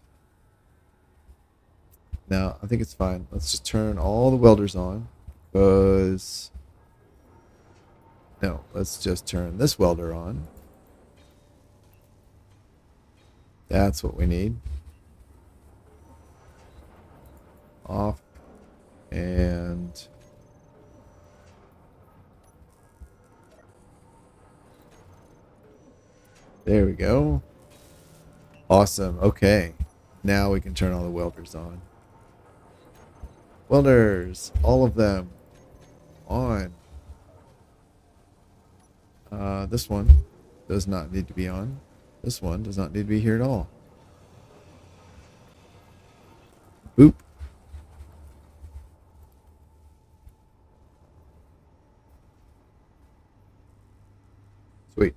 Now, I think it's fine. Let's just turn all the welders on. Because no, let's just turn this welder on. That's what we need. Off. And there we go. Awesome. Okay. Now we can turn all the welders on. Welders, all of them on. This one does not need to be on. This one does not need to be here at all. Boop. Sweet.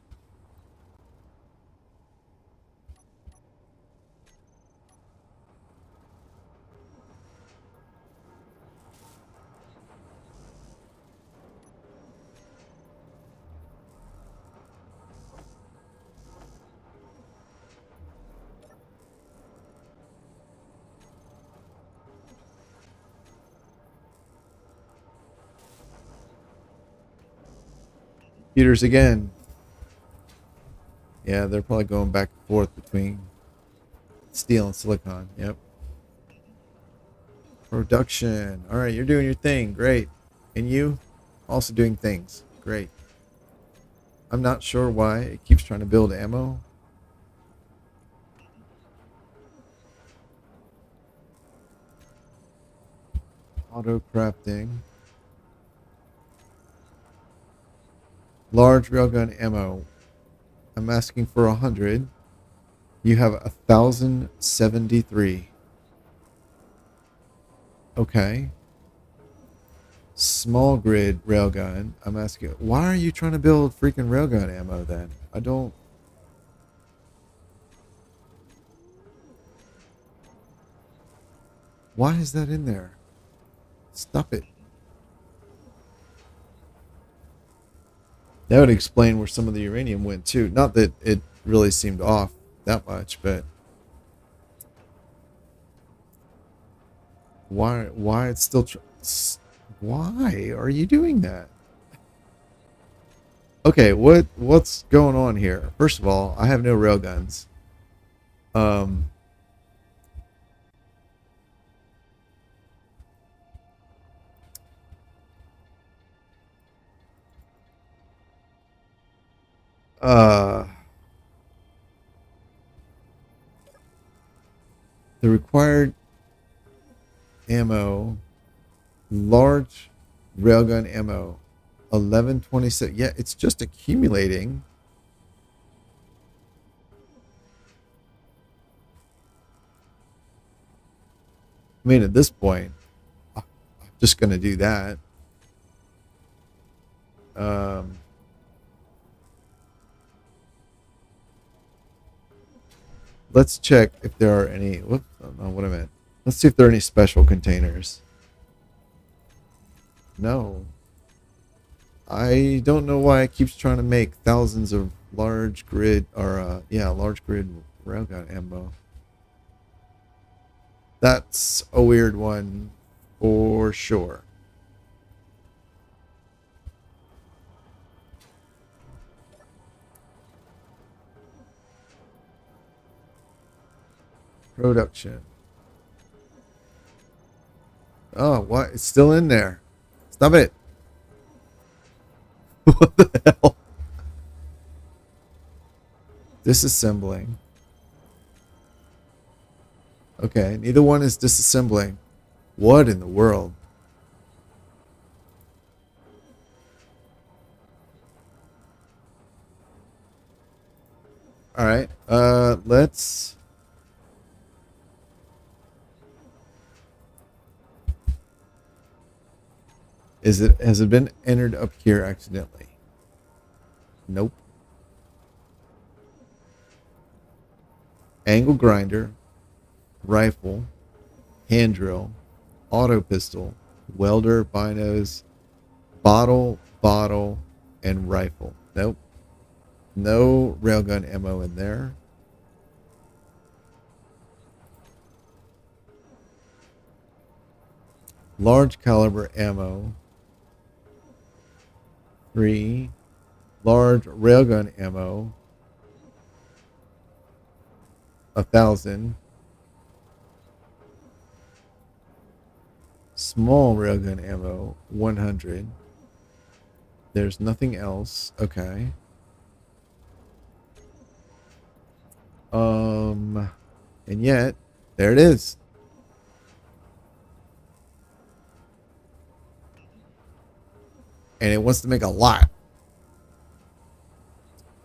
Computers again. Yeah, they're probably going back and forth between steel and silicon. Yep. Production. All right, you're doing your thing. Great. And you also doing things. Great. I'm not sure why it keeps trying to build ammo. Auto crafting. Large railgun ammo. I'm asking for 100. You have 1,073. Okay. Small grid railgun. I'm asking, why are you trying to build freaking railgun ammo then? I don't. Why is that in there? Stop it. That would explain where some of the uranium went too. Not that it really seemed off that much, but why it's still why are you doing that? Okay, what's going on here? First of all, I have no railguns. The required ammo, large railgun ammo, 1126. Yeah, it's just accumulating. I mean, at this point, I'm just going to do that. Let's check if there are any. Whoops, I don't know what I meant. Let's see if there are any special containers. No. I don't know why it keeps trying to make thousands of large grid or large grid railgun ammo. That's a weird one for sure. Production. Oh, what? It's still in there. Stop it. What the hell? Disassembling. Okay, neither one is disassembling. What in the world? All right. Let's. Has it been entered up here accidentally? Nope. Angle grinder, rifle, hand drill, auto pistol, welder, binos, bottle, and rifle. Nope. No railgun ammo in there. Large caliber ammo. 3. Large railgun ammo, 1,000. Small railgun ammo, 100. There's nothing else. Okay. And yet, there it is. And it wants to make a lot.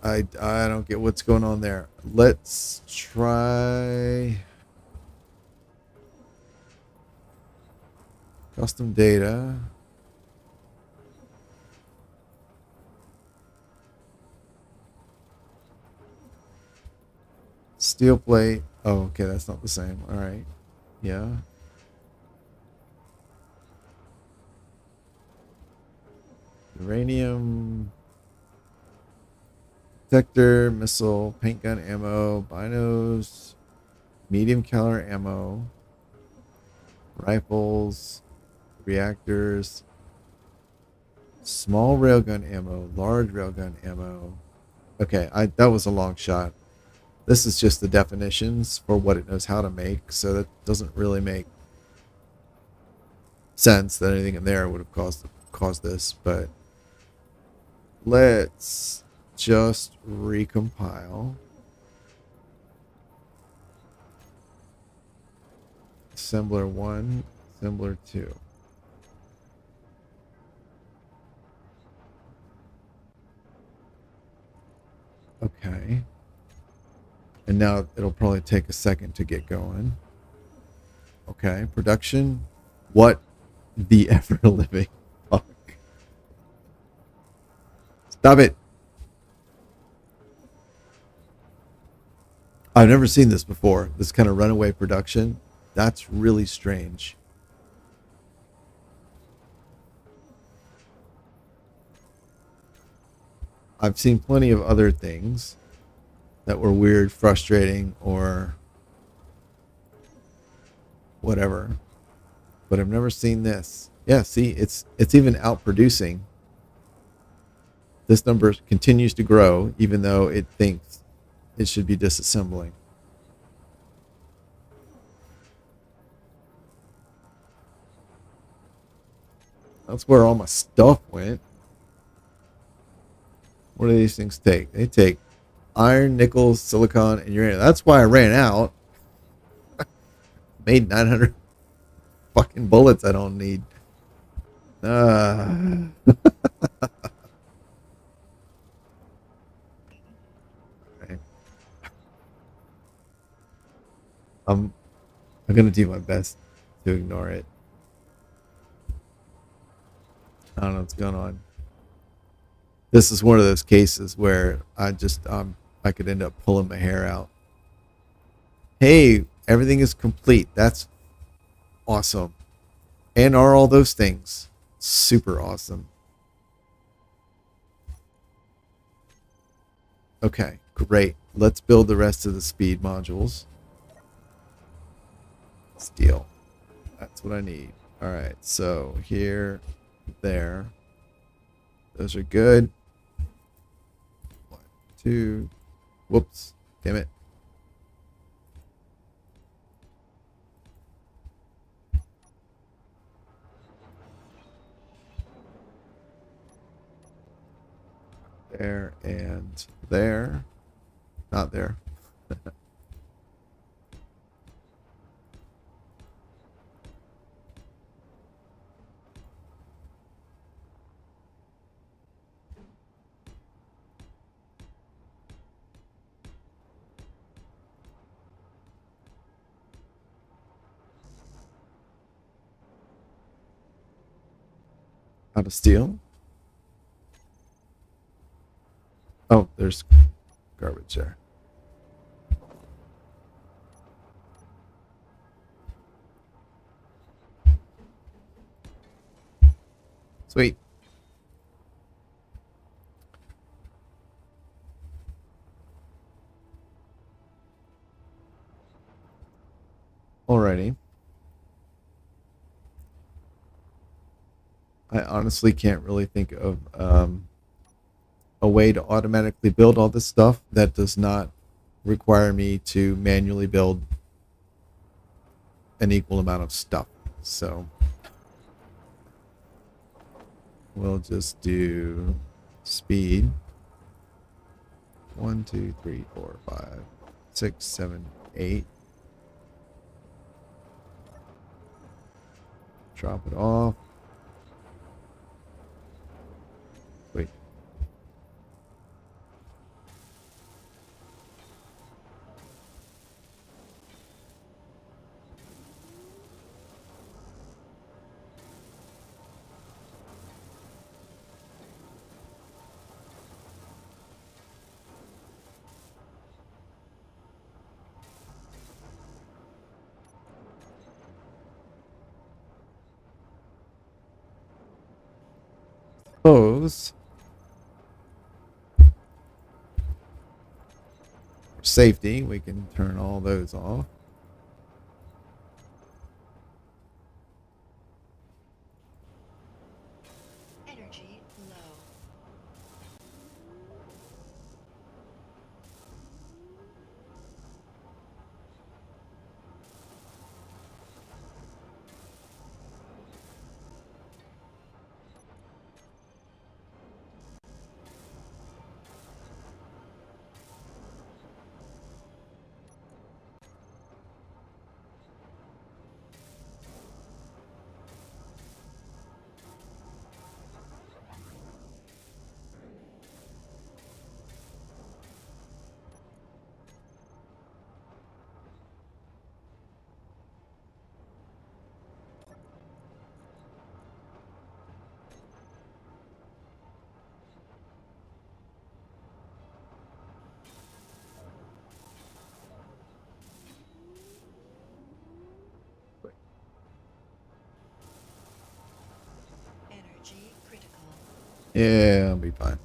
I don't get what's going on there. Let's try custom data. Steel plate. Oh, okay, that's not the same. All right. Yeah. Uranium. Detector, missile, paint gun ammo, binos, medium caliber ammo, rifles, reactors, small railgun ammo, large railgun ammo. Okay, that was a long shot. This is just the definitions for what it knows how to make, so that doesn't really make sense that anything in there would have caused this, but let's just recompile. Assembler 1, assembler 2. Okay. And now it'll probably take a second to get going. Okay, production. What the ever living fuck? Stop it. I've never seen this before. This kind of runaway production. That's really strange. I've seen plenty of other things that were weird, frustrating, or whatever. But I've never seen this. Yeah, see, it's even outproducing. This number continues to grow even though it thinks it should be disassembling. That's where all my stuff went. What do these things take? They take iron, nickel, silicon, and uranium. That's why I ran out. Made 900 fucking bullets I don't need. Right. I'm gonna do my best to ignore it. I don't know what's going on. This is one of those cases where I could end up pulling my hair out. Hey, everything is complete. That's awesome. And are all those things super awesome? Okay, great. Let's build the rest of the speed modules. Steel. That's what I need. All right, so here, there. Those are good. 1, 2. Whoops. Damn it. There and there. Not there. Out of steel. Oh, there's garbage there. Sweet. Alrighty. I honestly can't really think of a way to automatically build all this stuff that does not require me to manually build an equal amount of stuff. So we'll just do speed 1, 2, 3, 4, 5, 6, 7, 8. Drop it off. Wait. Suppose for safety we can turn all those off. Energy low. Energy critical. Yeah, I'll be fine.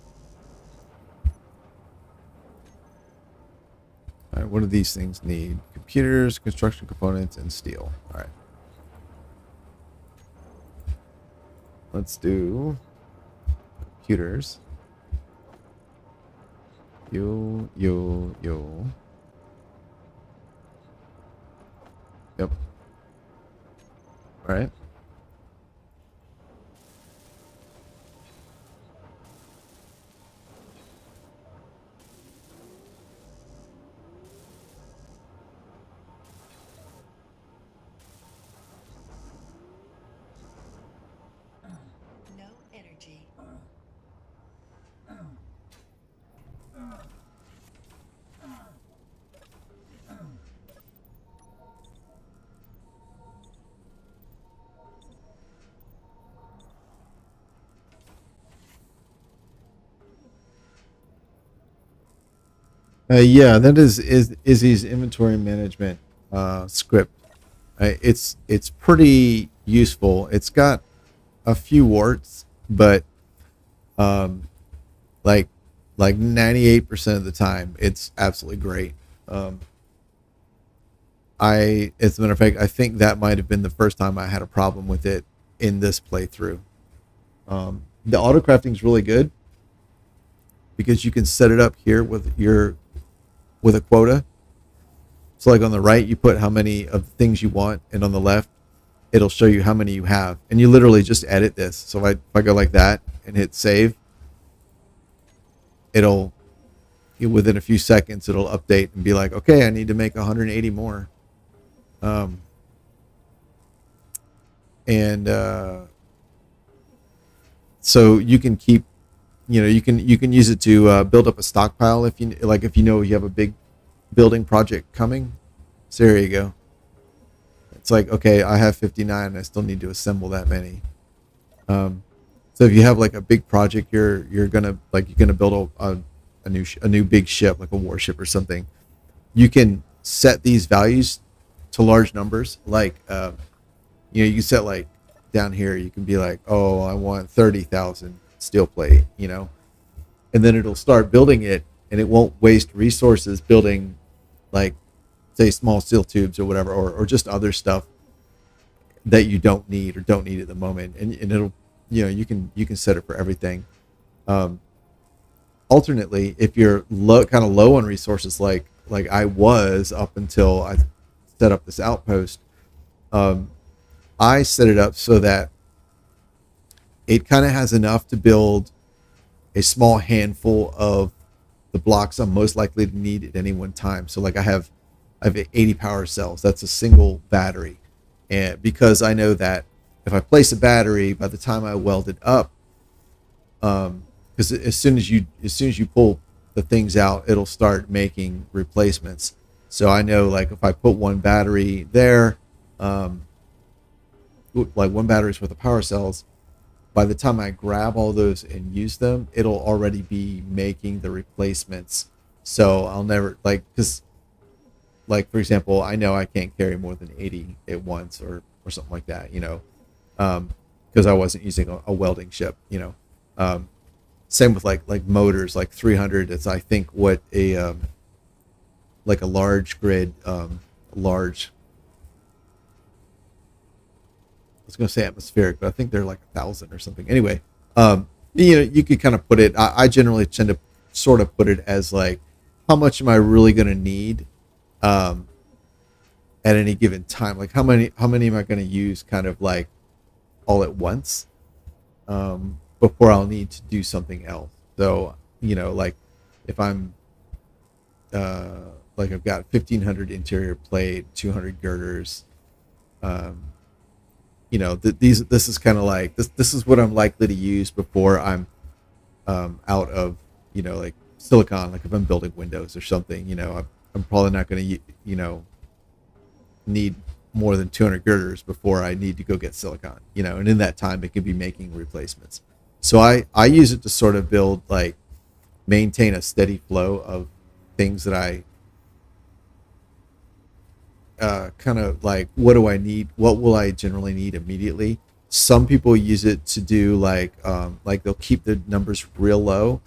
All right, what do these things need? Computers, construction components, and steel. All right. Let's do computers. Yo. Yep. All right. No energy. Yeah, that is Izzy's inventory management script. It's pretty useful. It's got a few warts, but um, like 98% of the time, it's absolutely great. Um, as a matter of fact, I think that might have been the first time I had a problem with it in this playthrough. The auto crafting is really good because you can set it up here with a quota. So like on the right, you put how many of the things you want, and on the left, it'll show you how many you have, and you literally just edit this. So if I go like that and hit save, it'll within a few seconds it'll update and be like, okay, I need to make 180 more. And so you can keep, you can use it to build up a stockpile if you know you have a big building project coming. So there you go. It's like, okay, I have 59. I still need to assemble that many. So if you have like a big project, you're gonna build a new big ship, like a warship or something. You can set these values to large numbers. Like you can set like down here. You can be like, oh, I want 30,000 steel plate. And then it'll start building it, and it won't waste resources building like say small steel tubes or whatever, or just other stuff that you don't need at the moment. And it'll, you can set it for everything. Also alternately, if you're low, kind of low on resources, like I was up until I set up this outpost, um, I set it up so that it kind of has enough to build a small handful of the blocks I'm most likely to need at any one time. So like I have 80 power cells. That's a single battery, and because I know that if I place a battery, by the time I weld it up, because as soon as you pull the things out, it'll start making replacements. So I know like if I put one battery there, um, like one battery's worth of power cells, by the time I grab all those and use them, it'll already be making the replacements. So I'll never because for example, I know I can't carry more than 80 at once or something like that, because I wasn't using a welding ship, Same with like motors, like 300. It's I think what a like a large grid, large. I was going to say atmospheric, but I think they're like 1,000 or something. Anyway, you could kind of put it. I generally tend to sort of put it as like, how much am I really going to need at any given time? Like how many am I going to use kind of like all at once before I'll need to do something else. So like if I'm like I've got 1,500 interior plate, 200 girders. This is kind of like this is what I'm likely to use before I'm out of like silicon. Like if I'm building windows or something, I'm probably not going to need more than 200 girders before I need to go get silicon. And in that time it could be making replacements. So I use it to sort of build like maintain a steady flow of things that I kind of like, what do I need? What will I generally need immediately? Some people use it to do like they'll keep the numbers real low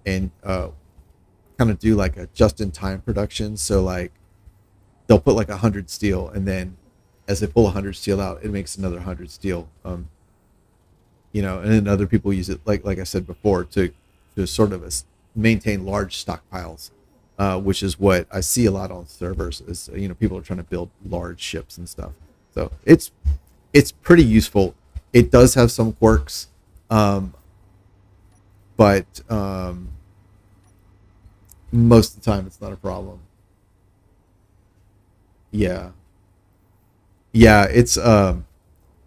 and kind of do like a just-in-time production. So like they'll put like 100 steel, and then as they pull 100 steel out, it makes another 100 steel. And then other people use it like I said before to sort of maintain large stockpiles. Which is what I see a lot on servers is, people are trying to build large ships and stuff. So it's pretty useful. It does have some quirks, but most of the time it's not a problem. Yeah. Yeah.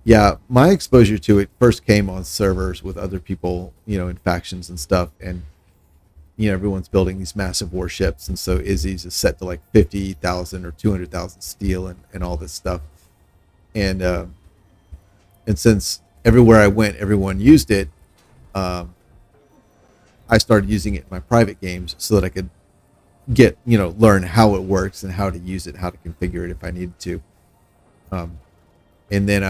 Yeah. My exposure to it first came on servers with other people, in factions and stuff. And, everyone's building these massive warships, and so Izzy's is set to like 50,000 or 200,000 steel and all this stuff. And since everywhere I went, everyone used it, I started using it in my private games so that I could learn how it works and how to use it, how to configure it if I needed to. And then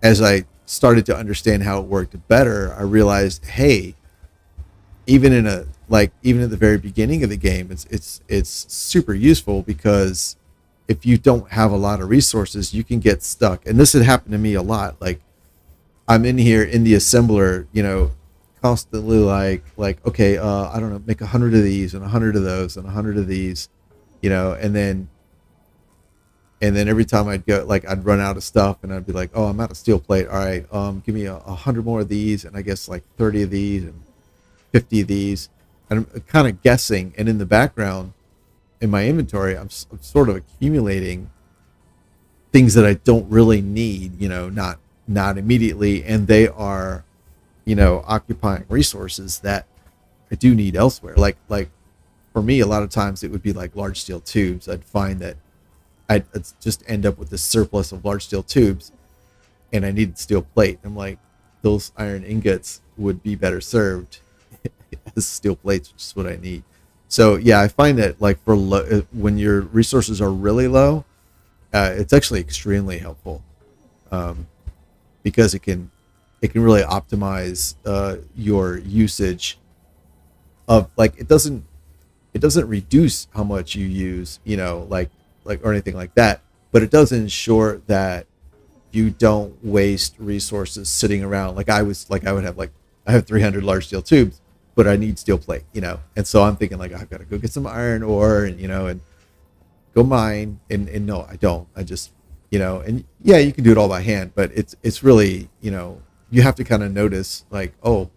as I started to understand how it worked better, I realized, hey, even at the very beginning of the game, it's super useful, because if you don't have a lot of resources, you can get stuck. And this had happened to me a lot. Like I'm in here in the assembler, constantly like okay, I don't know, make 100 of these and 100 of those and 100 of these, and then every time I'd go, like I'd run out of stuff and I'd be like, oh, I'm out of steel plate. All right, give me 100 more of these, and I guess like 30 of these and 50 of these, and I'm kind of guessing. And in the background, in my inventory, I'm sort of accumulating things that I don't really need, not immediately, and they are, occupying resources that I do need elsewhere. Like for me, a lot of times it would be like large steel tubes. I'd find that I'd just end up with this surplus of large steel tubes, and I needed steel plate. I'm like, those iron ingots would be better served as steel plates, which is what I need. So yeah, I find that like when your resources are really low, it's actually extremely helpful, because it can really optimize your usage of, like, it doesn't reduce how much you use, or anything like that, but it does ensure that you don't waste resources sitting around. I have 300 large steel tubes, but I need steel plate, And so I'm thinking like I've got to go get some iron ore and and go mine. And no, I don't. I just and yeah, you can do it all by hand, but it's really you have to kind of notice like, oh,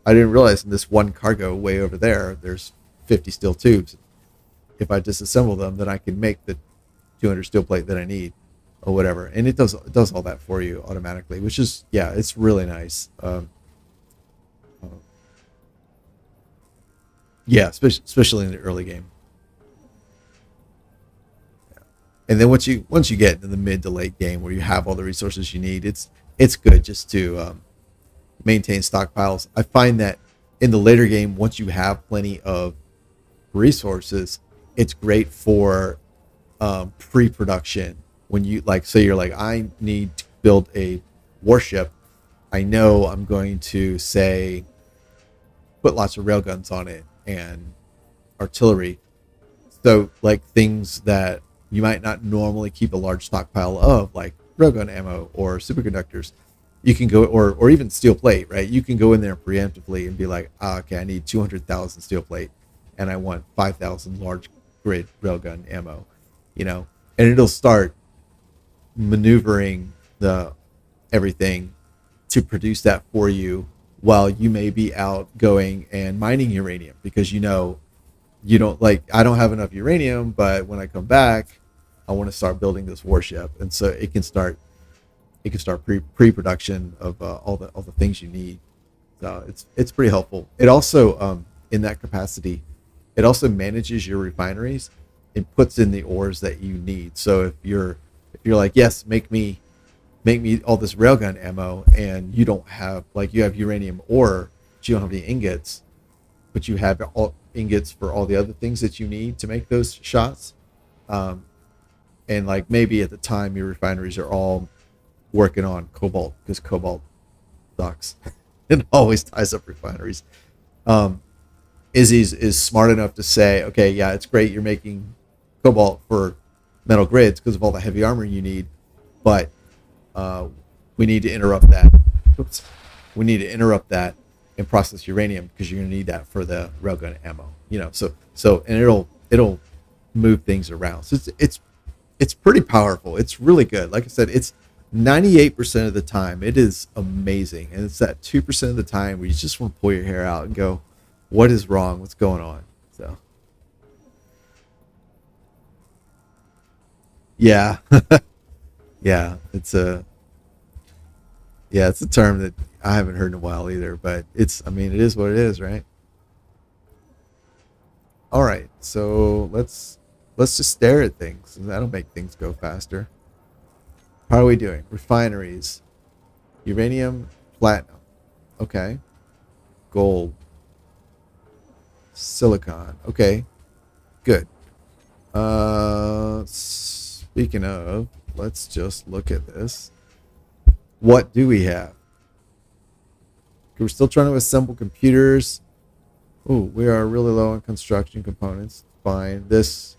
I didn't realize in this one cargo way over there's 50 steel tubes. If I disassemble them, then I can make the 200 steel plate that I need or whatever. And it does all that for you automatically, which is, yeah, it's really nice. Uh, yeah, especially in the early game. And then once you get into the mid to late game where you have all the resources you need, it's good just to maintain stockpiles. I find that in the later game, once you have plenty of resources, it's great for pre-production. When you like, say you're like, I need to build a warship. I know I'm going to say put lots of railguns on it and artillery. So like things that you might not normally keep a large stockpile of, like railgun ammo or superconductors, you can go, or even steel plate, right? You can go in there preemptively and be like, okay, I need 200,000 steel plate and I want 5,000 large grid railgun ammo, and it'll start maneuvering the everything to produce that for you while you may be out going and mining uranium because you don't like, I don't have enough uranium, but when I come back, I want to start building this warship, and so it can start pre-production of all the things you need. So it's pretty helpful. It also in that capacity, it also manages your refineries and puts in the ores that you need. So if you're like, yes, make me all this railgun ammo, and you don't have, like, you have uranium ore, but you don't have any ingots, but you have all ingots for all the other things that you need to make those shots. And like maybe at the time your refineries are all working on cobalt because cobalt sucks. It always ties up refineries. Izzy's is smart enough to say, okay, yeah, it's great you're making cobalt for metal grids because of all the heavy armor you need, but we need to interrupt that. Oops. We need to interrupt that and process uranium because you're going to need that for the railgun ammo. So and it'll move things around. So it's pretty powerful. It's really good. Like I said, it's 98% of the time it is amazing, and it's that 2% of the time where you just want to pull your hair out and go, what is wrong? What's going on? So yeah. Yeah, it's a term that I haven't heard in a while either, but I mean, it is what it is, right? All right, so let's just stare at things. That'll make things go faster. How are we doing? Refineries, uranium, platinum, okay, gold, silicon, okay, good. Speaking of, let's just look at this. What do we have? We're still trying to assemble computers. Ooh, we are really low on construction components. Fine. That's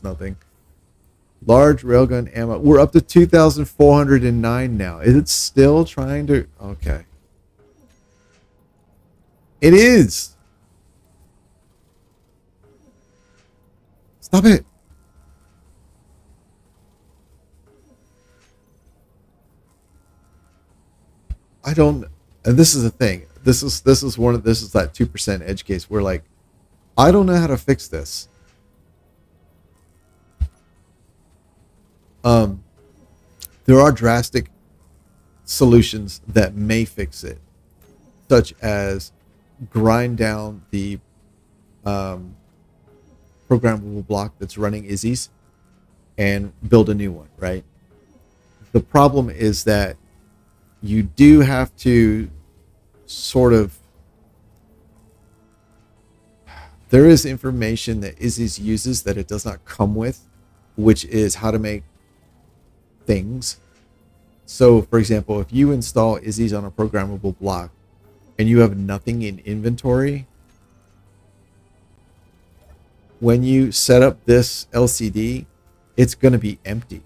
nothing. Large railgun ammo. We're up to 2,409 now. Is it still trying to? Okay. It is. Stop it. I don't. And this is the thing. This is that 2% edge case where, like, I don't know how to fix this. There are drastic solutions that may fix it, such as grind down the programmable block that's running Izzy's and build a new one, right? The problem is that you do have to sort of, there is information that Izzy's uses that it does not come with, which is how to make things. So for example, if you install Izzy's on a programmable block and you have nothing in inventory, when you set up this LCD, it's going to be empty.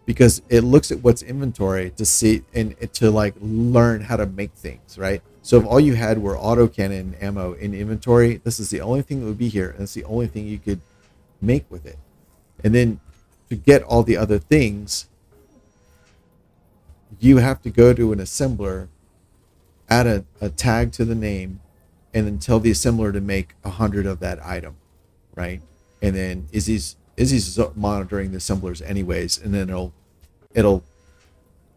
because it looks at what's inventory to see and to like learn how to make things, right? So if all you had were autocannon ammo in inventory, this is the only thing that would be here, and it's the only thing you could make with it. And then to get all the other things, you have to go to an assembler, add a tag to the name, and then tell the assembler to make 100 of that item, right? And then Izzy's monitoring the assemblers anyways, and then it'll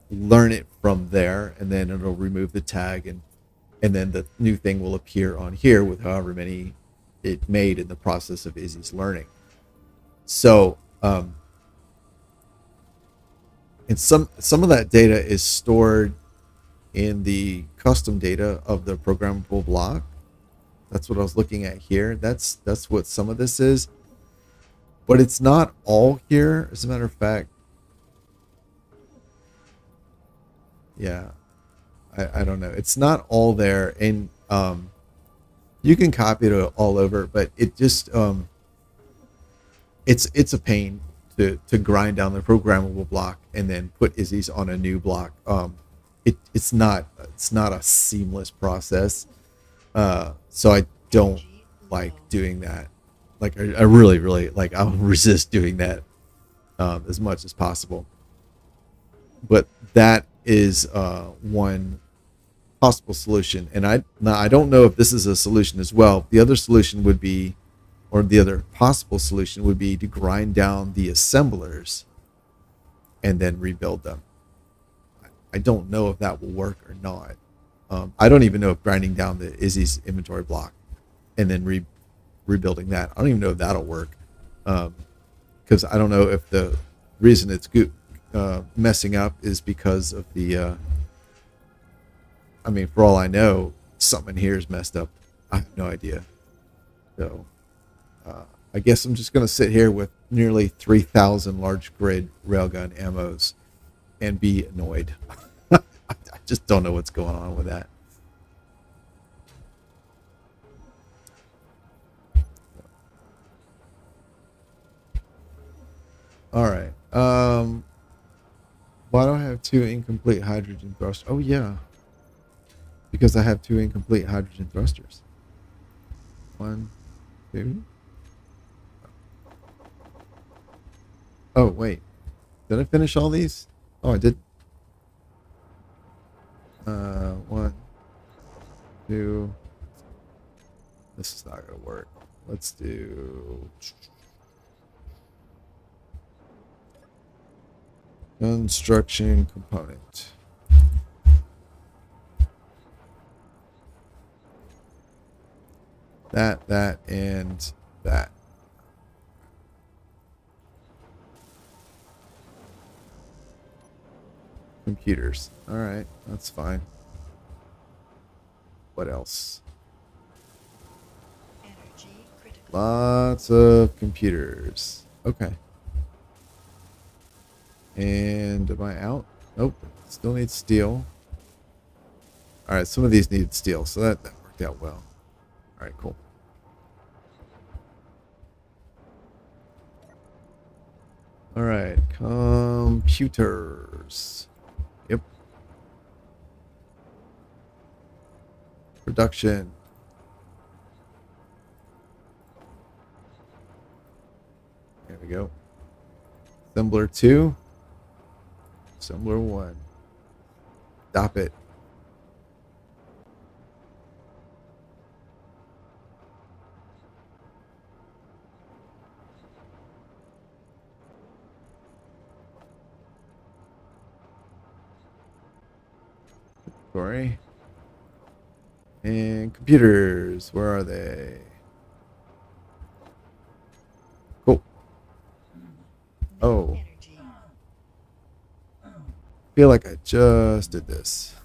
learn it from there, and then it'll remove the tag, and then the new thing will appear on here with however many it made in the process of Izzy's learning. So and some of that data is stored in the custom data of the programmable block. That's what I was looking at here. That's what some of this is, but it's not all here. As a matter of fact, yeah, I don't know. It's not all there, and you can copy it all over, but it just it's a pain to grind down the programmable block and then put Izzy's on a new block. It's not a seamless process. So I don't like doing that. Like I really like, I'll resist doing that as much as possible. But that is one possible solution, and I don't know if this is a solution as well. The other solution would be, or the other possible solution would be, to grind down the assemblers and then rebuild them. I don't know if that will work or not. I don't even know if grinding down the Izzy's inventory block and then rebuilding that, I don't even know if that'll work, because I don't know if the reason it's messing up is because of the I mean, for all I know, something here is messed up. I have no idea. So I guess I'm just going to sit here with nearly 3,000 large grid railgun ammos and be annoyed. I just don't know what's going on with that. All right. Why do I have 2 incomplete hydrogen thrusters? Oh yeah, because I have 2 incomplete hydrogen thrusters. 1, 2. Oh wait, did I finish all these? Oh, I did. 1, 2. This is not gonna work. Let's do construction component. That, and that. Computers. All right, that's fine. What else? Energy critical. Lots of computers. Okay. And am I out? Nope. Still need steel. All right, some of these need steel, so that worked out well. All right, cool. All right, computers. Yep. Production. There we go. Assembler 2. Assembler 1. Stop it. Sorry. And computers, where are they? Cool. Oh. Energy. Feel like I just did this.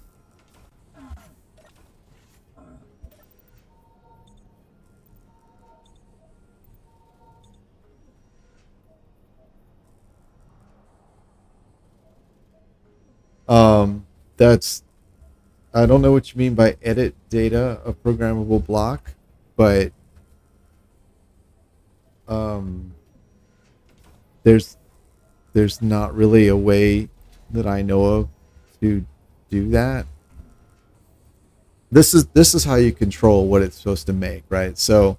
That's, I don't know what you mean by edit data of programmable block, but there's there's not really a way that I know of to do that. This is how you control what it's supposed to make, right? So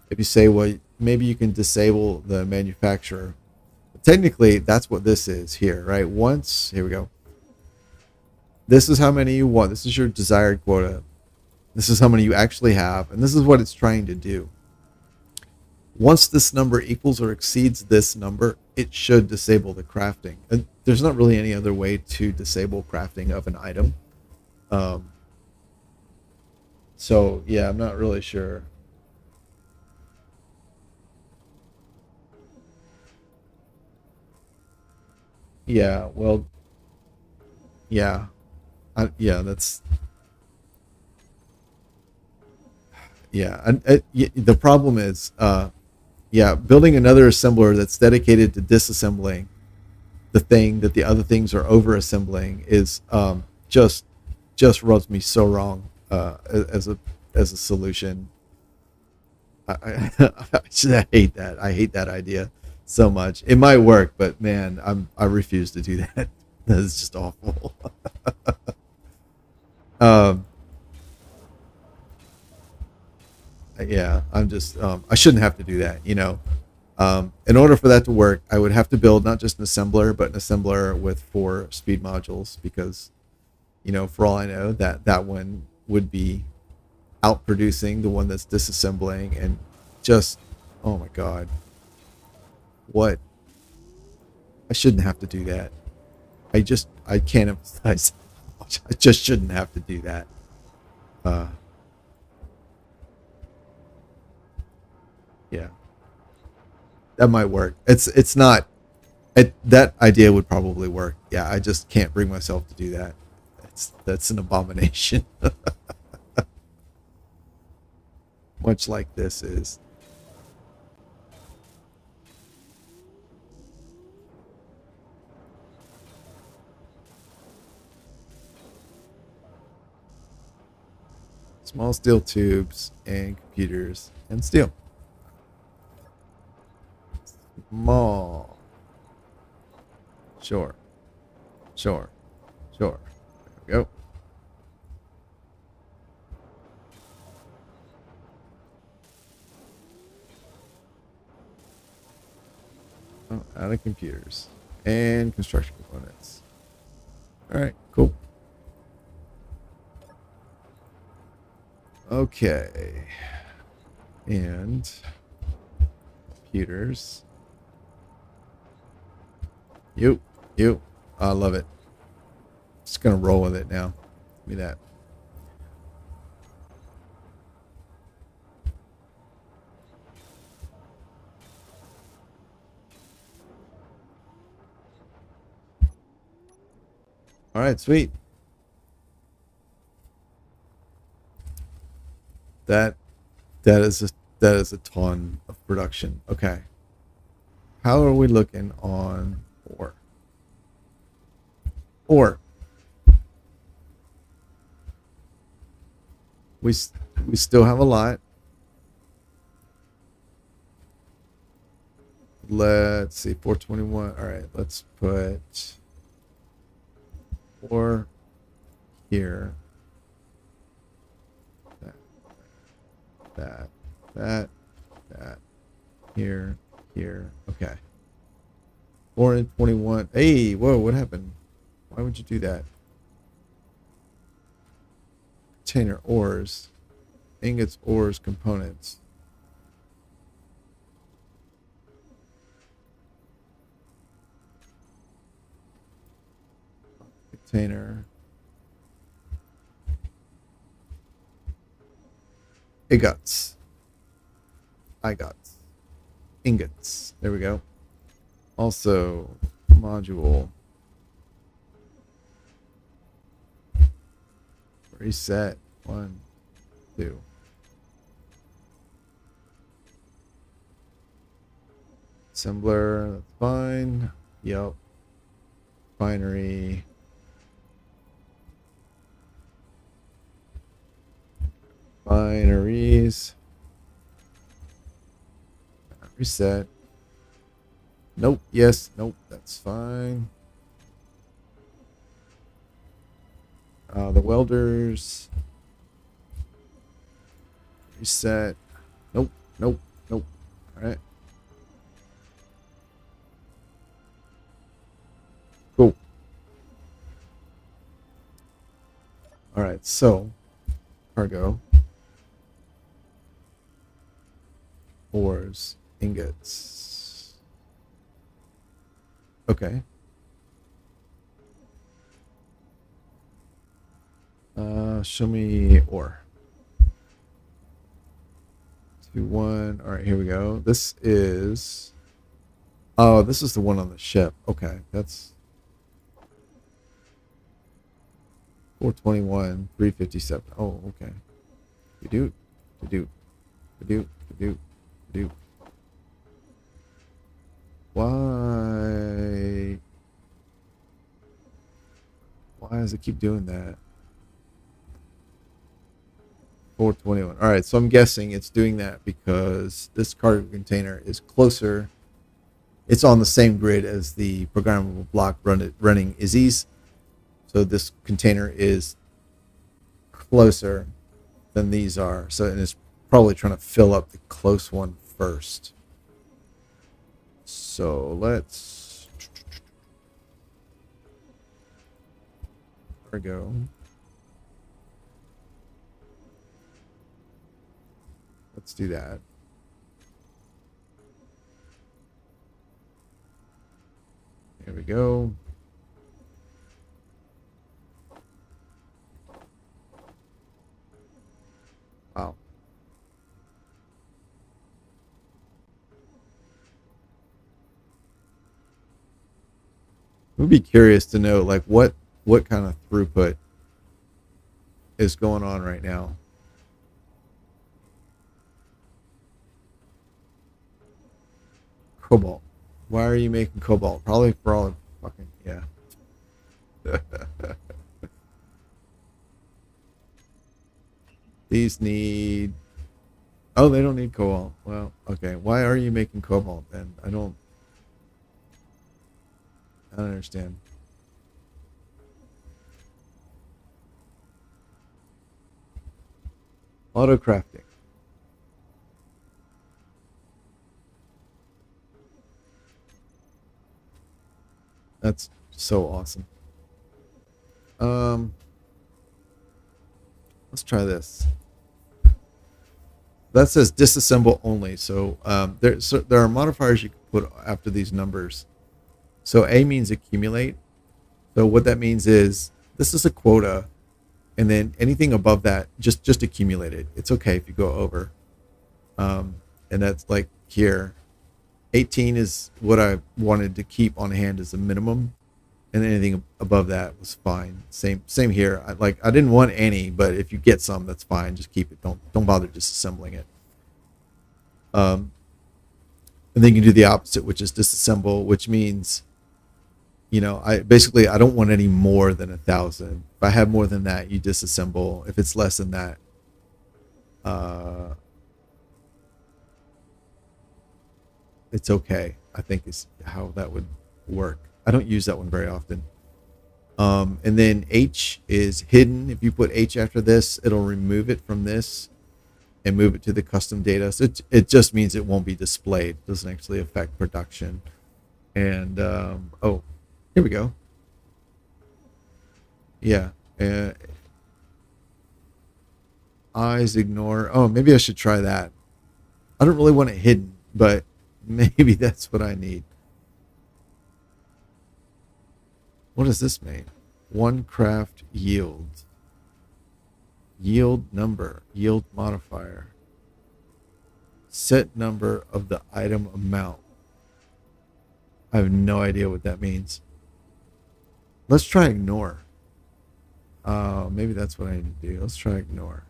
if you say, well, maybe you can disable the manufacturer. Technically, that's what this is here, right? Once, here we go. This is how many you want. This is your desired quota. This is how many you actually have. And this is what it's trying to do. Once this number equals or exceeds this number, it should disable the crafting. And there's not really any other way to disable crafting of an item. So, yeah, I'm not really sure. Yeah, well, yeah. Yeah, that's yeah. The problem is, yeah, building another assembler that's dedicated to disassembling the thing that the other things are over assembling is just rubs me so wrong as a solution. I hate that. I hate that idea so much. It might work, but man, I refuse to do that. That is just awful. um, yeah, I'm just I shouldn't have to do that. In order for that to work, I would have to build not just an assembler, but an assembler with 4 speed modules because, for all I know, that one would be outproducing the one that's disassembling and just, oh my God, what? I shouldn't have to do that. I can't emphasize how much. I just shouldn't have to do that. Uh, yeah, that might work. It's not. That idea would probably work. Yeah, I just can't bring myself to do that. That's an abomination. Much like this is. Small steel tubes and computers and steel. Small. Sure. Sure. Sure. There we go. Oh, out of computers and construction components. All right, cool. Okay. And computers. You. I love it. Just gonna roll with it now. Give me that. All right, sweet. That that is a that is a ton of production. Okay. How are we looking on ore? Ore. We we still have a lot. Let's see, 421. All right, let's put 4 here. That, that, here, here. Okay. 4 and 21. Hey, whoa, what happened? Why would you do that? Container ores, ingots, ores, components. Container. Ingots. Ingots. There we go. Also, module. Reset. 1, 2. Assembler. That's fine. Yep. Refinery. Refineries. Reset. Nope. Yes. Nope. That's fine. The welders. Reset. Nope. Nope. Nope. All right. Cool. All right. So, cargo. Ores. Ingots. Okay. Show me ore. 2, 1. All right, here we go. This is. Oh, this is the one on the ship. Okay, that's 421, 357. Oh, okay. You do, you do, you do, you do, you do. Why? Why does it keep doing that? 421. All right, so I'm guessing it's doing that because this cargo container is closer. It's on the same grid as the programmable block running Izzy's. So this container is closer than these are. So and it's probably trying to fill up the close one first. So let's cargo. Let's do that. There we go. Wow. We'd be curious to know like what kind of throughput is going on right now. Cobalt. Why are you making cobalt? Probably for all the fucking yeah. These need. Oh, they don't need cobalt. Well, okay. Why are you making cobalt then? I don't understand. Auto crafting. That's so awesome. Let's try this. That says disassemble only. So there are modifiers you can put after these numbers. So A means accumulate. So what that means is this is a quota, and then anything above that just accumulate it. It's okay if you go over. And that's like here. 18 is what I wanted to keep on hand as a minimum, and anything above that was fine. Same here. I didn't want any, but if you get some, that's fine. Just keep it. Don't bother disassembling it. And then you can do the opposite, which is disassemble, which means, I don't want any more than 1,000. If I have more than that, you disassemble. If it's less than that, it's okay. I think is how that would work. I don't use that one very often. And then H is hidden. If you put H after this, it'll remove it from this and move it to the custom data. So it just means it won't be displayed. It doesn't actually affect production. And oh, here we go. Yeah. Eyes ignore. Oh, maybe I should try that. I don't really want it hidden, but maybe that's what I need. What does this mean? One craft yield. Yield number. Yield modifier. Set number of the item amount. I have no idea what that means. Let's try ignore. Maybe that's what I need to do. Let's try ignore.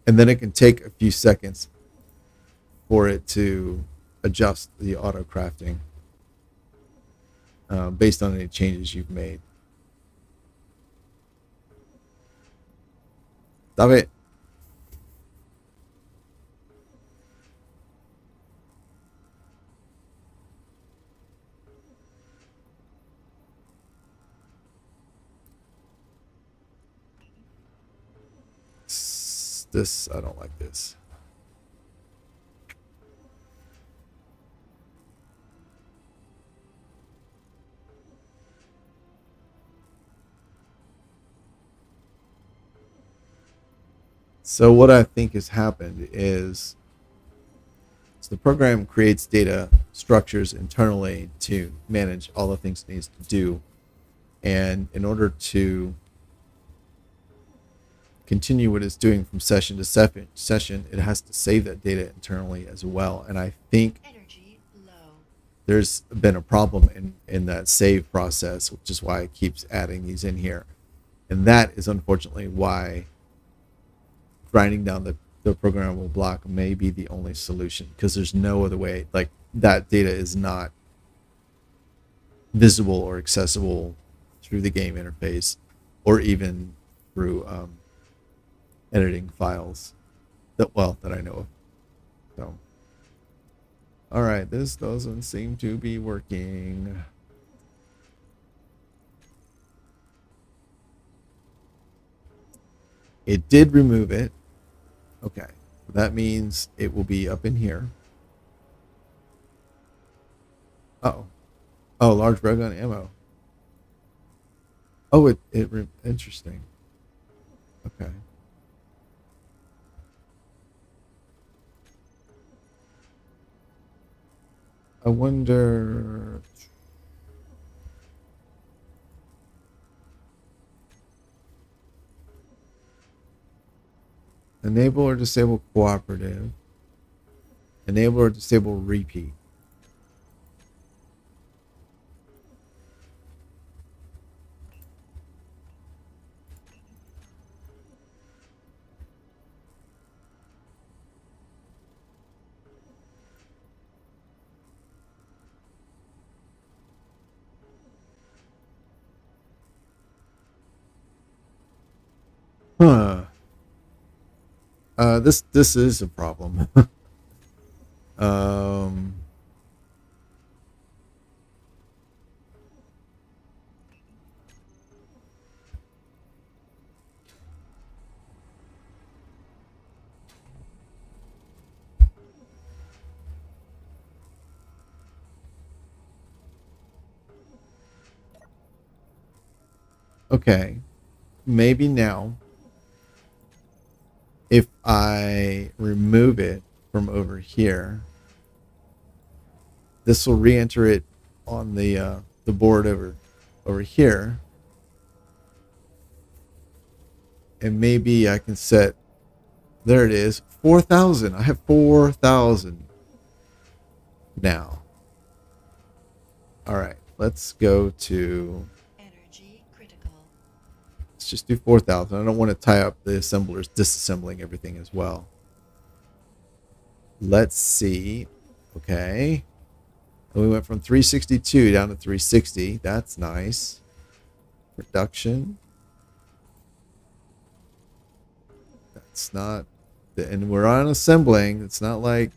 And then it can take a few seconds for it to adjust the auto crafting based on any changes you've made. Stop it. This, I don't like this. So what I think has happened is the program creates data structures internally to manage all the things it needs to do. And in order to continue what it's doing from session to session, it has to save that data internally as well. And I think Energy low. there's been a problem in that save process, which is why it keeps adding these in here. And that is unfortunately why grinding down the programmable block may be the only solution, because there's no other way. Like, that data is not visible or accessible through the game interface or even through editing files that I know of. So, all right, this doesn't seem to be working. It did remove it. Okay, that means it will be up in here. Oh, large railgun ammo. Oh, interesting. Okay. I wonder. Enable or disable cooperative. Enable or disable repeat. Huh. This is a problem. um. Okay. Maybe now, if I remove it from over here, this will re-enter it on the board over here, and maybe I can set. There it is, 4,000. I have 4,000 now. All right, let's go to. Energy critical. Let's just do 4,000. I don't want to tie up the assemblers disassembling everything as well. Let's see. Okay. And we went from 362 down to 360. That's nice. Production. That's not. And we're on assembling. It's not like.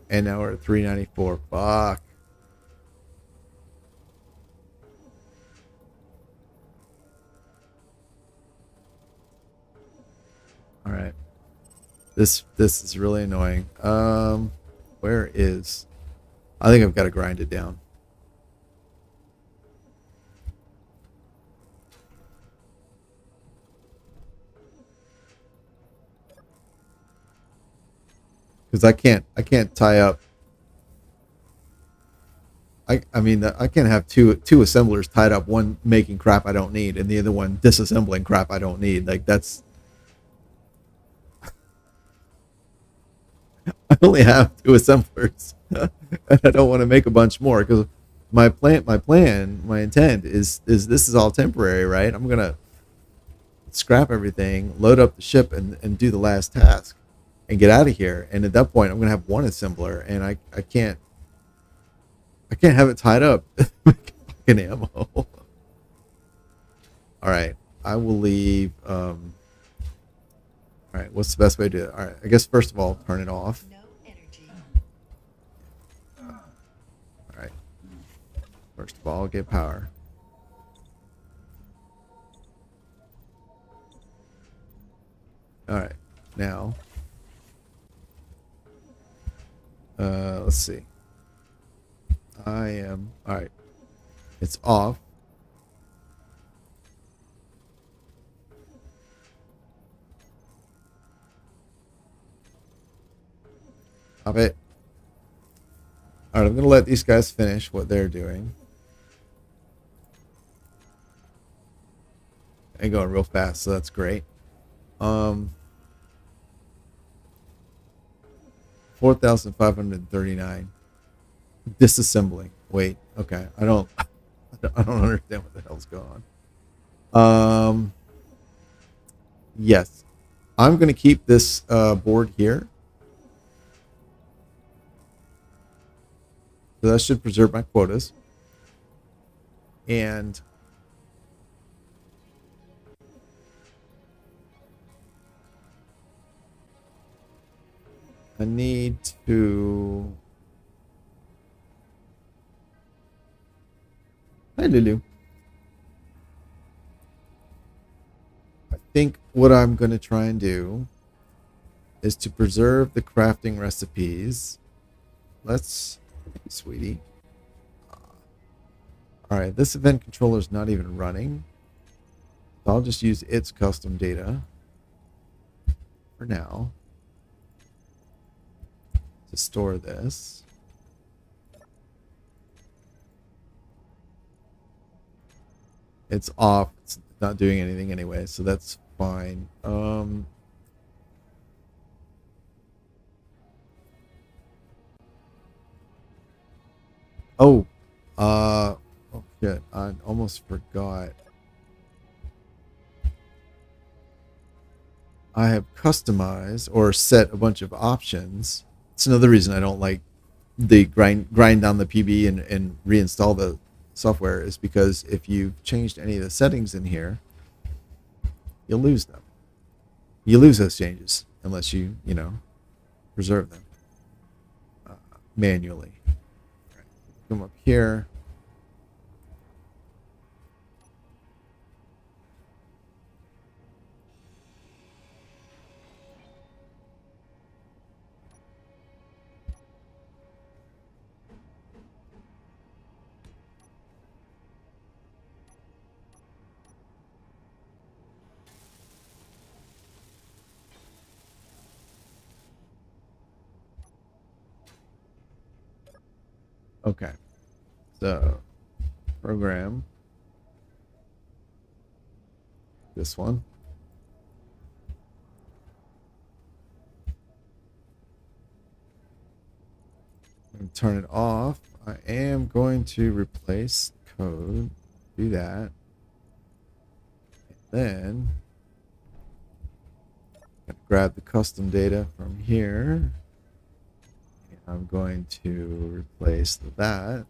And now we're at 394. Fuck. All right. This is really annoying. Where is? I think I've got to grind it down. Because I can't tie up. I mean, I can't have two assemblers tied up, one making crap I don't need and the other one disassembling crap I don't need. Like, that's. I only have two assemblers, and I don't want to make a bunch more, because my intent is this is all temporary, right? I'm gonna scrap everything, load up the ship, and do the last task, and get out of here. And at that point, I'm gonna have one assembler, and I can't have it tied up like fucking ammo. All right, I will leave. All right, what's the best way to do it? All right, I guess first of all, turn it off. No energy. All right, first of all, get power. All right, now, let's see. All right. It's off. Stop it. All right, I'm going to let these guys finish what they're doing. And going real fast, so that's great. 4,539. Disassembling. Wait, okay. I don't understand what the hell's going on. Yes. I'm going to keep this board here. So that should preserve my quotas. And I need to... Hi, Lulu. I think what I'm going to try and do is to preserve the crafting recipes. Let's... Sweetie. Alright, this event controller is not even running. So I'll just use its custom data for now to store this. It's off. It's not doing anything anyway, so that's fine. Oh, shit, I almost forgot. I have customized or set a bunch of options. It's another reason I don't like the grind down the PB and reinstall the software, is because if you've changed any of the settings in here, you'll lose them. You lose those changes unless you preserve them manually. Right. Come up here. Okay, so program this one. I'm going to turn it off. I am going to replace code. Do that. And then I'm going to grab the custom data from here. I'm going to replace that.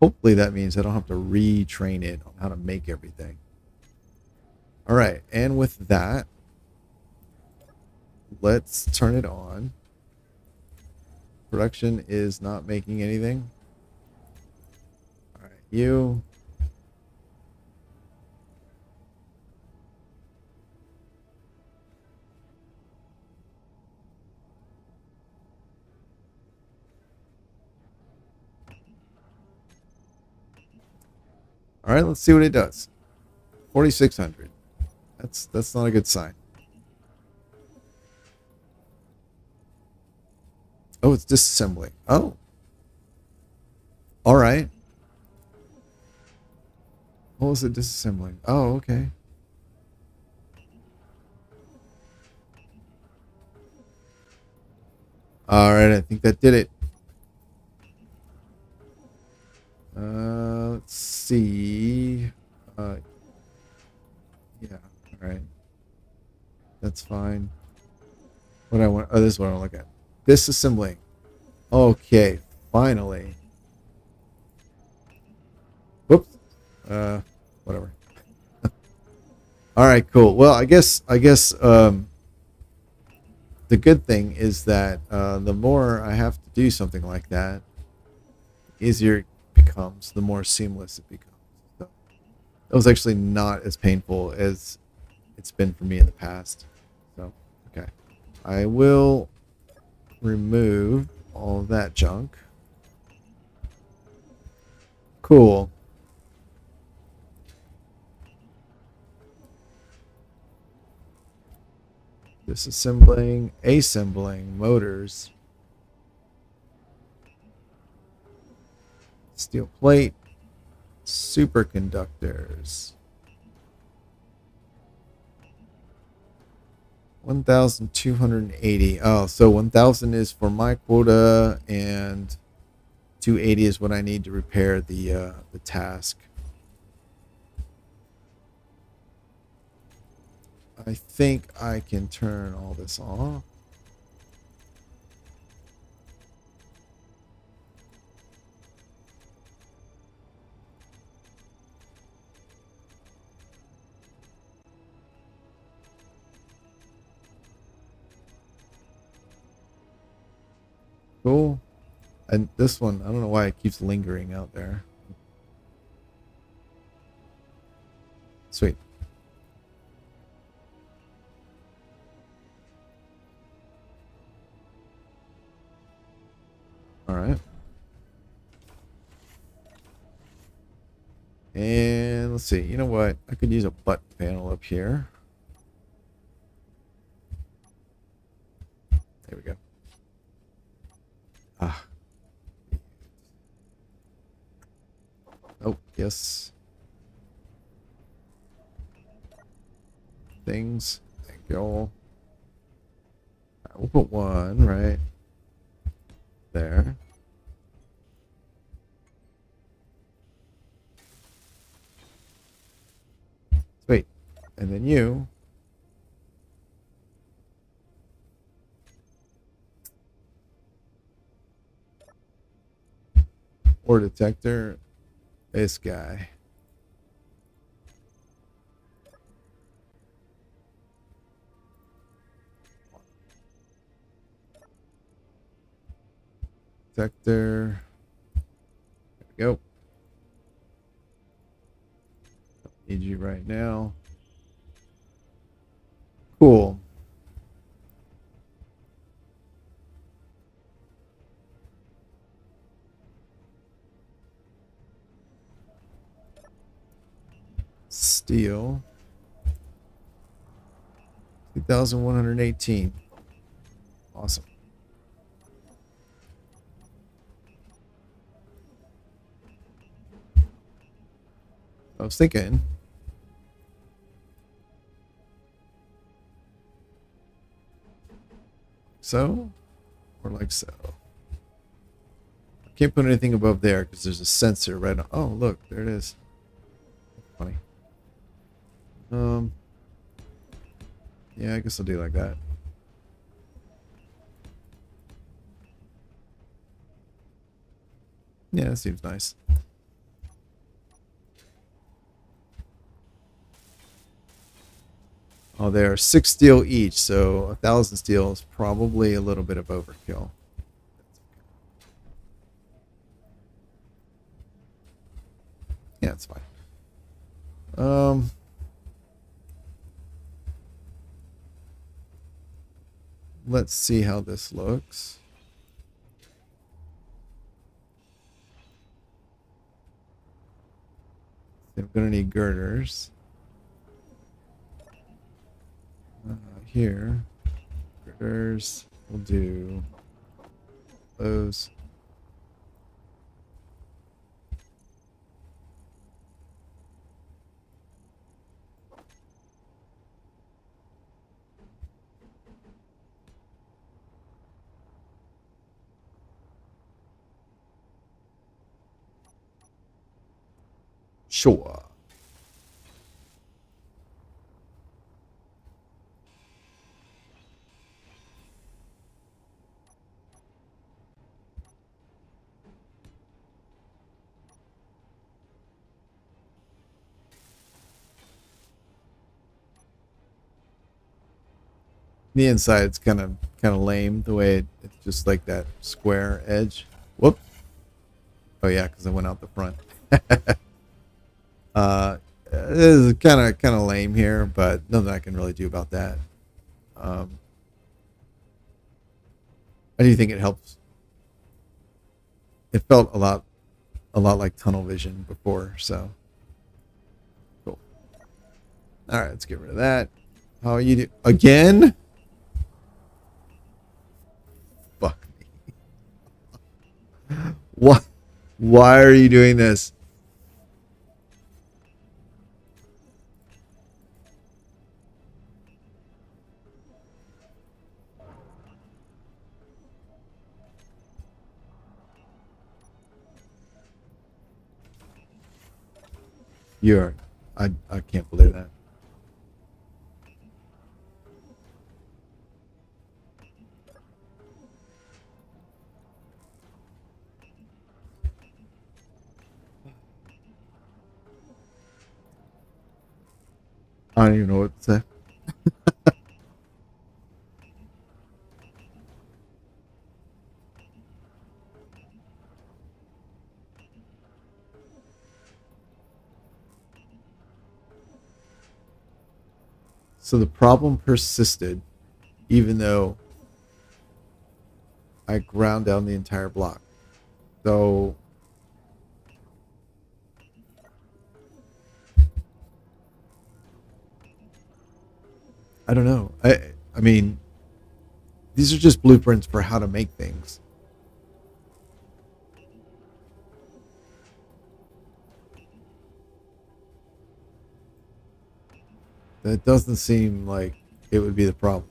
Hopefully that means I don't have to retrain it on how to make everything. All right, and with that, let's turn it on. Production is not making anything. All right, you. All right, let's see what it does. 4,600. That's not a good sign. Oh, it's disassembling. Oh. All right. What was it disassembling? Oh, okay. All right, I think that did it. Let's see. Yeah, all right. That's fine. What I want, oh, this is what I want to look at. Disassembling. Okay, finally. Whatever. All right, cool. Well, I guess the good thing is that the more I have to do something like that, the easier it becomes, the more seamless it becomes. So it was actually not as painful as it's been for me in the past. So, okay. I will remove all of that junk. Cool. Disassembling, assembling motors, steel plate, superconductors. 1,280. Oh, so 1,000 is for my quota, and 280 is what I need to repair the task. I think I can turn all this off. Cool. And this one, I don't know why it keeps lingering out there. Sweet. All right. And let's see. You know what? I could use a button panel up here. There we go. Ah. Oh, yes. Things. Thank you all. All right, we'll put one right there. Sweet. And then you. Ore detector. This guy. Detector. There we go. Need you right now. Cool. Steel. 2,118. Awesome. I was thinking. So, or like so. I can't put anything above there because there's a sensor right on. Oh, look, there it is. Funny. Yeah, I guess I'll do like that. Yeah, that seems nice. Oh, there are 6 steel each, so 1,000 steel is probably a little bit of overkill. Yeah, it's fine. Let's see how this looks. I'm gonna need girders. Here, girders. We'll do those. Sure. The inside, it's kind of lame the way it's just like that square edge. Whoop. Oh yeah, because I went out the front. This is kind of lame here, but nothing I can really do about that. Um, I do think it helps. It felt a lot like tunnel vision before, so cool. All right, let's get rid of that. How are you do again? Fuck me. What? Why are you doing this? You're, I can't believe that. I don't even know what to say. So the problem persisted, even though I ground down the entire block. So I don't know. I mean, these are just blueprints for how to make things. That doesn't seem like it would be the problem.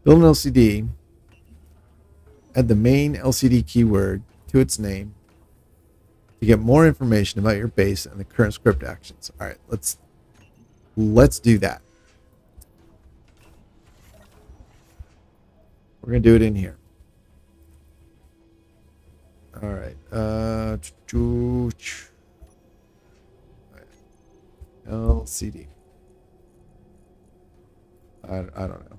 Build an LCD. Add the main LCD keyword to its name to get more information about your base and the current script actions. All right, let's do that. We're gonna do it in here. All right. LCD. I don't know.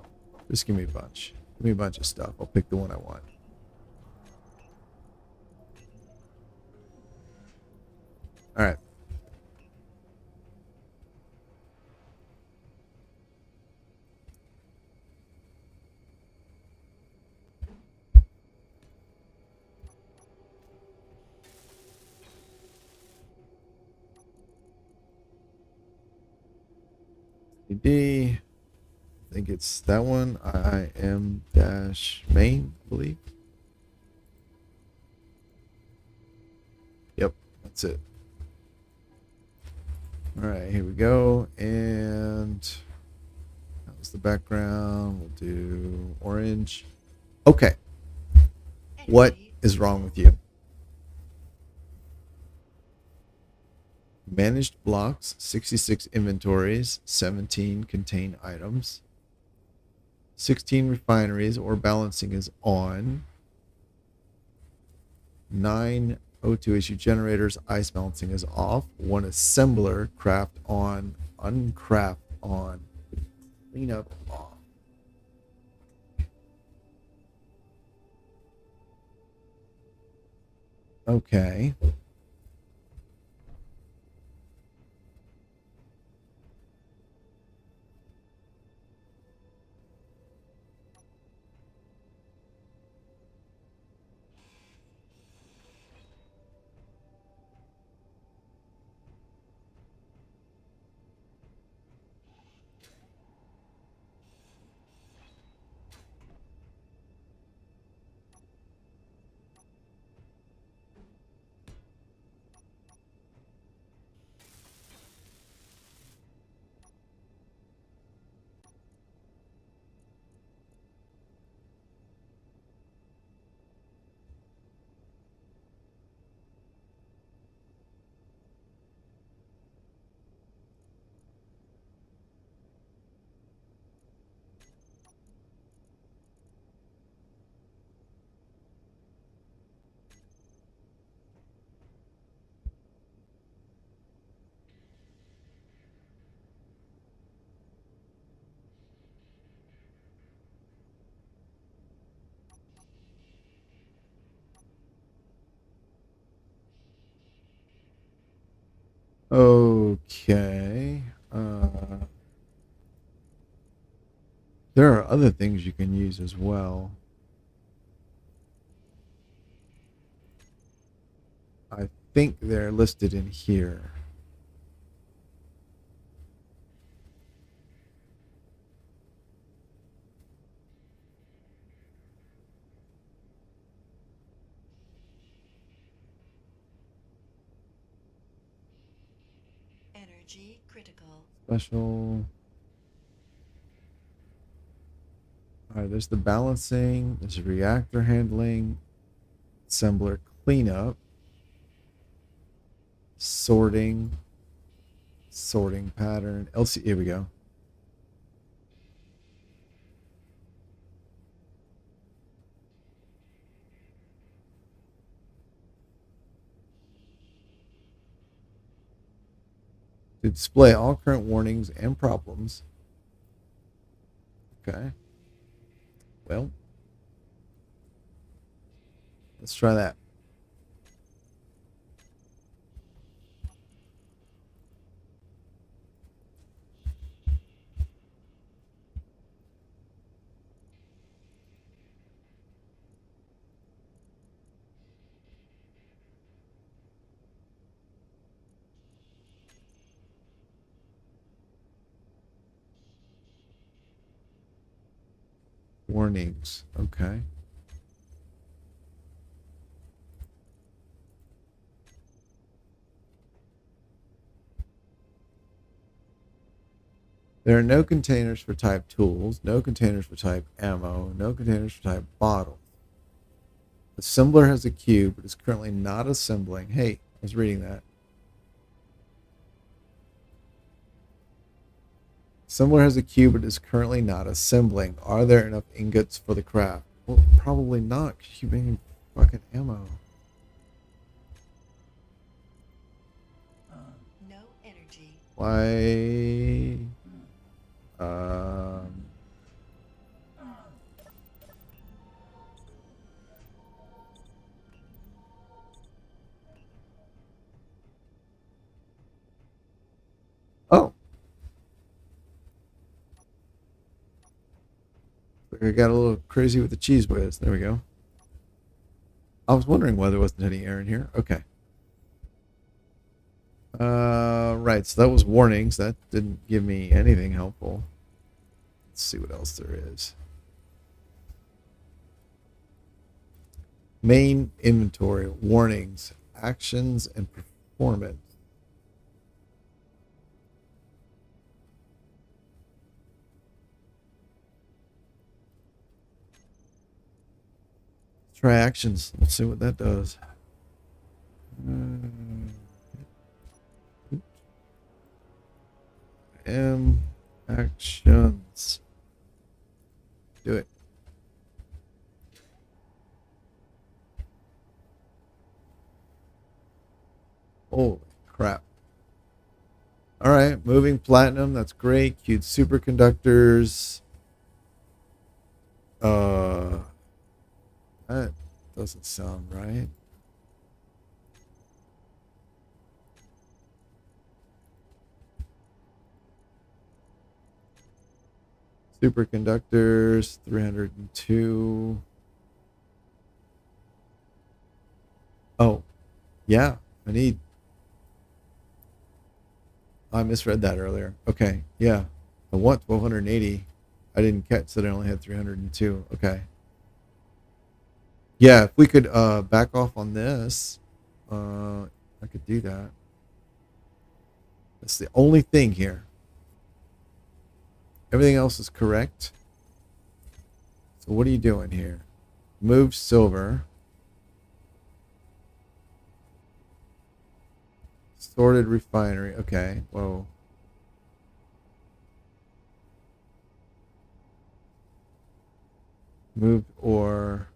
Just give me a bunch. Give me a bunch of stuff. I'll pick the one I want. All right. CD. I think it's that one. I am dash main, I believe. Yep, that's it. All right, here we go. And that was the background. We'll do orange. Okay. What Energy is wrong with low. you? Managed blocks, 66 inventories, 17 contain items, 16 refineries or balancing is on, 9 O2 issue generators, ice balancing is off, 1 assembler, craft on, uncraft on, cleanup off. Okay. Okay. There are other things you can use as well. I think they're listed in here. Energy critical. Special. All right, there's the balancing, there's reactor handling, assembler cleanup, sorting, sorting pattern, LC. Here we go. To display all current warnings and problems. Okay. Well, let's try that. Warnings. Okay. There are no containers for type tools, no containers for type ammo, no containers for type bottle. Assembler has a cube, but is currently not assembling. Hey, I was reading that. Assembler has a cube, but is currently not assembling. Are there enough ingots for the craft? Well, probably not, because you're making fucking ammo. No energy. Why? Um, oh, I got a little crazy with the cheese whiz. There we go. I was wondering why there wasn't any air in here. Okay. Right. So that was warnings. That didn't give me anything helpful. Let's see what else there is. Main inventory, warnings, actions, and performance. Let's try actions. Let's see what that does. M actions. Do it. Holy crap. All right, moving platinum. That's great. Queued superconductors. Uh, that doesn't sound right. Superconductors, 302. Oh, yeah. I misread that earlier. Okay, yeah. I want 1280. I didn't catch that I only had 302. Okay. Yeah, if we could back off on this, I could do that. That's the only thing here. Everything else is correct. So what are you doing here? Move silver. Sorted refinery. Okay. Whoa. Moved ore.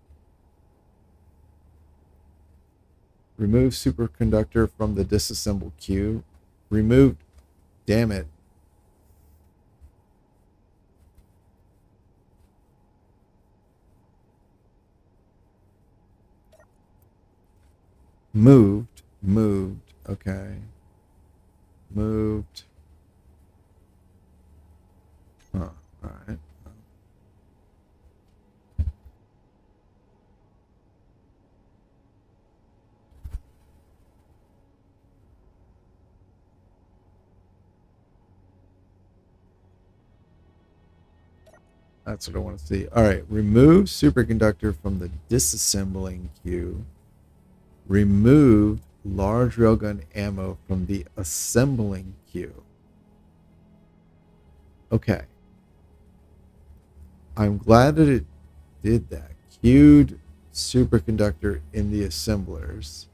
Remove superconductor from the disassembled queue. Removed. Damn it. Moved. Moved. Okay. moved. Huh, all right. That's what I want to see. All right, remove superconductor from the disassembling queue. Remove large railgun ammo from the assembling queue. Okay. I'm glad that it did that. Queued superconductor in the assemblers.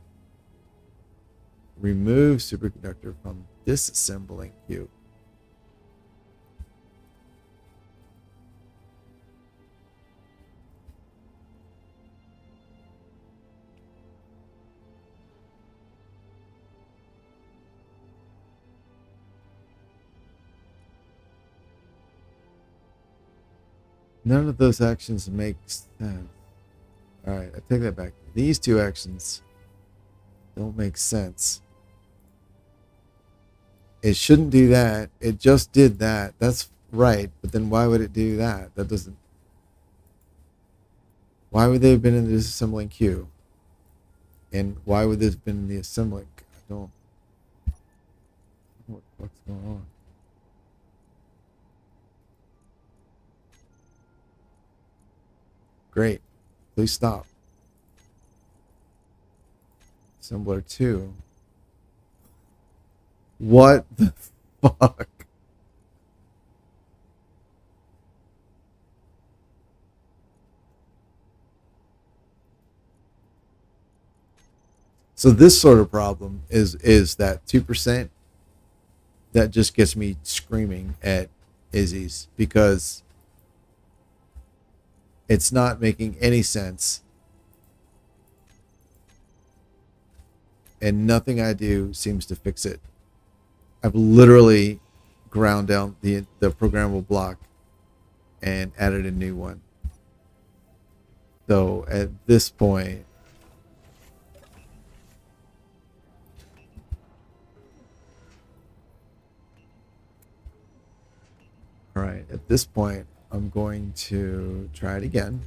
Remove superconductor from disassembling queue. None of those actions make sense. All right, I take that back. These two actions don't make sense. It shouldn't do that. It just did that. That's right. But then why would it do that? That doesn't. Why would they have been in the disassembling queue? And why would this have been in the assembling? I don't know what the fuck's going on. Great. Please stop. Assembler 2. What the fuck? So this sort of problem is that 2% that just gets me screaming at Izzy's because it's not making any sense. And nothing I do seems to fix it. I've literally ground down the programmable block and added a new one. So at this point, all right, at this point, I'm going to try it again.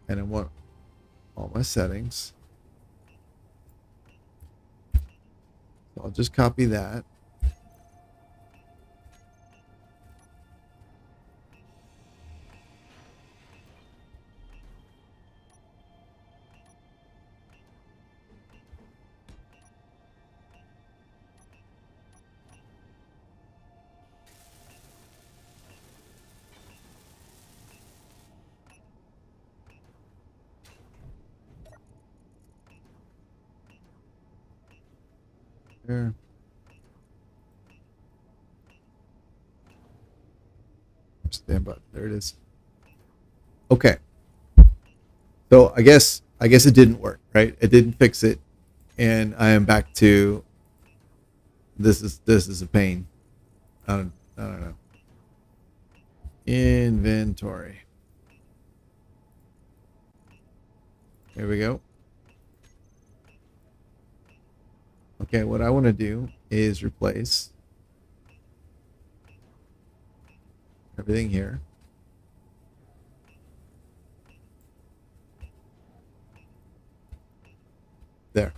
And I want all my settings. So I'll just copy that. There. Stand by. There it is. Okay. So I guess it didn't work, right? It didn't fix it, and I am back to this is a pain. I don't know. Inventory. There we go. Okay, what I want to do is replace everything here. There.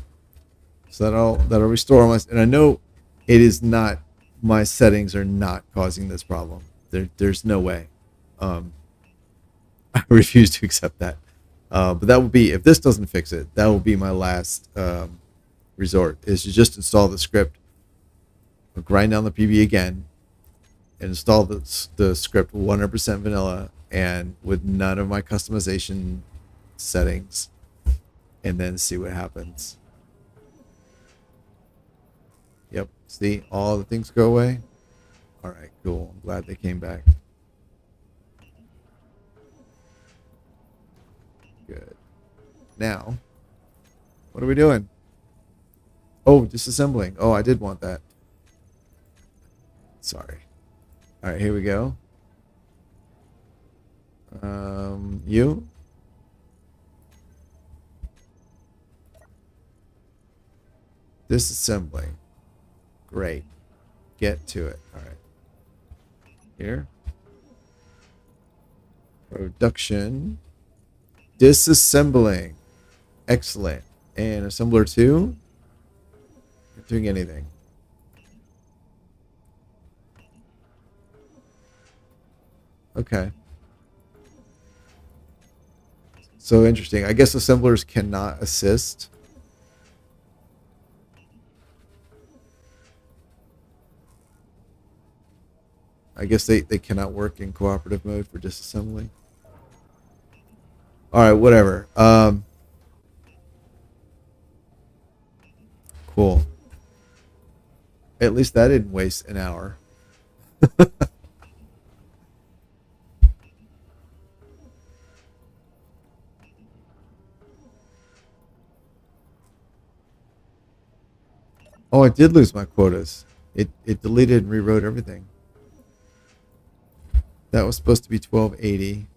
So that'll restore my, and I know it is not, my settings are not causing this problem. There's no way. I refuse to accept that. But that would be, if this doesn't fix it, that will be my last resort, is to just install the script, grind down the PB again, and install the script 100% vanilla and with none of my customization settings, and then see what happens. Yep. See, all the things go away. All right, cool. I'm glad they came back. Good. Now, what are we doing? Oh, disassembling. Oh, I did want that. Sorry. All right, here we go. You. Disassembling. Great. Get to it. All right. Here. Production. Disassembling. Excellent. And assembler 2. Not doing anything. Okay. So interesting. I guess assemblers cannot assist. I guess they cannot work in cooperative mode for disassembling. All right, whatever. Cool. At least that didn't waste an hour. Oh, I did lose my quotas. It deleted and rewrote everything. That was supposed to be 1280.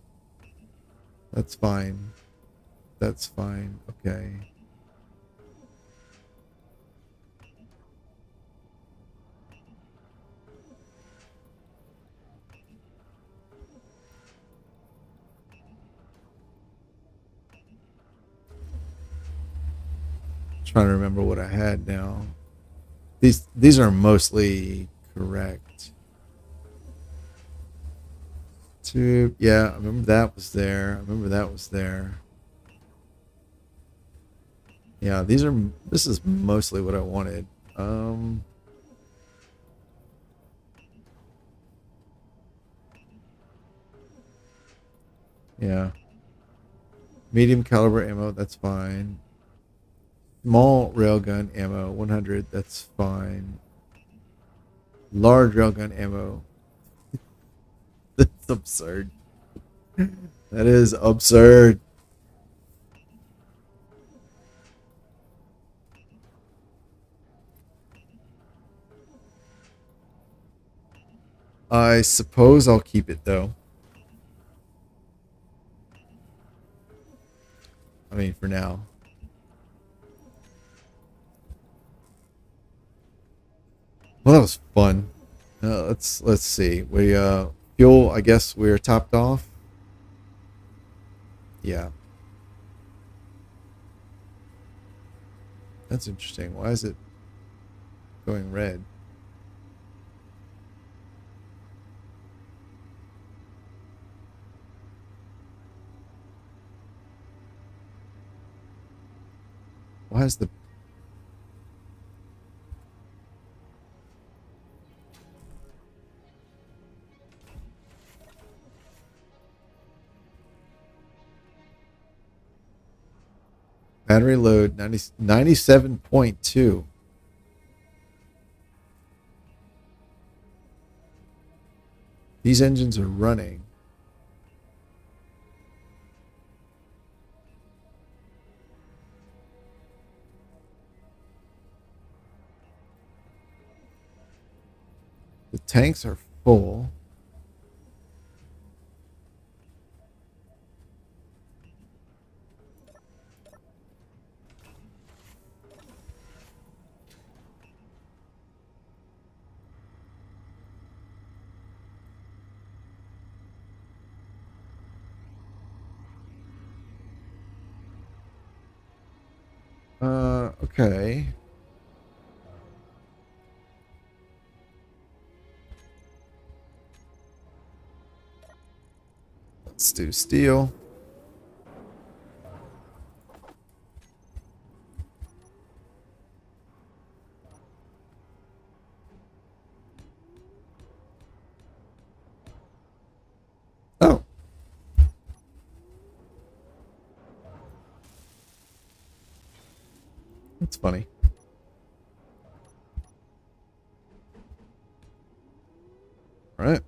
That's fine. That's fine. Okay. Trying to remember what I had now. These are mostly correct. Yeah, I remember that was there. I remember that was there. Yeah, this is mostly what I wanted. Yeah. Medium caliber ammo, that's fine. Small railgun ammo, 100, that's fine. Large railgun ammo. That's absurd. That is absurd. I suppose I'll keep it though. I mean, for now. Well, that was fun. Let's see. We fuel. I guess we're topped off. Yeah, that's interesting. Why is it going red? Why is the battery load 97.2? These engines are running. The tanks are full. Okay. Let's do steel. Oh, that's funny. All right.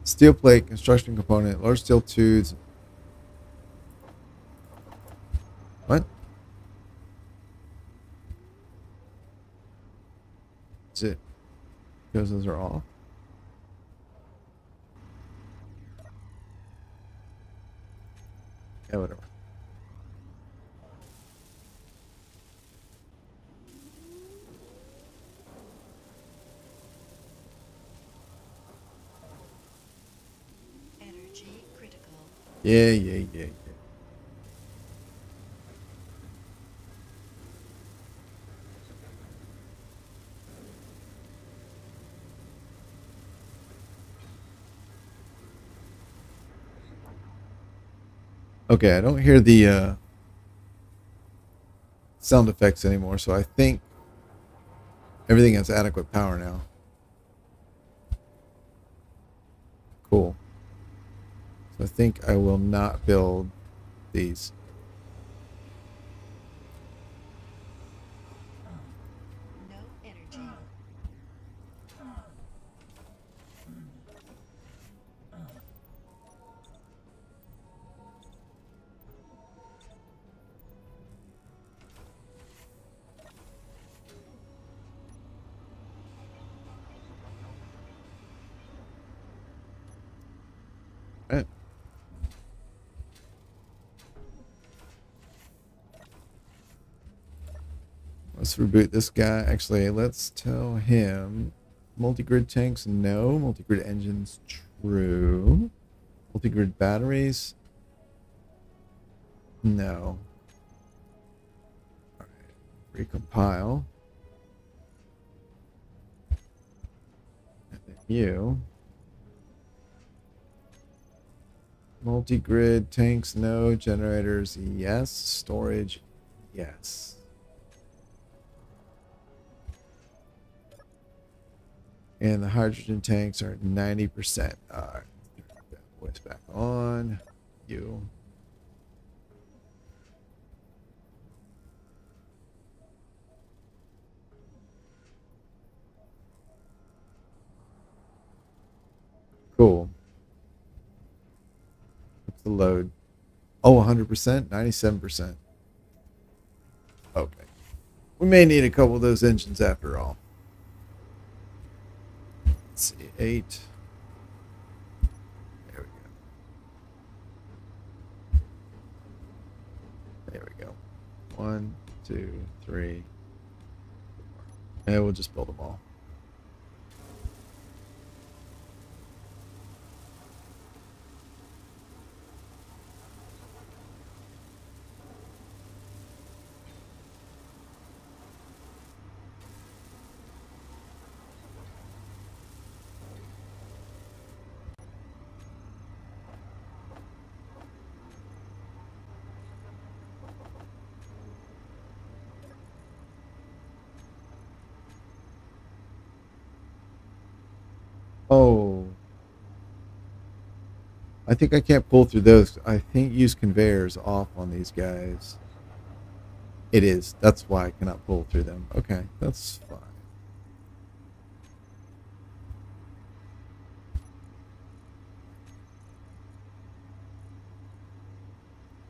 Steel plate, construction component, large steel tubes. What? Is it? Because those are off. Yeah, whatever. Energy critical. Yeah. Okay, I don't hear the sound effects anymore, so I think everything has adequate power now. Cool. So I think I will not build these. No energy. Right. Let's reboot this guy. Actually, let's tell him multi-grid tanks, no. Multi-grid engines, true. Multi-grid batteries, no. All right. Recompile. And then you. Multi-grid tanks, no. Generators, yes. Storage, yes. And the hydrogen tanks are 90%. All right. That voice back on. You. Cool. What's the load? Oh, 100%? 97%. Okay. We may need a couple of those engines after all. Let's see. 8. There we go. There we go. 1, 2, 3. And we'll just build them all. Oh. I think I can't pull through those. I think use conveyors off on these guys. It is. That's why I cannot pull through them. Okay, that's fine.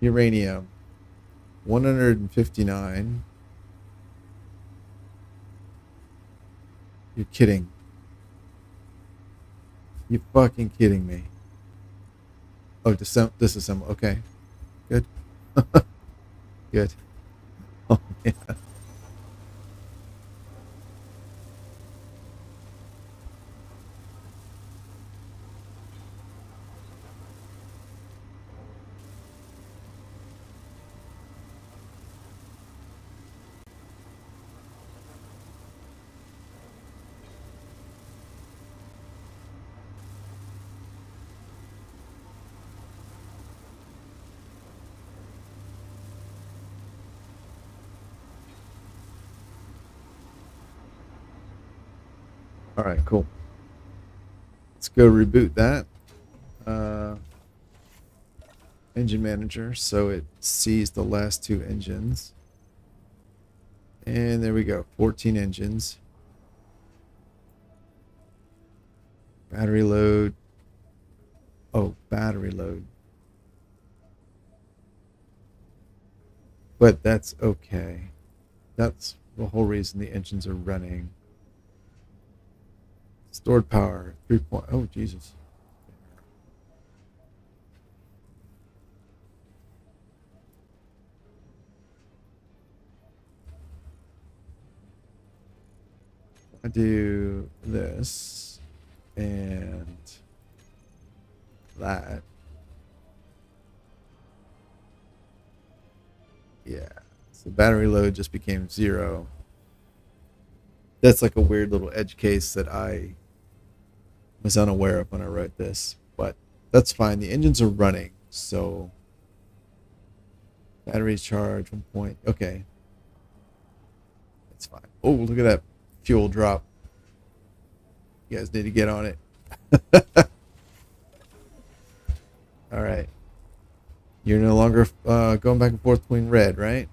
Uranium. 159. You're kidding. You fucking kidding me. Oh, disassemble. Okay. Good. Good. Oh, man. All right, cool. Let's go reboot that. Engine manager, so it sees the last 2 engines. And there we go, 14 engines. Battery load, Oh, battery load. But that's okay. That's the whole reason the engines are running. Stored power, 3 point. Oh, Jesus. I do this and that. Yeah. So battery load just became 0. That's like a weird little edge case that I was unaware of when I wrote this, but that's fine. The engines are running, so battery charge 1 point. Okay, that's fine. Oh, look at that fuel drop. You guys need to get on it. All right. You're no longer going back and forth between red, right?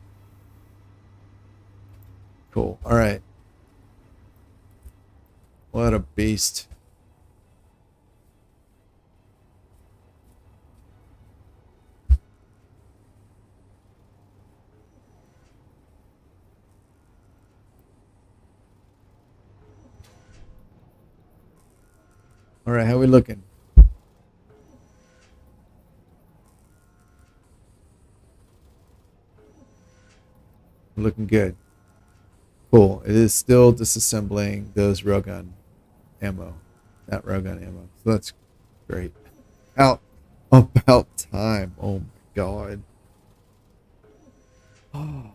Cool. All right. What a beast. All right, how we looking? We're looking good. Cool. It is still disassembling those railgun ammo. That railgun ammo. So that's great. Out about time. Oh my god. Oh.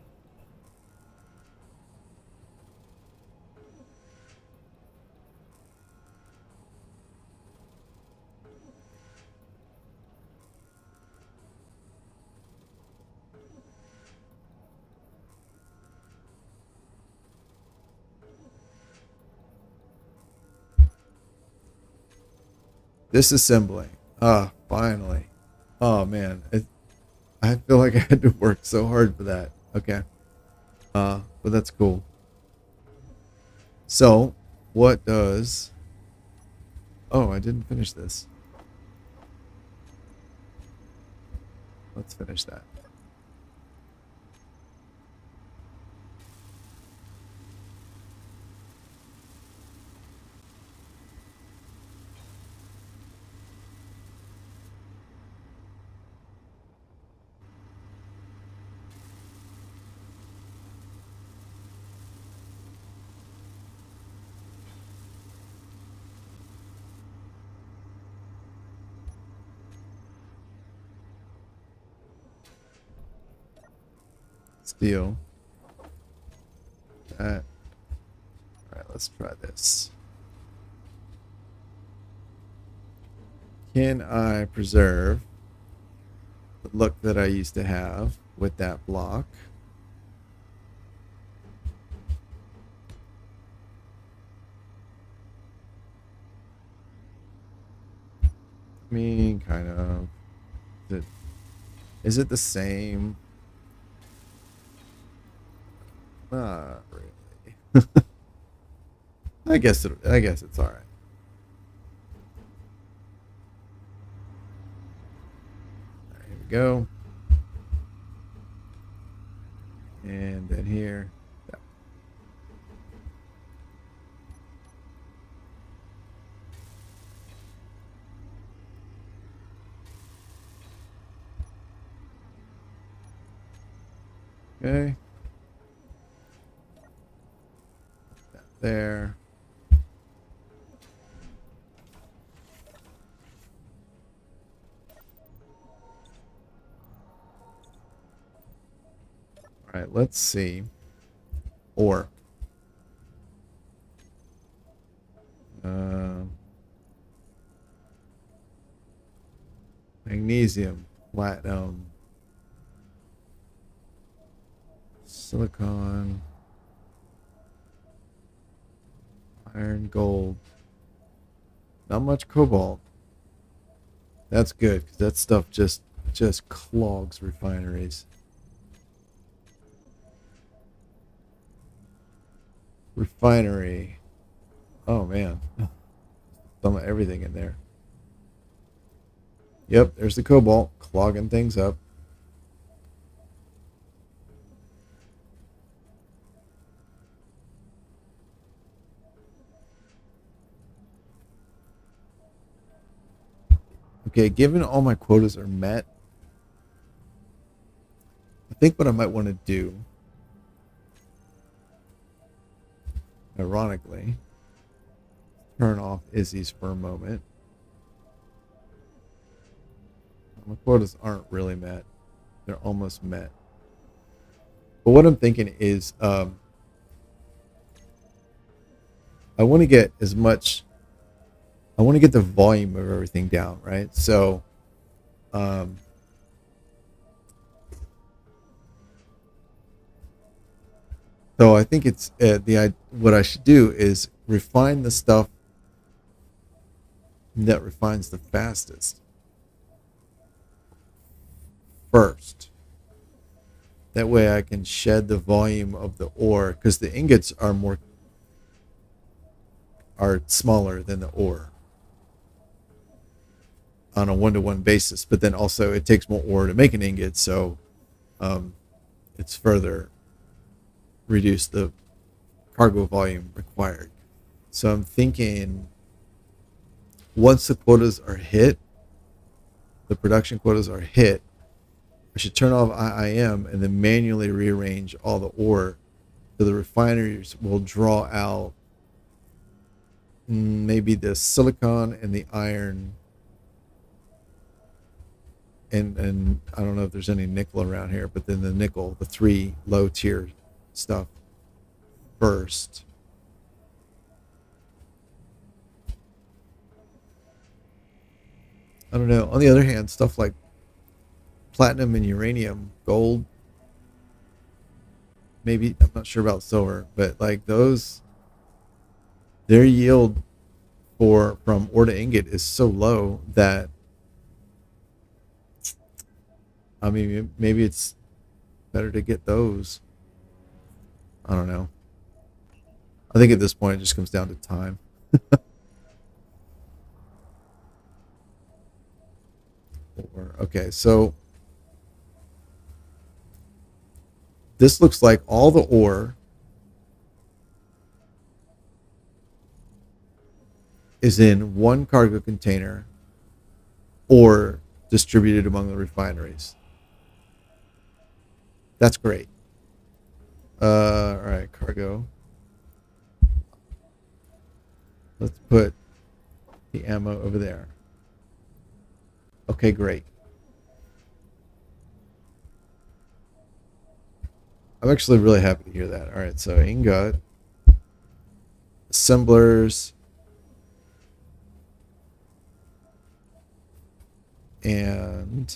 Disassembling. Ah, finally. Oh man, I feel like I had to work so hard for that. Okay. But that's cool. So, what does? Oh, I didn't finish this. Let's finish that. Steel. That. All right, let's try this. Can I preserve the look that I used to have with that block? I mean, kind of. Is it the same? Not really. I guess it's all right. Here we go. And then here. Okay. That there. All right, let's see. Ore. Magnesium, platinum, silicon, iron, gold. Not much cobalt. That's good because that stuff just clogs refineries. Refinery. Oh man, some of everything in there. Yep, there's the cobalt clogging things up. Okay, given all my quotas are met, I think what I might want to do, ironically, turn off Izzy's for a moment. My quotas aren't really met. They're almost met. But what I'm thinking is I want to get as much, I want to get the volume of everything down, right? So um, so I think it's what I should do is refine the stuff that refines the fastest first. That way I can shed the volume of the ore because the ingots are smaller than the ore on a one-to-one basis. But then also it takes more ore to make an ingot, so it's further reduced the cargo volume required. So I'm thinking once the quotas are hit, the production quotas are hit, I should turn off IIM and then manually rearrange all the ore so the refineries will draw out maybe the silicon and the iron and I don't know if there's any nickel around here, but then the nickel, the 3 low tier stuff first. I don't know. On the other hand, stuff like platinum and uranium, gold, maybe, I'm not sure about silver, but like those, their yield from ore to ingot is so low that, I mean, maybe it's better to get those. I don't know. I think at this point it just comes down to time. Okay, so this looks like all the ore is in one cargo container or distributed among the refineries. That's great. All right, cargo. Let's put the ammo over there. Okay, great. I'm actually really happy to hear that. All right, so ingot, assemblers, and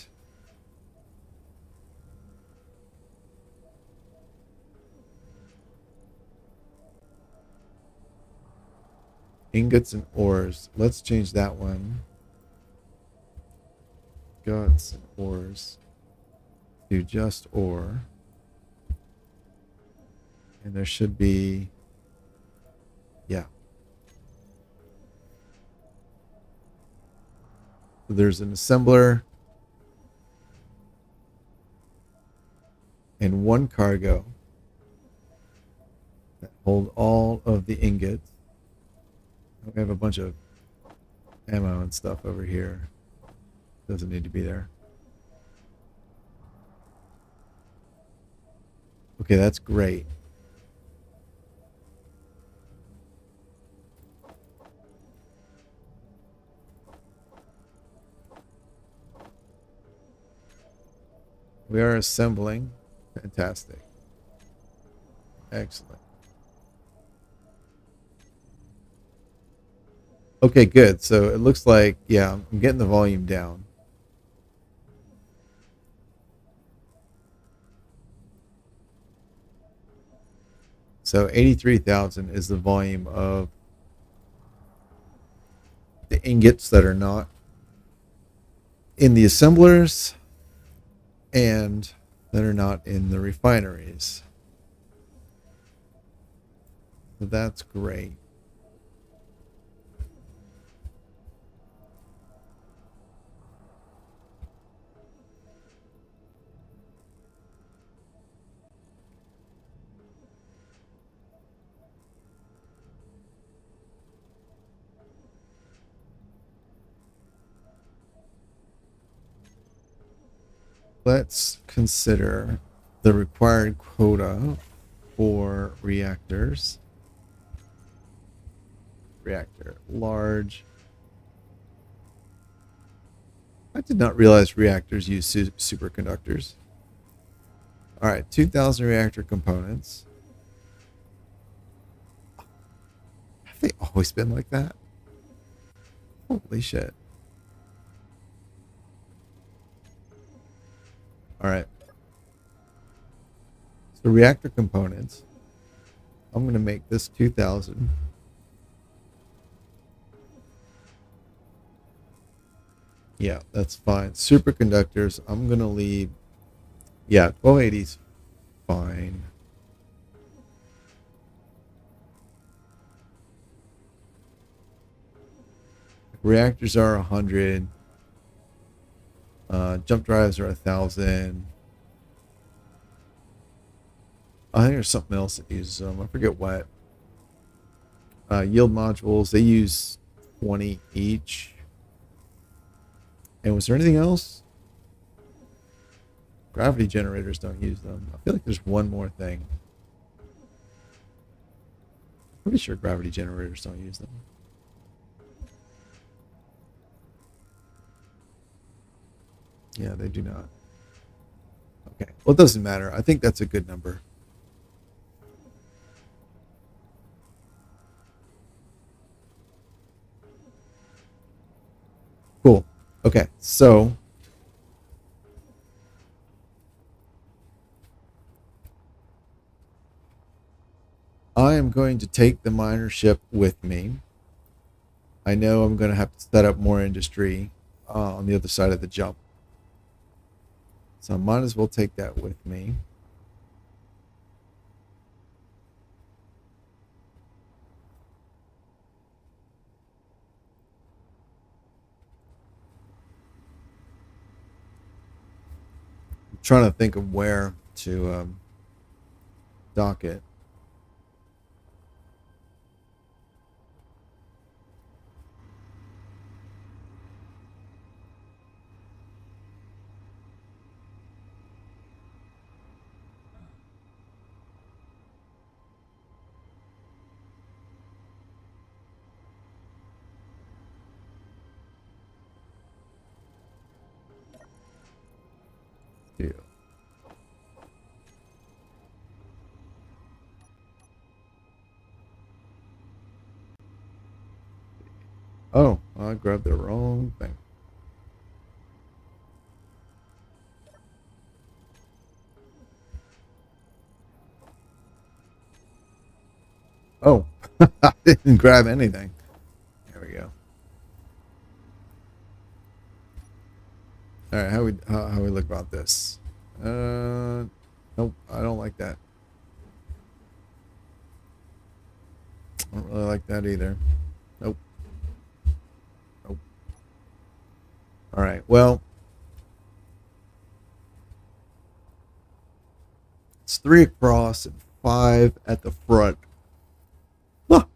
ingots and ores. Let's change that one. Ingots and ores to just ore. And there should be, yeah. So there's an assembler and one cargo that hold all of the ingots. We have a bunch of ammo and stuff over here. Doesn't need to be there. Okay, that's great. We are assembling. Fantastic. Excellent. Okay, good. So it looks like, yeah, I'm getting the volume down. So 83,000 is the volume of the ingots that are not in the assemblers and that are not in the refineries. So that's great. let's consider the required quota for reactors. Reactor large. I did not realize reactors use superconductors. All right, 2,000 reactor components. Have they always been like that? Holy shit. All right. So reactor components. I'm going to make this 2,000. Yeah, that's fine. Superconductors, I'm going to leave. Yeah, 1280's fine. Reactors are 100. Jump drives are 1,000. I think there's something else that uses them. I forget what. Yield modules, they use 20 each. And was there anything else? Gravity generators don't use them. I feel like there's one more thing. I'm pretty sure gravity generators don't use them. Yeah, they do not. Okay. Well, it doesn't matter. I think that's a good number. Cool. Okay. So I am going to take the miner ship with me. I know I'm going to have to set up more industry on the other side of the jump. So I might as well take that with me. I'm trying to think of where to dock it. Yeah. Oh, I grabbed the wrong thing. Oh, I didn't grab anything. There we go. All right, how we look about this? Nope, I don't like that. I don't really like that either. Nope. Nope. All right. Well, it's 3 across and 5 at the front. Oh,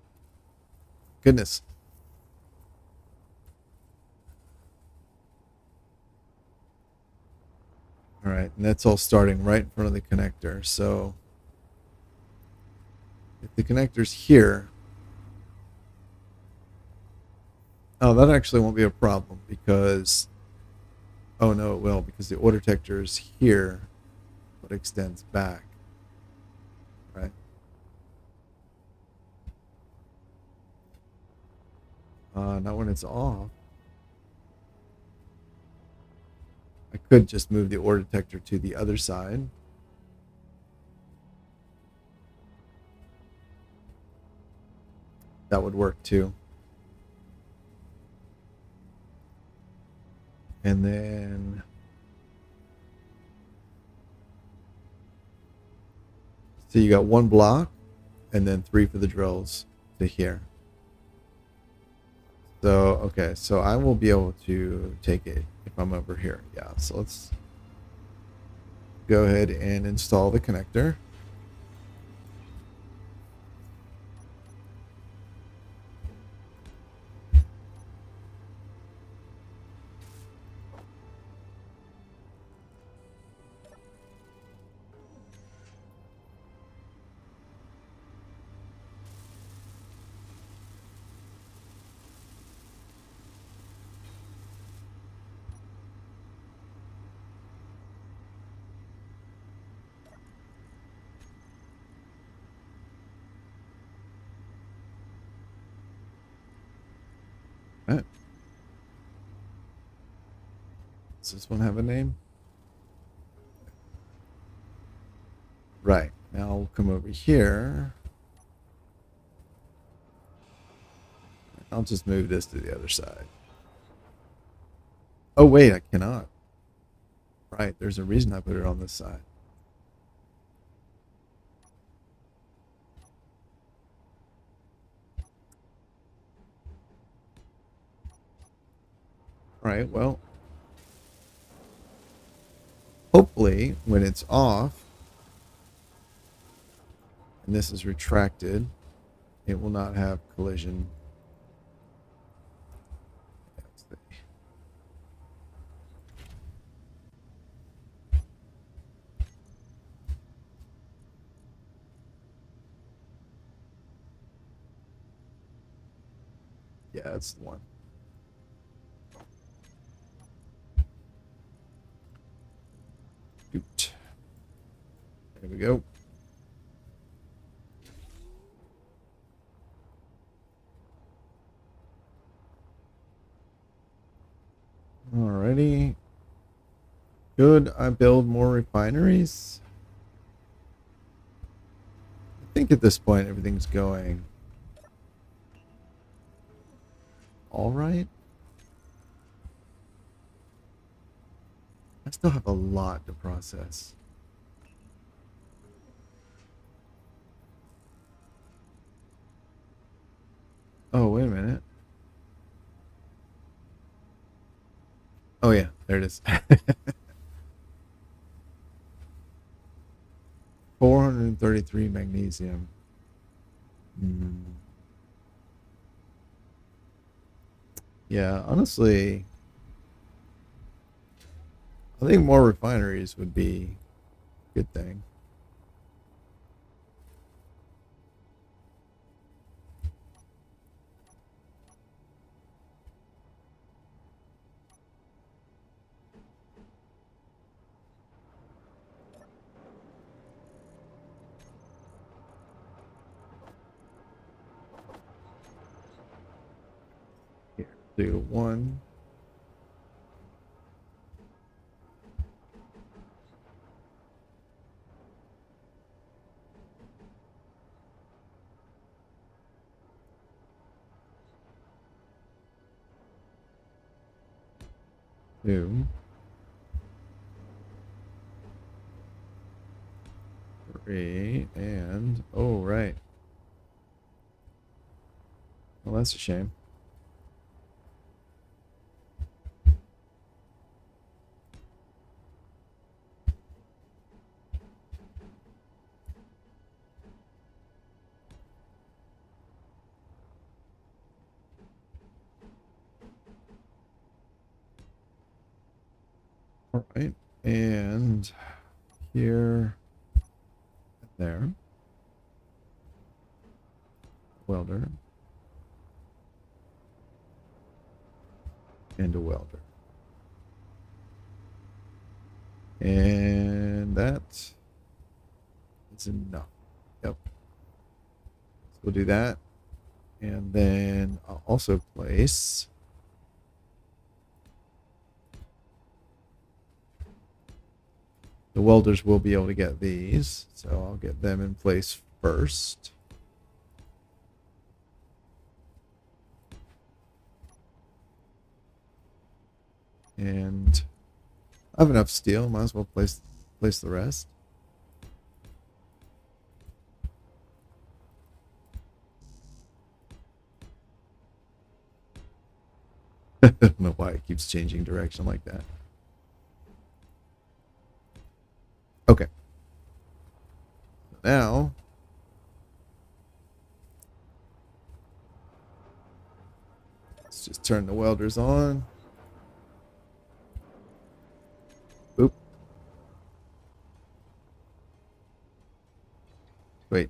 goodness. All right, and that's all starting right in front of the connector. So if the connector's here, oh, that actually won't be a problem because, oh no, it will because the order detector is here, but extends back, right? Not when it's off. I could just move the order detector to the other side. That would work too. And then so you got 1 block and then 3 for the drills to here. So, okay, so I will be able to take it if I'm over here. Yeah, so let's go ahead and install the connector. Does this one have a name? Right. Now we'll come over here. I'll just move this to the other side. Oh, wait, I cannot. Right, there's a reason I put it on this side. All right, well, hopefully when it's off and this is retracted, it will not have collision. Yeah, that's the one. Doot. There we go. Alrighty. Should I build more refineries? I think at this point everything's going all right. I still have a lot to process. Oh, wait a minute. Oh, yeah, there it is. 433 magnesium. Yeah, honestly, I think more refineries would be a good thing. Here, do one. Two. Three. And, oh, right. Well, that's a shame. All right. And here, there. Welder. And a welder. And that is enough. Yep. So we'll do that. And then I'll also place the welders will be able to get these. So I'll get them in place first. And I have enough steel. Might as well place the rest. I don't know why it keeps changing direction like that. Okay. Now, let's just turn the welders on. Oop. Wait.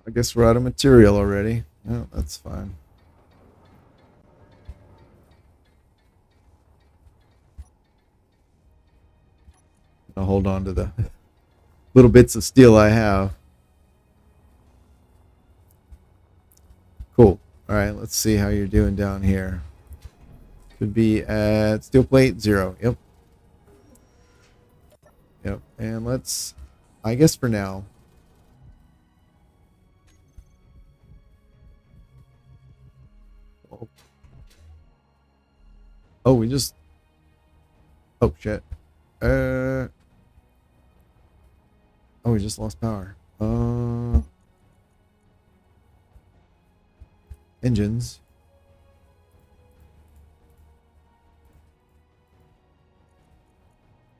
I guess we're out of material already. Oh, that's fine. I'll hold on to the little bits of steel I have. Cool. All right, let's see how you're doing down here. Should be at steel plate 0. Yep. Yep. And let's, I guess for now, oh, we just, oh shit. Oh, we just lost power. Engines.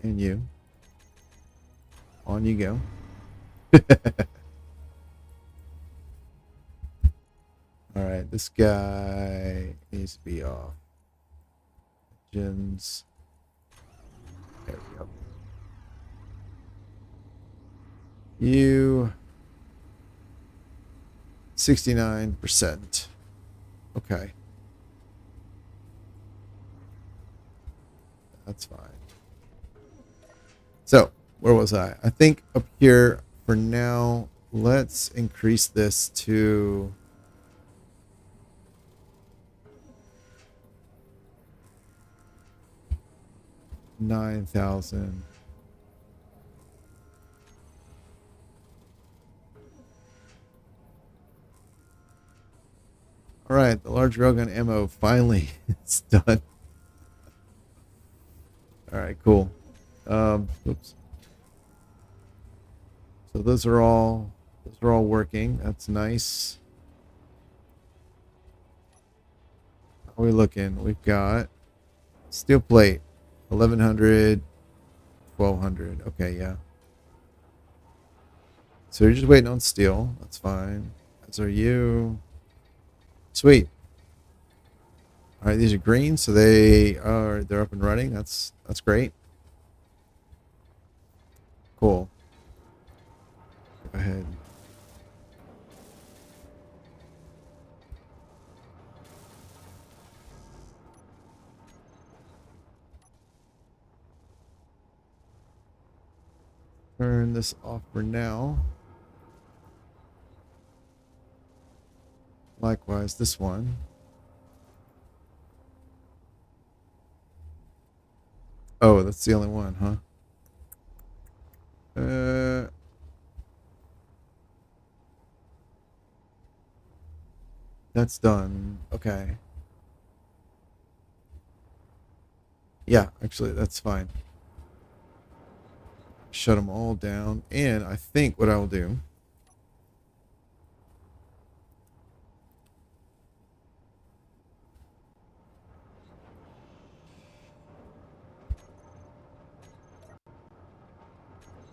And you. On you go. All right, this guy needs to be off. Engines. There we go. You 69%. Okay. That's fine. So, where was I? I think up here for now, let's increase this to 9,000. All right, the large railgun ammo finally is done. All right, cool. Oops. So those are all working. That's nice. How are we looking? We've got steel plate 1100, 1200. Okay, yeah. So you're just waiting on steel. That's fine. As are you. Sweet. All right, these are green, so they're up and running. That's great. Cool. Go ahead. Turn this off for now. Likewise, this one. Oh, that's the only one, huh? That's done. Okay. Yeah, actually, that's fine. Shut them all down. And I think what I will do,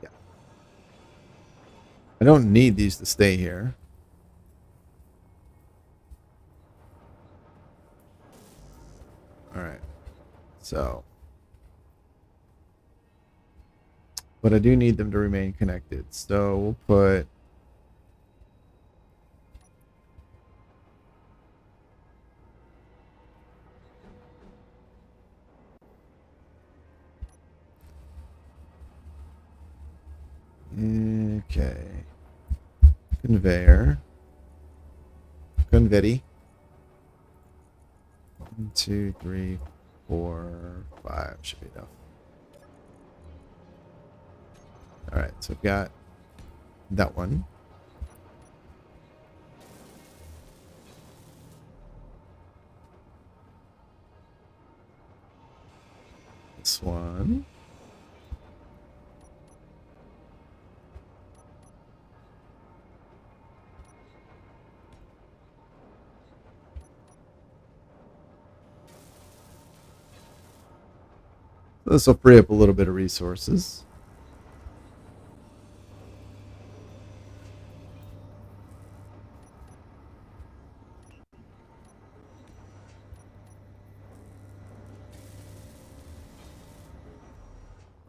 yeah, I don't need these to stay here. All right. So, but I do need them to remain connected. So we'll put okay. Convetti. 1, 2, 3, 4, 5 should be enough. All right, so I've got that one. This one. This will free up a little bit of resources.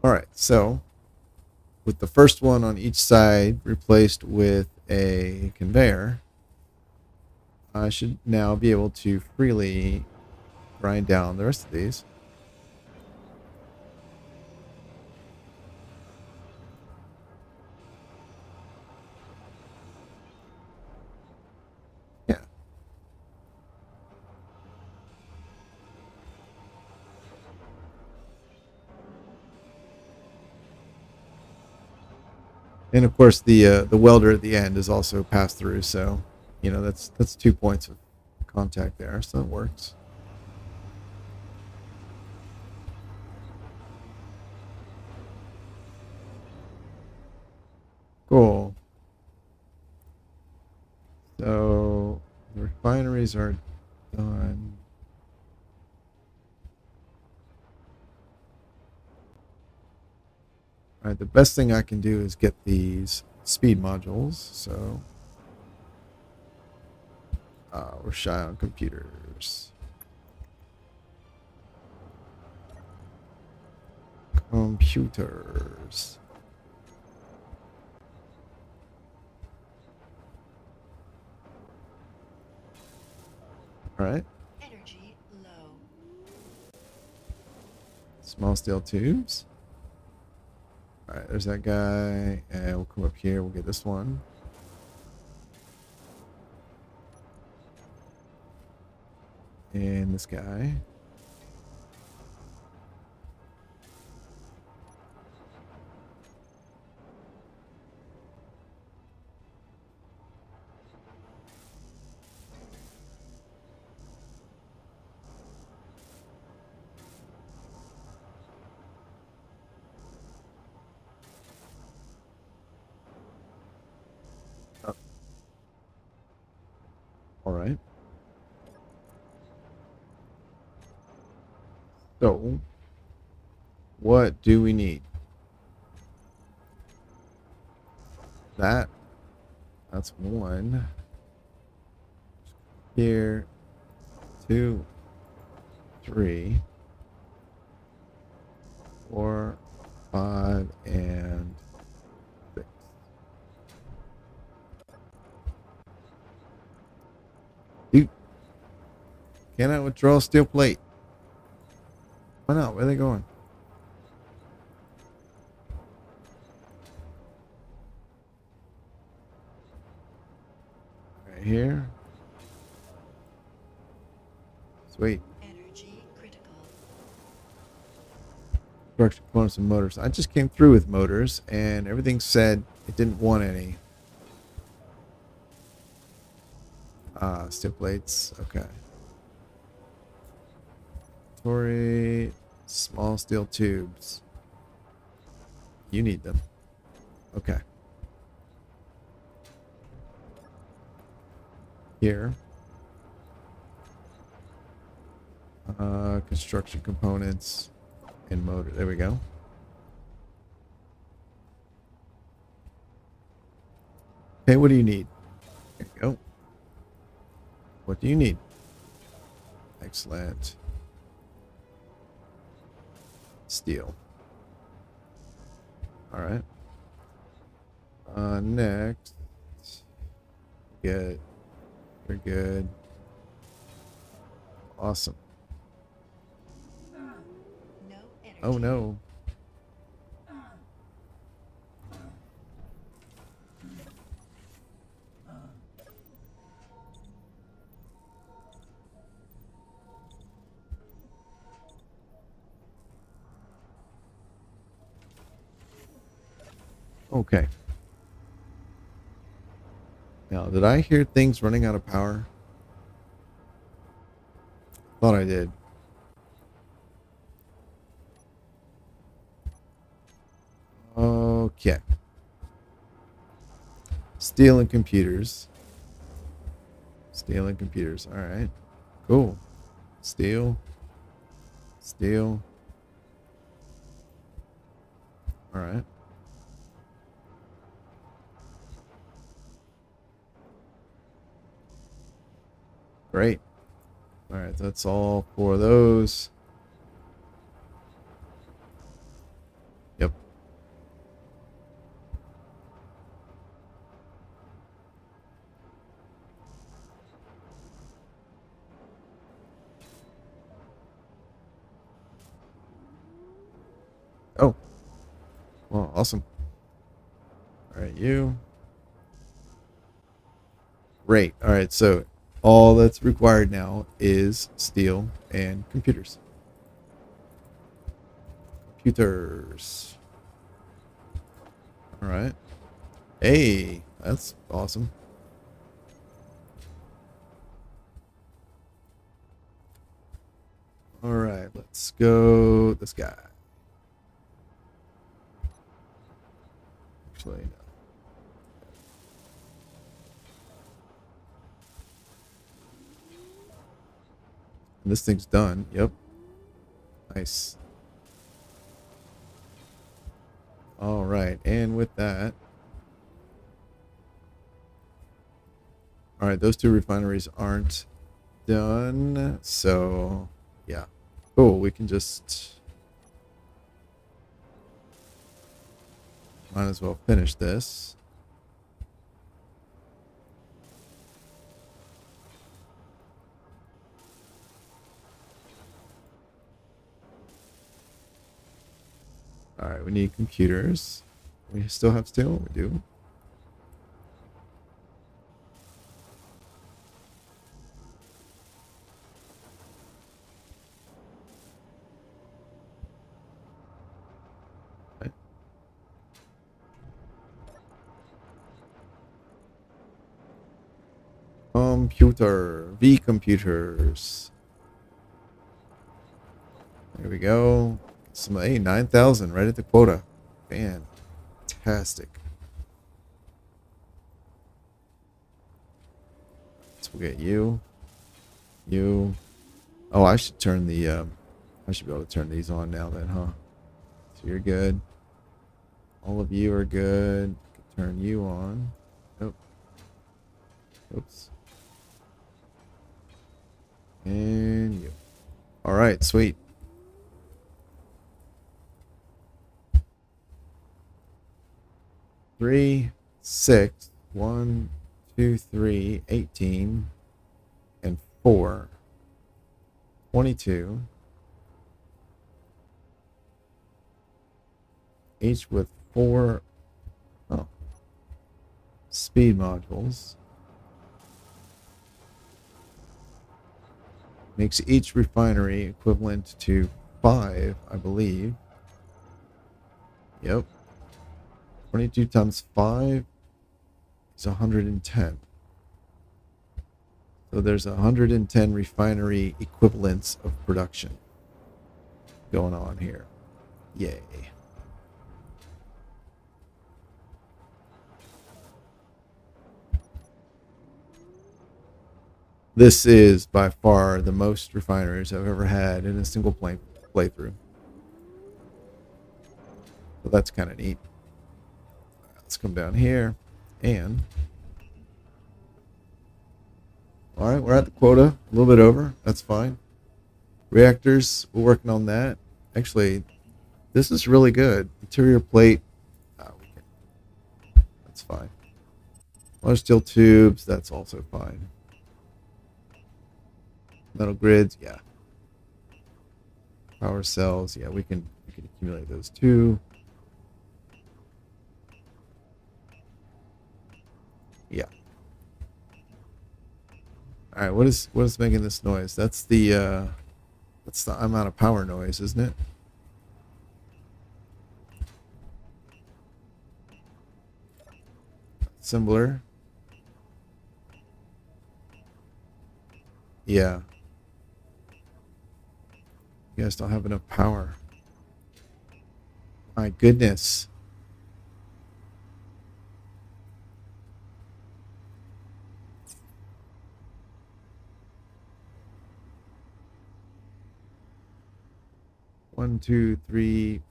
All right, so with the first one on each side replaced with a conveyor, I should now be able to freely grind down the rest of these. And of course, the welder at the end is also pass through. So, you know, that's 2 points of contact there. So it works. Cool. So the refineries are done. All right, the best thing I can do is get these speed modules. So we're shy on computers. Computers. All right. Energy low. Small steel tubes. All right, there's that guy. And we'll come up here. We'll get this one. And this guy. Oh, all right. So, what do we need? That's one. Here, 2, 3, 4, 5, and 6. Dude, can I withdraw steel plate? Why not? Where are they going? Right here. Sweet. Energy critical. Structure components and motors. I just came through with motors, and everything said it didn't want any. Steel plates. Okay. Inventory. Small steel tubes. You need them. Okay. Here. Construction components and motor. There we go. Okay, what do you need? There you go. What do you need? Excellent. Steel. All right. Next. Good. We're good. Awesome. No energy. Oh no. Okay. Now, did I hear things running out of power? Thought I did. Okay. Steel and computers. Steel and computers. All right. Cool. Steel. Steel. All right. Great. All right. That's all for those. Yep. Oh. Well, awesome. All right, you. Great. All right, so all that's required now is steel and computers. Computers. All right. Hey, that's awesome. All right, let's go this guy. Actually, no. And this thing's done. Yep. Nice. All right, and with that, all right, those two refineries aren't done. So, yeah. Cool. We can just might as well finish this. All right, we need computers. We still have steel. We do. Okay. V computers. There we go. Some 9,000 right at the quota. Fantastic. So we'll get you. You. Oh, I should turn the I should be able to turn these on now then, huh? So you're good. All of you are good. Turn you on. Nope. Oops. And you. All right, sweet. Three, 6, 1, 2, 3, 18, and 4, 22. Each with 4 speed modules. Makes each refinery equivalent to 5, I believe. Yep. 22 times 5 is 110. So there's 110 refinery equivalents of production going on here. Yay. This is by far the most refineries I've ever had in a single playthrough. So that's kind of neat. Let's come down here and all right, we're at the quota, a little bit over. That's fine. Reactors, we're working on that. Actually, this is really good. Interior plate, that's fine. Large steel tubes, that's also fine. Metal grids, yeah. Power cells, yeah, we can accumulate those too. Yeah. All right, what is making this noise? That's the amount of power noise, isn't it? Assembler. Yeah. You guys don't have enough power. My goodness. One, two, three,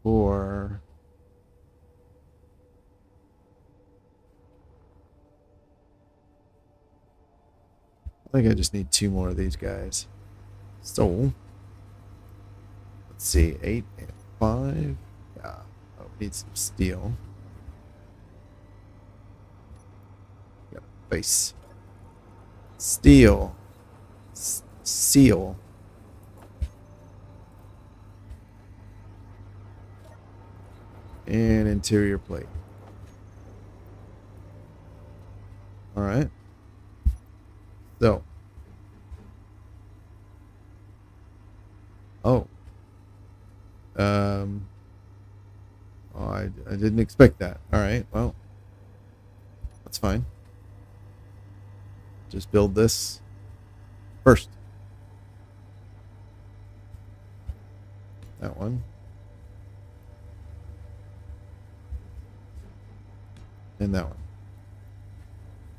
4. I think I just need 2 more of these guys. So, let's see, 8 and 5. Yeah, oh, we need some steel. Got a base. Steel. Seal. And interior plate. All right. So. Oh. Oh, I didn't expect that. All right. Well, That's fine. Just build this first. That one. And that one.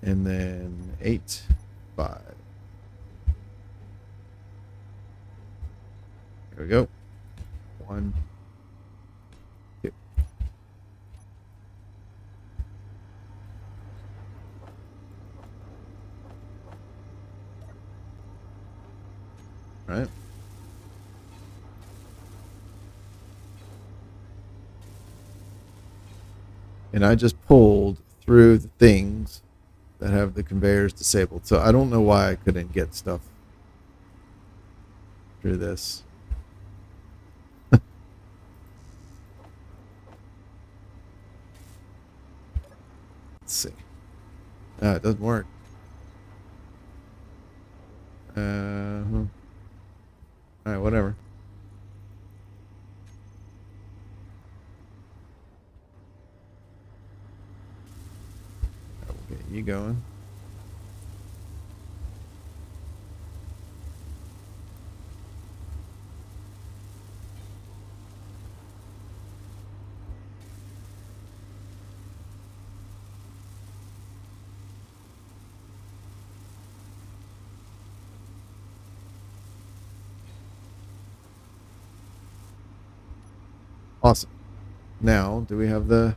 And then 8, 5. There we go. 1, 2. Right. And I just pulled through the things that have the conveyors disabled. So I don't know why I couldn't get stuff through this. Let's see. It doesn't work. Alright, whatever. We'll get you going. Awesome. Now, do we have the...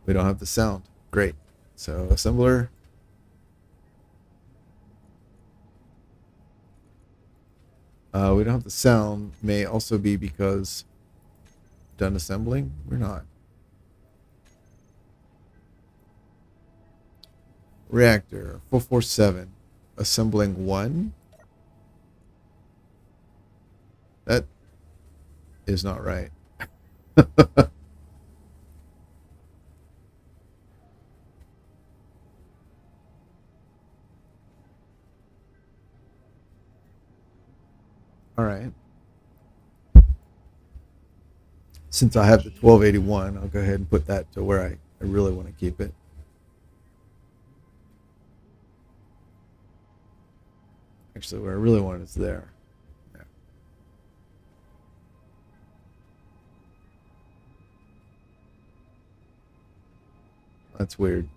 We don't have the sound. Great. So, assembler. We don't have the sound. May also be because done assembling? We're not. Reactor 447. Assembling 1. That is not right. All right. Since I have the 1281, I'll go ahead and put that to where I really want to keep it. Actually, where I really want it is there. Yeah. That's weird.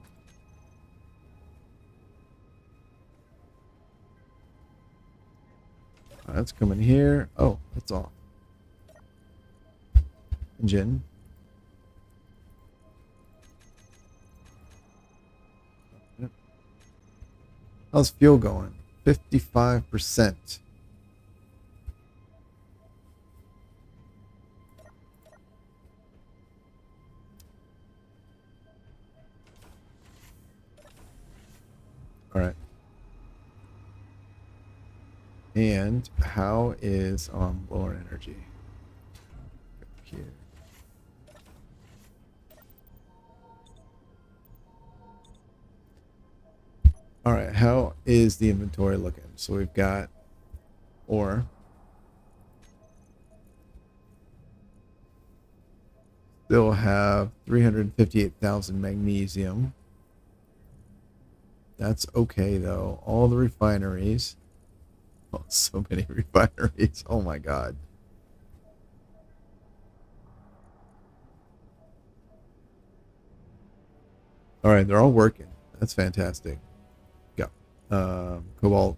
That's coming here. Oh, that's off. Engine. How's fuel going? 55%. All right. And how is lower energy? Here. All right, how is the inventory looking? So we've got ore. Still have 358,000 magnesium. That's okay though. All the refineries. Oh, so many refineries. Oh my god. All right, they're all working. That's fantastic. Go. Cobalt.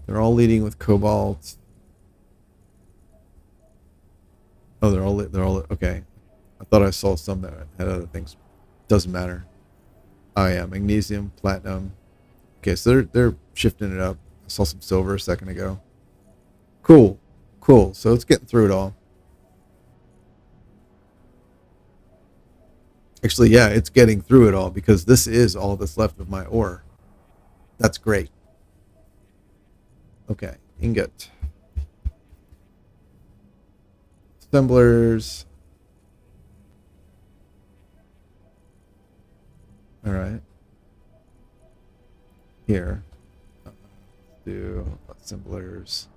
They're all leading with cobalt. Oh, they're all okay. I thought I saw some that had other things. Doesn't matter. Oh yeah, magnesium, platinum. Okay, so they're shifting it up. I saw some silver a second ago. Cool. Cool. So it's getting through it all. Actually, yeah, it's getting through it all because this is all that's left of my ore. That's great. Okay, ingot. Assemblers. All right. Here. Let's do assemblers.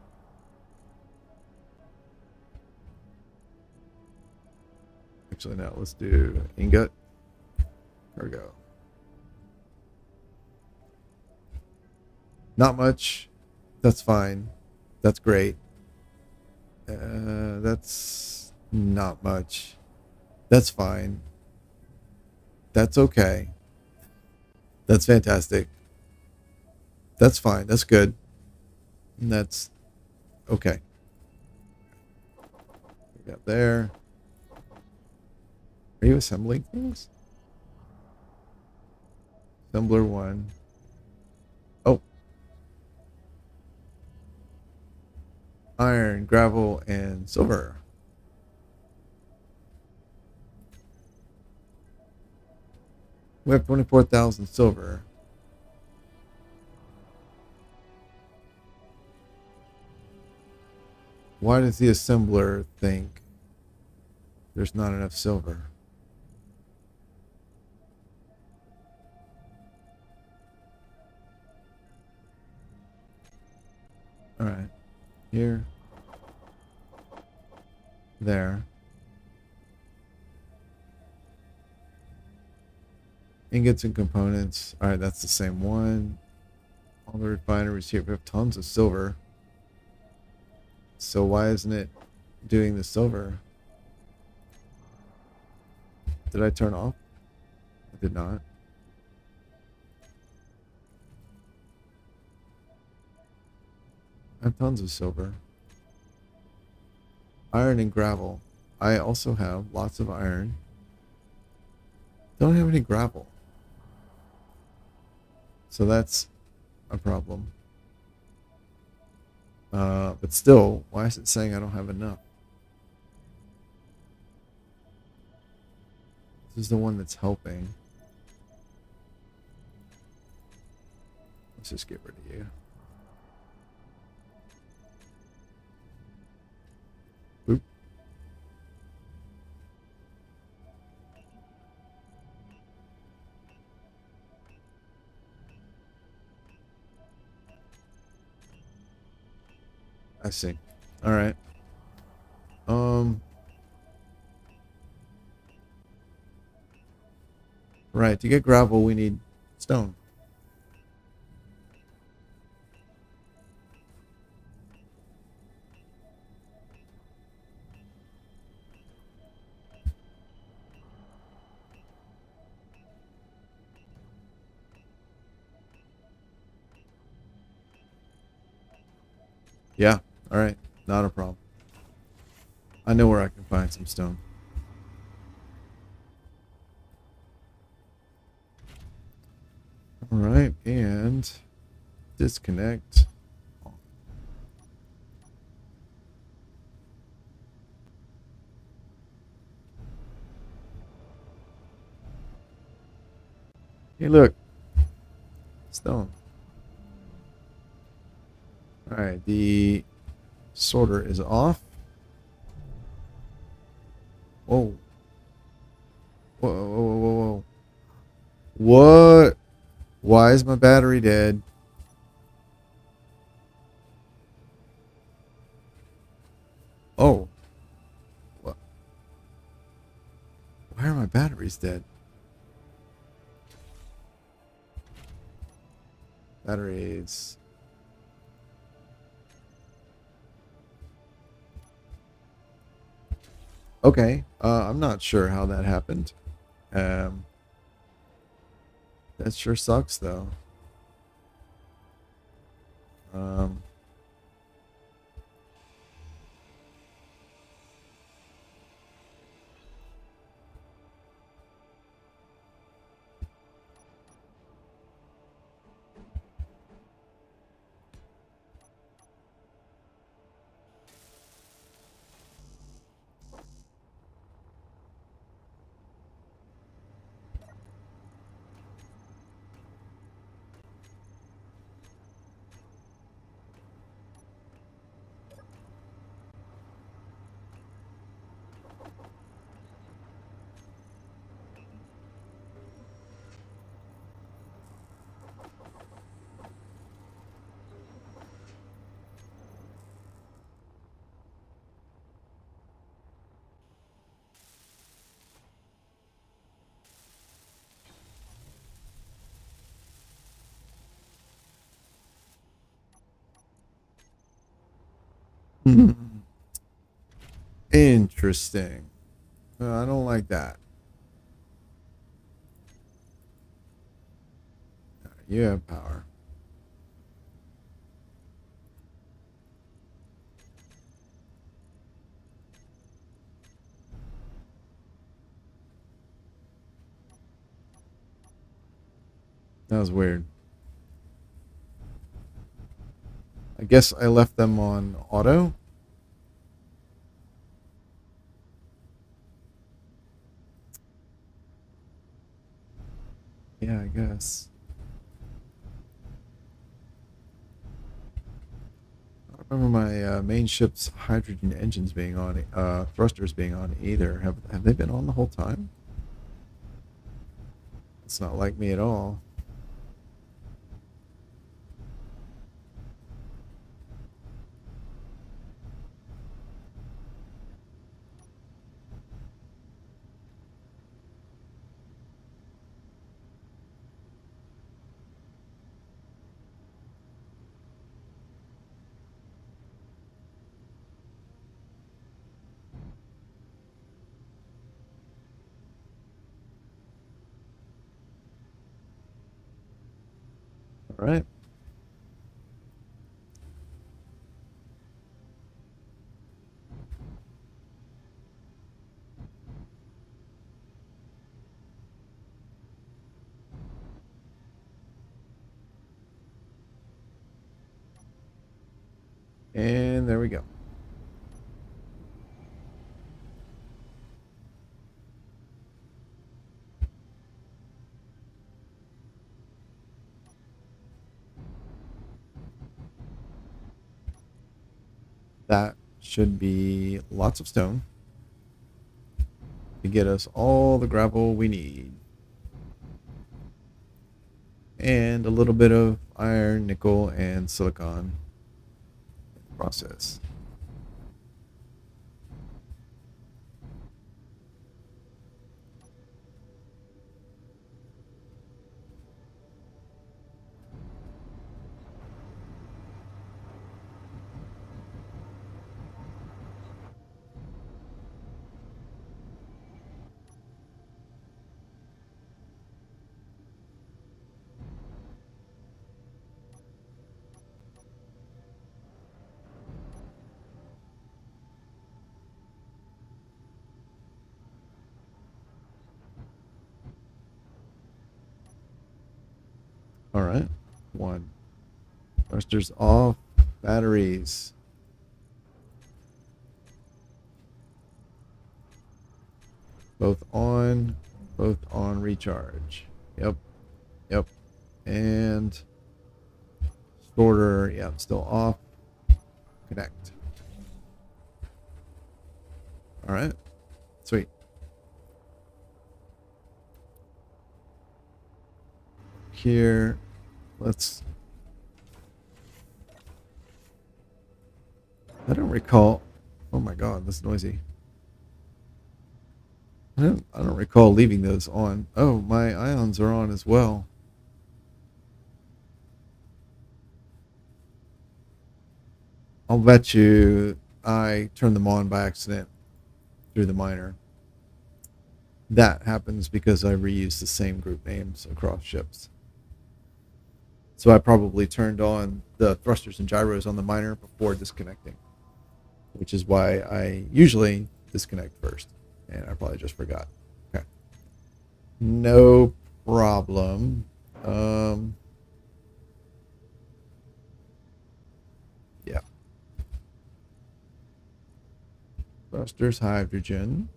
Actually, no. Let's do ingot. Cargo. Not much. That's fine. That's great. That's not much. That's fine. That's okay. That's fantastic. That's fine. That's good. And that's okay. We got there. Are you assembling things? Assembler 1. Oh. Iron, gravel, and silver. We have 24,000 silver. Why does the assembler think there's not enough silver? All right. Here. There. Ingots and components. All right, that's the same one. All the refineries here. We have tons of silver. So why isn't it doing the silver? Did I turn off? I did not. I have tons of silver. Iron and gravel. I also have lots of iron. Don't have any gravel. So that's a problem. But still, why is it saying I don't have enough? This is the one that's helping. Let's just get rid of you. Boop. I see. All right. Right. To get gravel, we need stone. Yeah. All right. Not a problem. I know where I can find some stone. All right. And disconnect. Hey, look. Stone. All right. The sorter is off. Whoa. Whoa, whoa, whoa, whoa, whoa. What? Why is my battery dead? Oh. What? Why are my batteries dead? Batteries. Okay. I'm not sure how that happened. That sure sucks, though. Um, Interesting. I don't like that. You have power. That was weird. I guess I left them on auto. Yeah, I guess. I don't remember my main ship's hydrogen engines being on, thrusters being on either. Have they been on the whole time? It's not like me at all. All right. And there we go. That should be lots of stone to get us all the gravel we need. And a little bit of iron, nickel, and silicon in the process. All right. One. Thrusters off. Batteries. Both on recharge. Yep. Yep. And starter, yeah, still off. Connect. All right. Sweet. Here, let's. I don't recall. Oh my god, that's noisy. I don't recall leaving those on. Oh, my ions are on as well. I'll bet you I turned them on by accident through the miner. That happens because I reuse the same group names across ships. So I probably turned on the thrusters and gyros on the miner before disconnecting, which is why I usually disconnect first. And I probably just forgot. Okay. No problem. Yeah. Thrusters, hydrogen.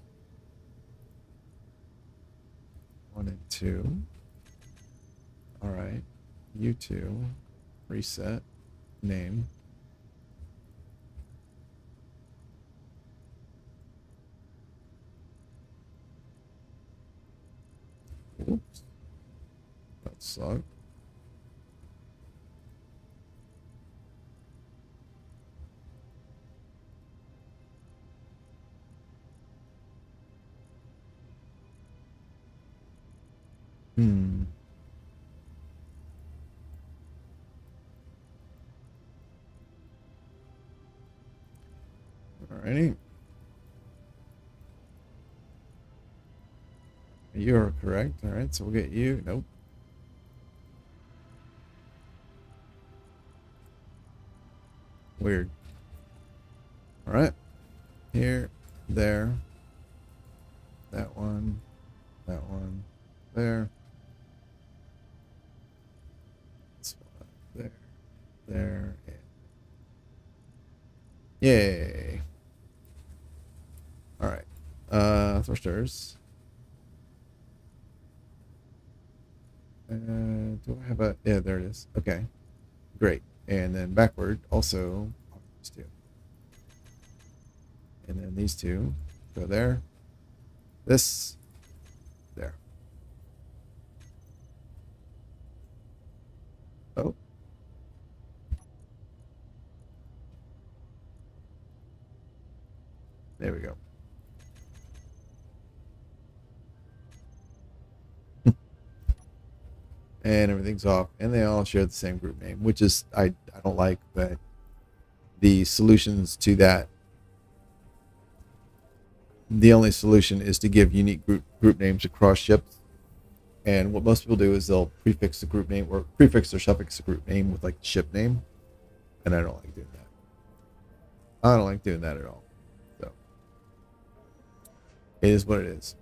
1 and 2. All right. U2. Reset. Name. Oops. That sucked. Hmm. Alrighty. You're correct. Alright, so we'll get you. Nope. Weird. Alright. Here, there. That one. That one. There. This one. There. There. And yay. Alright. Thrusters. Do I have a... Yeah, there it is. Okay. Great. And then backward also. These two. And then these two go there. This. There. Oh. There we go. And everything's off, and they all share the same group name, which is I don't like, but the solutions to that, the only solution is to give unique group names across ships. And what most people do is they'll prefix the group name or prefix or suffix the group name with like the ship name, and I don't like doing that. I don't like doing that at all. So it is what it is.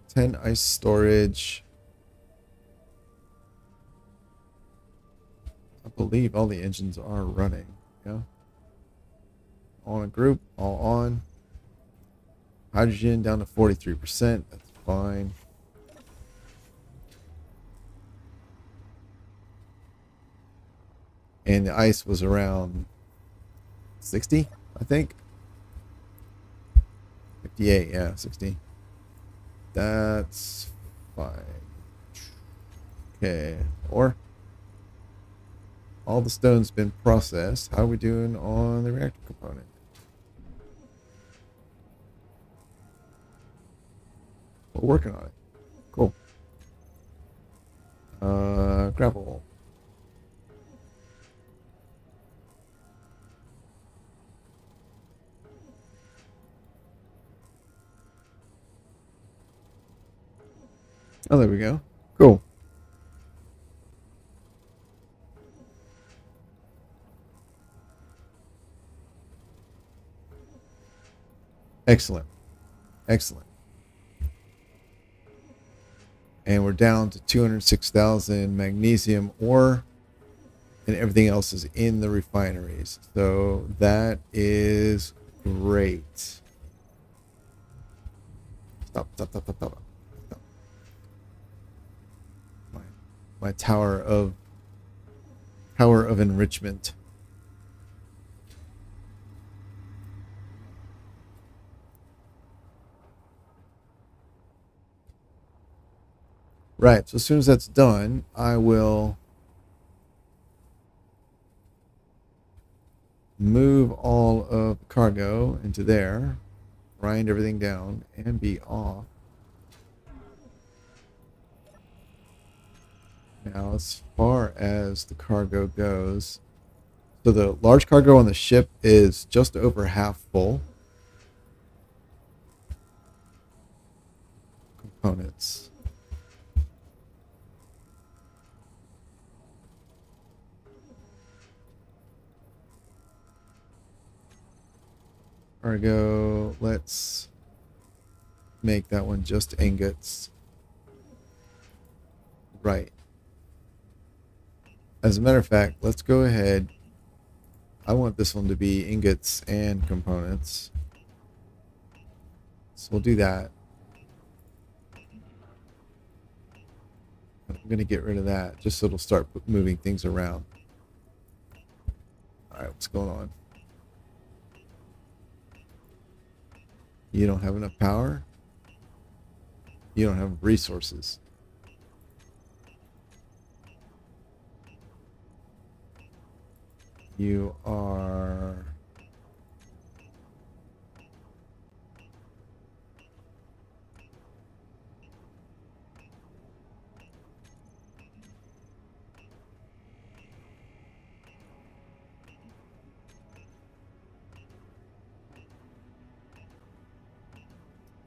10 ice storage. I believe all the engines are running. Yeah. On a group, all on. Hydrogen down to 43%. That's fine. And the ice was around 60, I think. 58, yeah, 60. That's fine. Okay, or all the stone's been processed. How are we doing on the reactor component? We're working on it. Cool. Gravel. Oh, there we go. Cool. Excellent. Excellent. And we're down to 206,000 magnesium ore, and everything else is in the refineries. So that is great. Stop. My tower of enrichment. Right, so as soon as that's done, I will move all of the cargo into there, grind everything down, and be off. Now, as far as the cargo goes, so the large cargo on the ship is just over half full. Components. Cargo, let's make that one just ingots. Right. As a matter of fact, let's go ahead. I want this one to be ingots and components. So we'll do that. I'm going to get rid of that just so it'll start moving things around. All right, what's going on? You don't have enough power? You don't have resources. You are...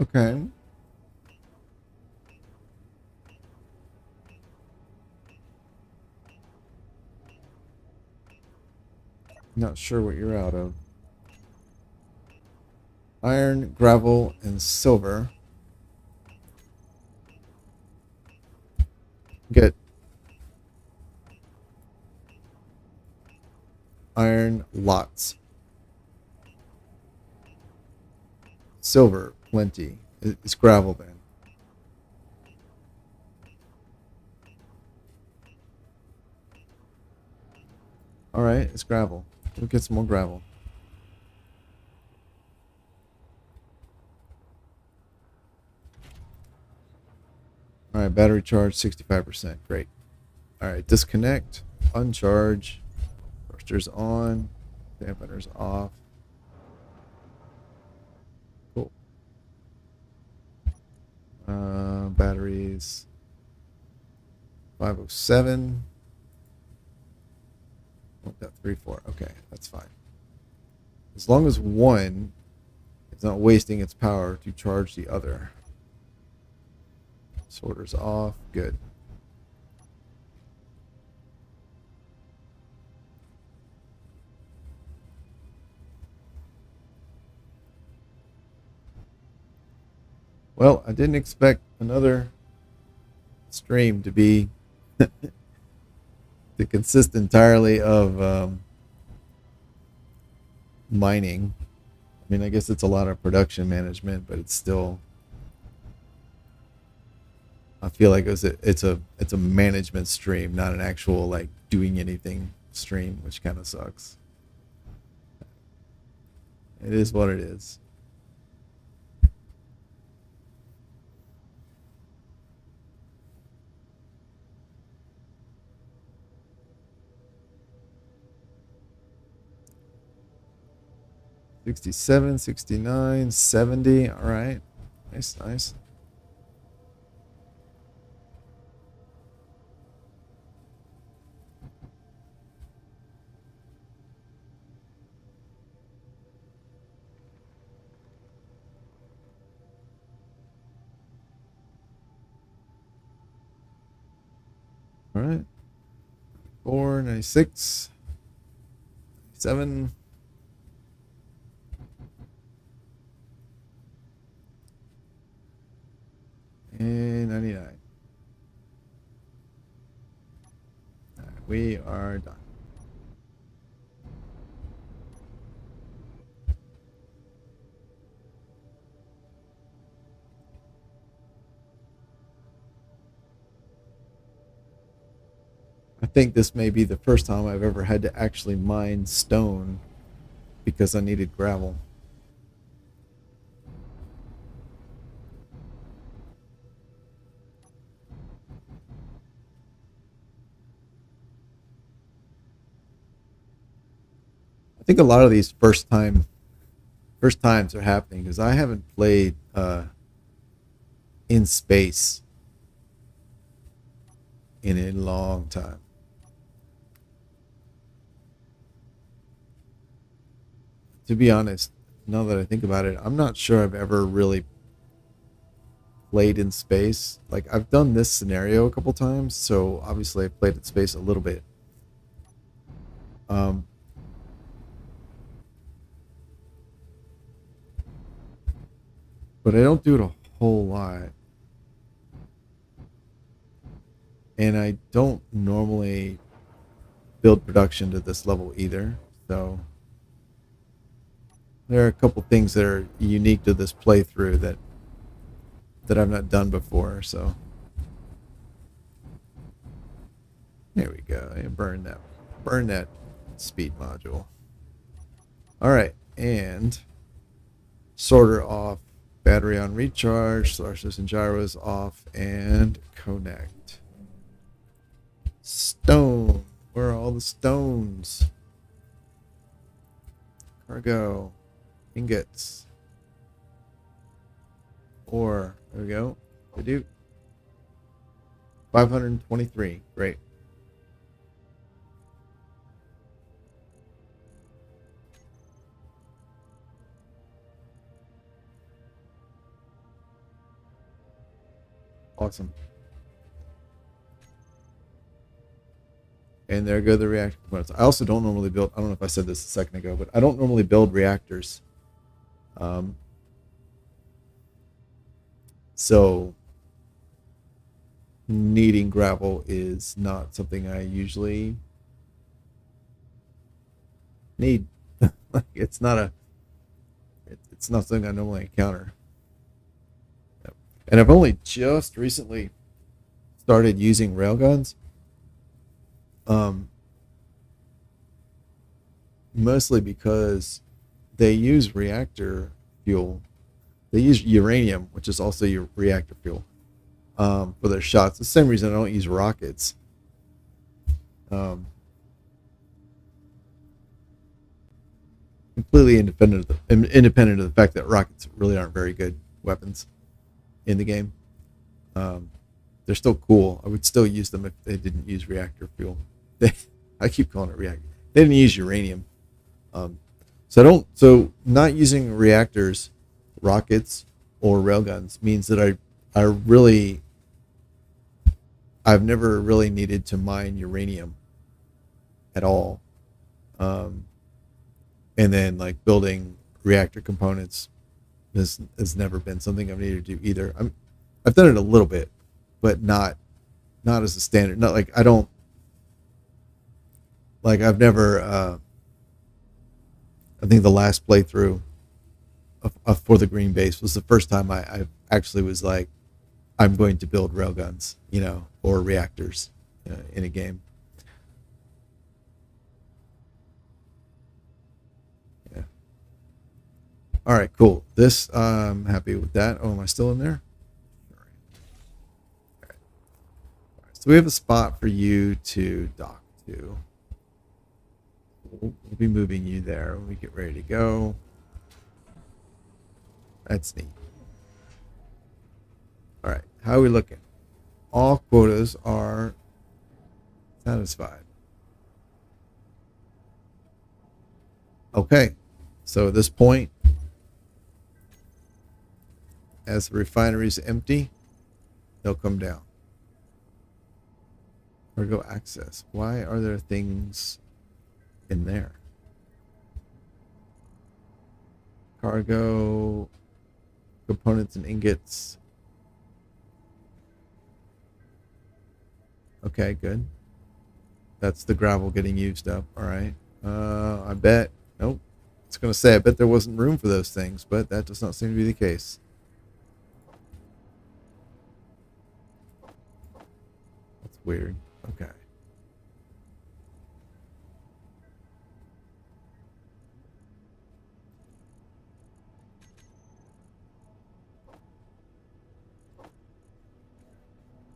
Okay. Not sure what you're out of. Iron, gravel, and silver. Get iron, lots. Silver, plenty. It's gravel then. All right, it's gravel. We'll get some more gravel. All right, battery charge 65%. Great. All right, disconnect, uncharge, thrusters on, dampeners off. Cool. Batteries 507. 1.34. Okay, that's fine. As long as one is not wasting its power to charge the other. Sorters off. Good. Well, I didn't expect another stream to be to consist entirely of mining. I mean, I guess it's a lot of production management, but it's still. I feel like it's a management stream, not an actual like doing anything stream, which kind of sucks. It is what it is. $67, $69, $70. All right. Nice, nice. All right. 4, 96, 7. And 99. All right, we are done. I think this may be the first time I've ever had to actually mine stone because I needed gravel. I think a lot of these first times are happening because I haven't played in space in a long time. To be honest, now that I think about it, I'm not sure I've ever really played in space. Like I've done this scenario a couple times, so obviously I played in space a little bit. Um, but I don't do it a whole lot. And I don't normally build production to this level either. So there are a couple things that are unique to this playthrough that I've not done before. So there we go. And burn that speed module. All right, and sorter off, battery on recharge, thrusters and gyros off, and connect. Stone. Where are all the stones? Cargo. Ingots. Ore. There we go. We do. 523. Great. Awesome. And there go the reactor components. I also don't normally build, I don't know if I said this a second ago, but I don't normally build reactors. So needing gravel is not something I usually need. It's not something I normally encounter. And I've only just recently started using railguns. Mostly because they use reactor fuel. They use uranium, which is also your reactor fuel, for their shots. The same reason I don't use rockets. Completely independent of the fact that rockets really aren't very good weapons in the game. They're still cool. I would still use them if they didn't use reactor fuel. I keep calling it reactor. They didn't use uranium. So not using reactors, rockets, or railguns means that I've never really needed to mine uranium at all. And then like building reactor components has never been something I've needed to do either. I've done it a little bit, but not as a standard. Not like I've never. I think the last playthrough for the green base was the first time I actually was like, I'm going to build railguns, or reactors in a game. Yeah. All right, cool. This, I'm happy with that. Oh, am I still in there? All right. So we have a spot for you to dock to. We'll be moving you there when we get ready to go. That's neat. All right, how are we looking? All quotas are satisfied. Okay, so at this point, as the refineries empty, they'll come down. Cargo access. Why are there things in there? Cargo, components and ingots. Okay, good. That's the gravel getting used up. All right. I bet. Nope. It's going to say I bet there wasn't room for those things, but that does not seem to be the case. That's weird. Okay.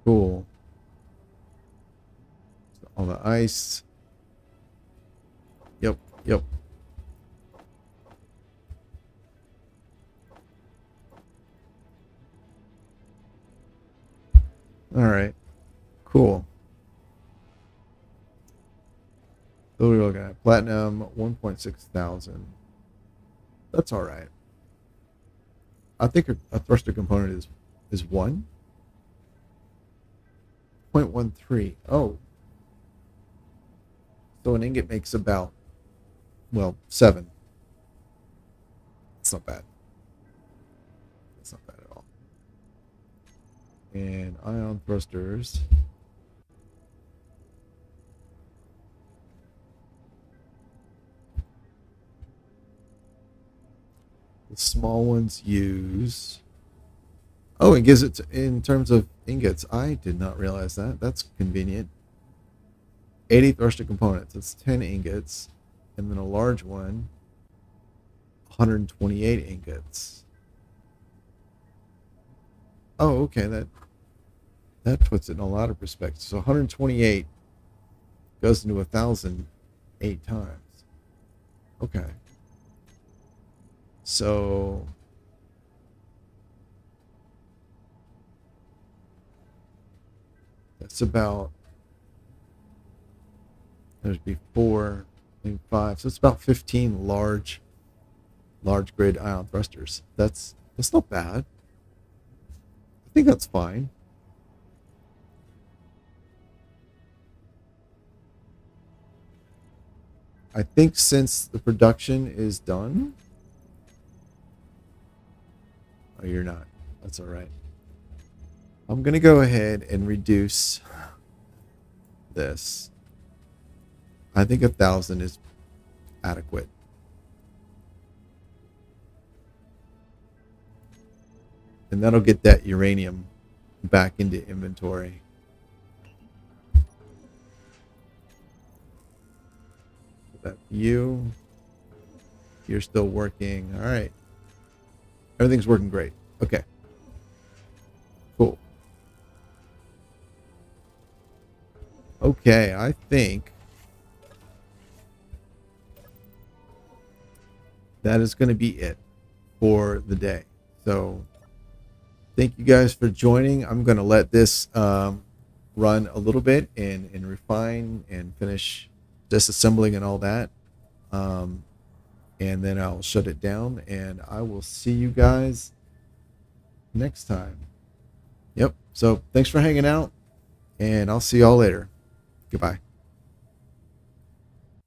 Cool. So all the ice. Yep. All right. Cool. So we're looking at platinum 1.6 thousand. That's all right. I think a thruster component is 1.13. Oh. So an ingot makes about, 7. It's not bad. It's not bad at all. And ion thrusters. The small ones use. Oh, it gives it in terms of ingots. I did not realize that. That's convenient. 80 thruster components. That's 10 ingots. And then a large one, 128 ingots. Oh, okay. That puts it in a lot of perspective. So 128 goes into 1,000 8 times. Okay. So that's about, there'd be 4, I think 5. So it's about 15 large grid ion thrusters. That's not bad. I think that's fine. I think since the production is done. Oh, you're not. That's all right. I'm going to go ahead and reduce this. I think 1,000 is adequate. And that'll get that uranium back into inventory. That you're still working. All right. Everything's working great. Okay. Cool. Okay, I think that is going to be it for the day. So thank you guys for joining. I'm going to let this run a little bit and refine and finish disassembling and all that. And then I'll shut it down, and I will see you guys next time. Yep. So thanks for hanging out, and I'll see y'all later. Goodbye.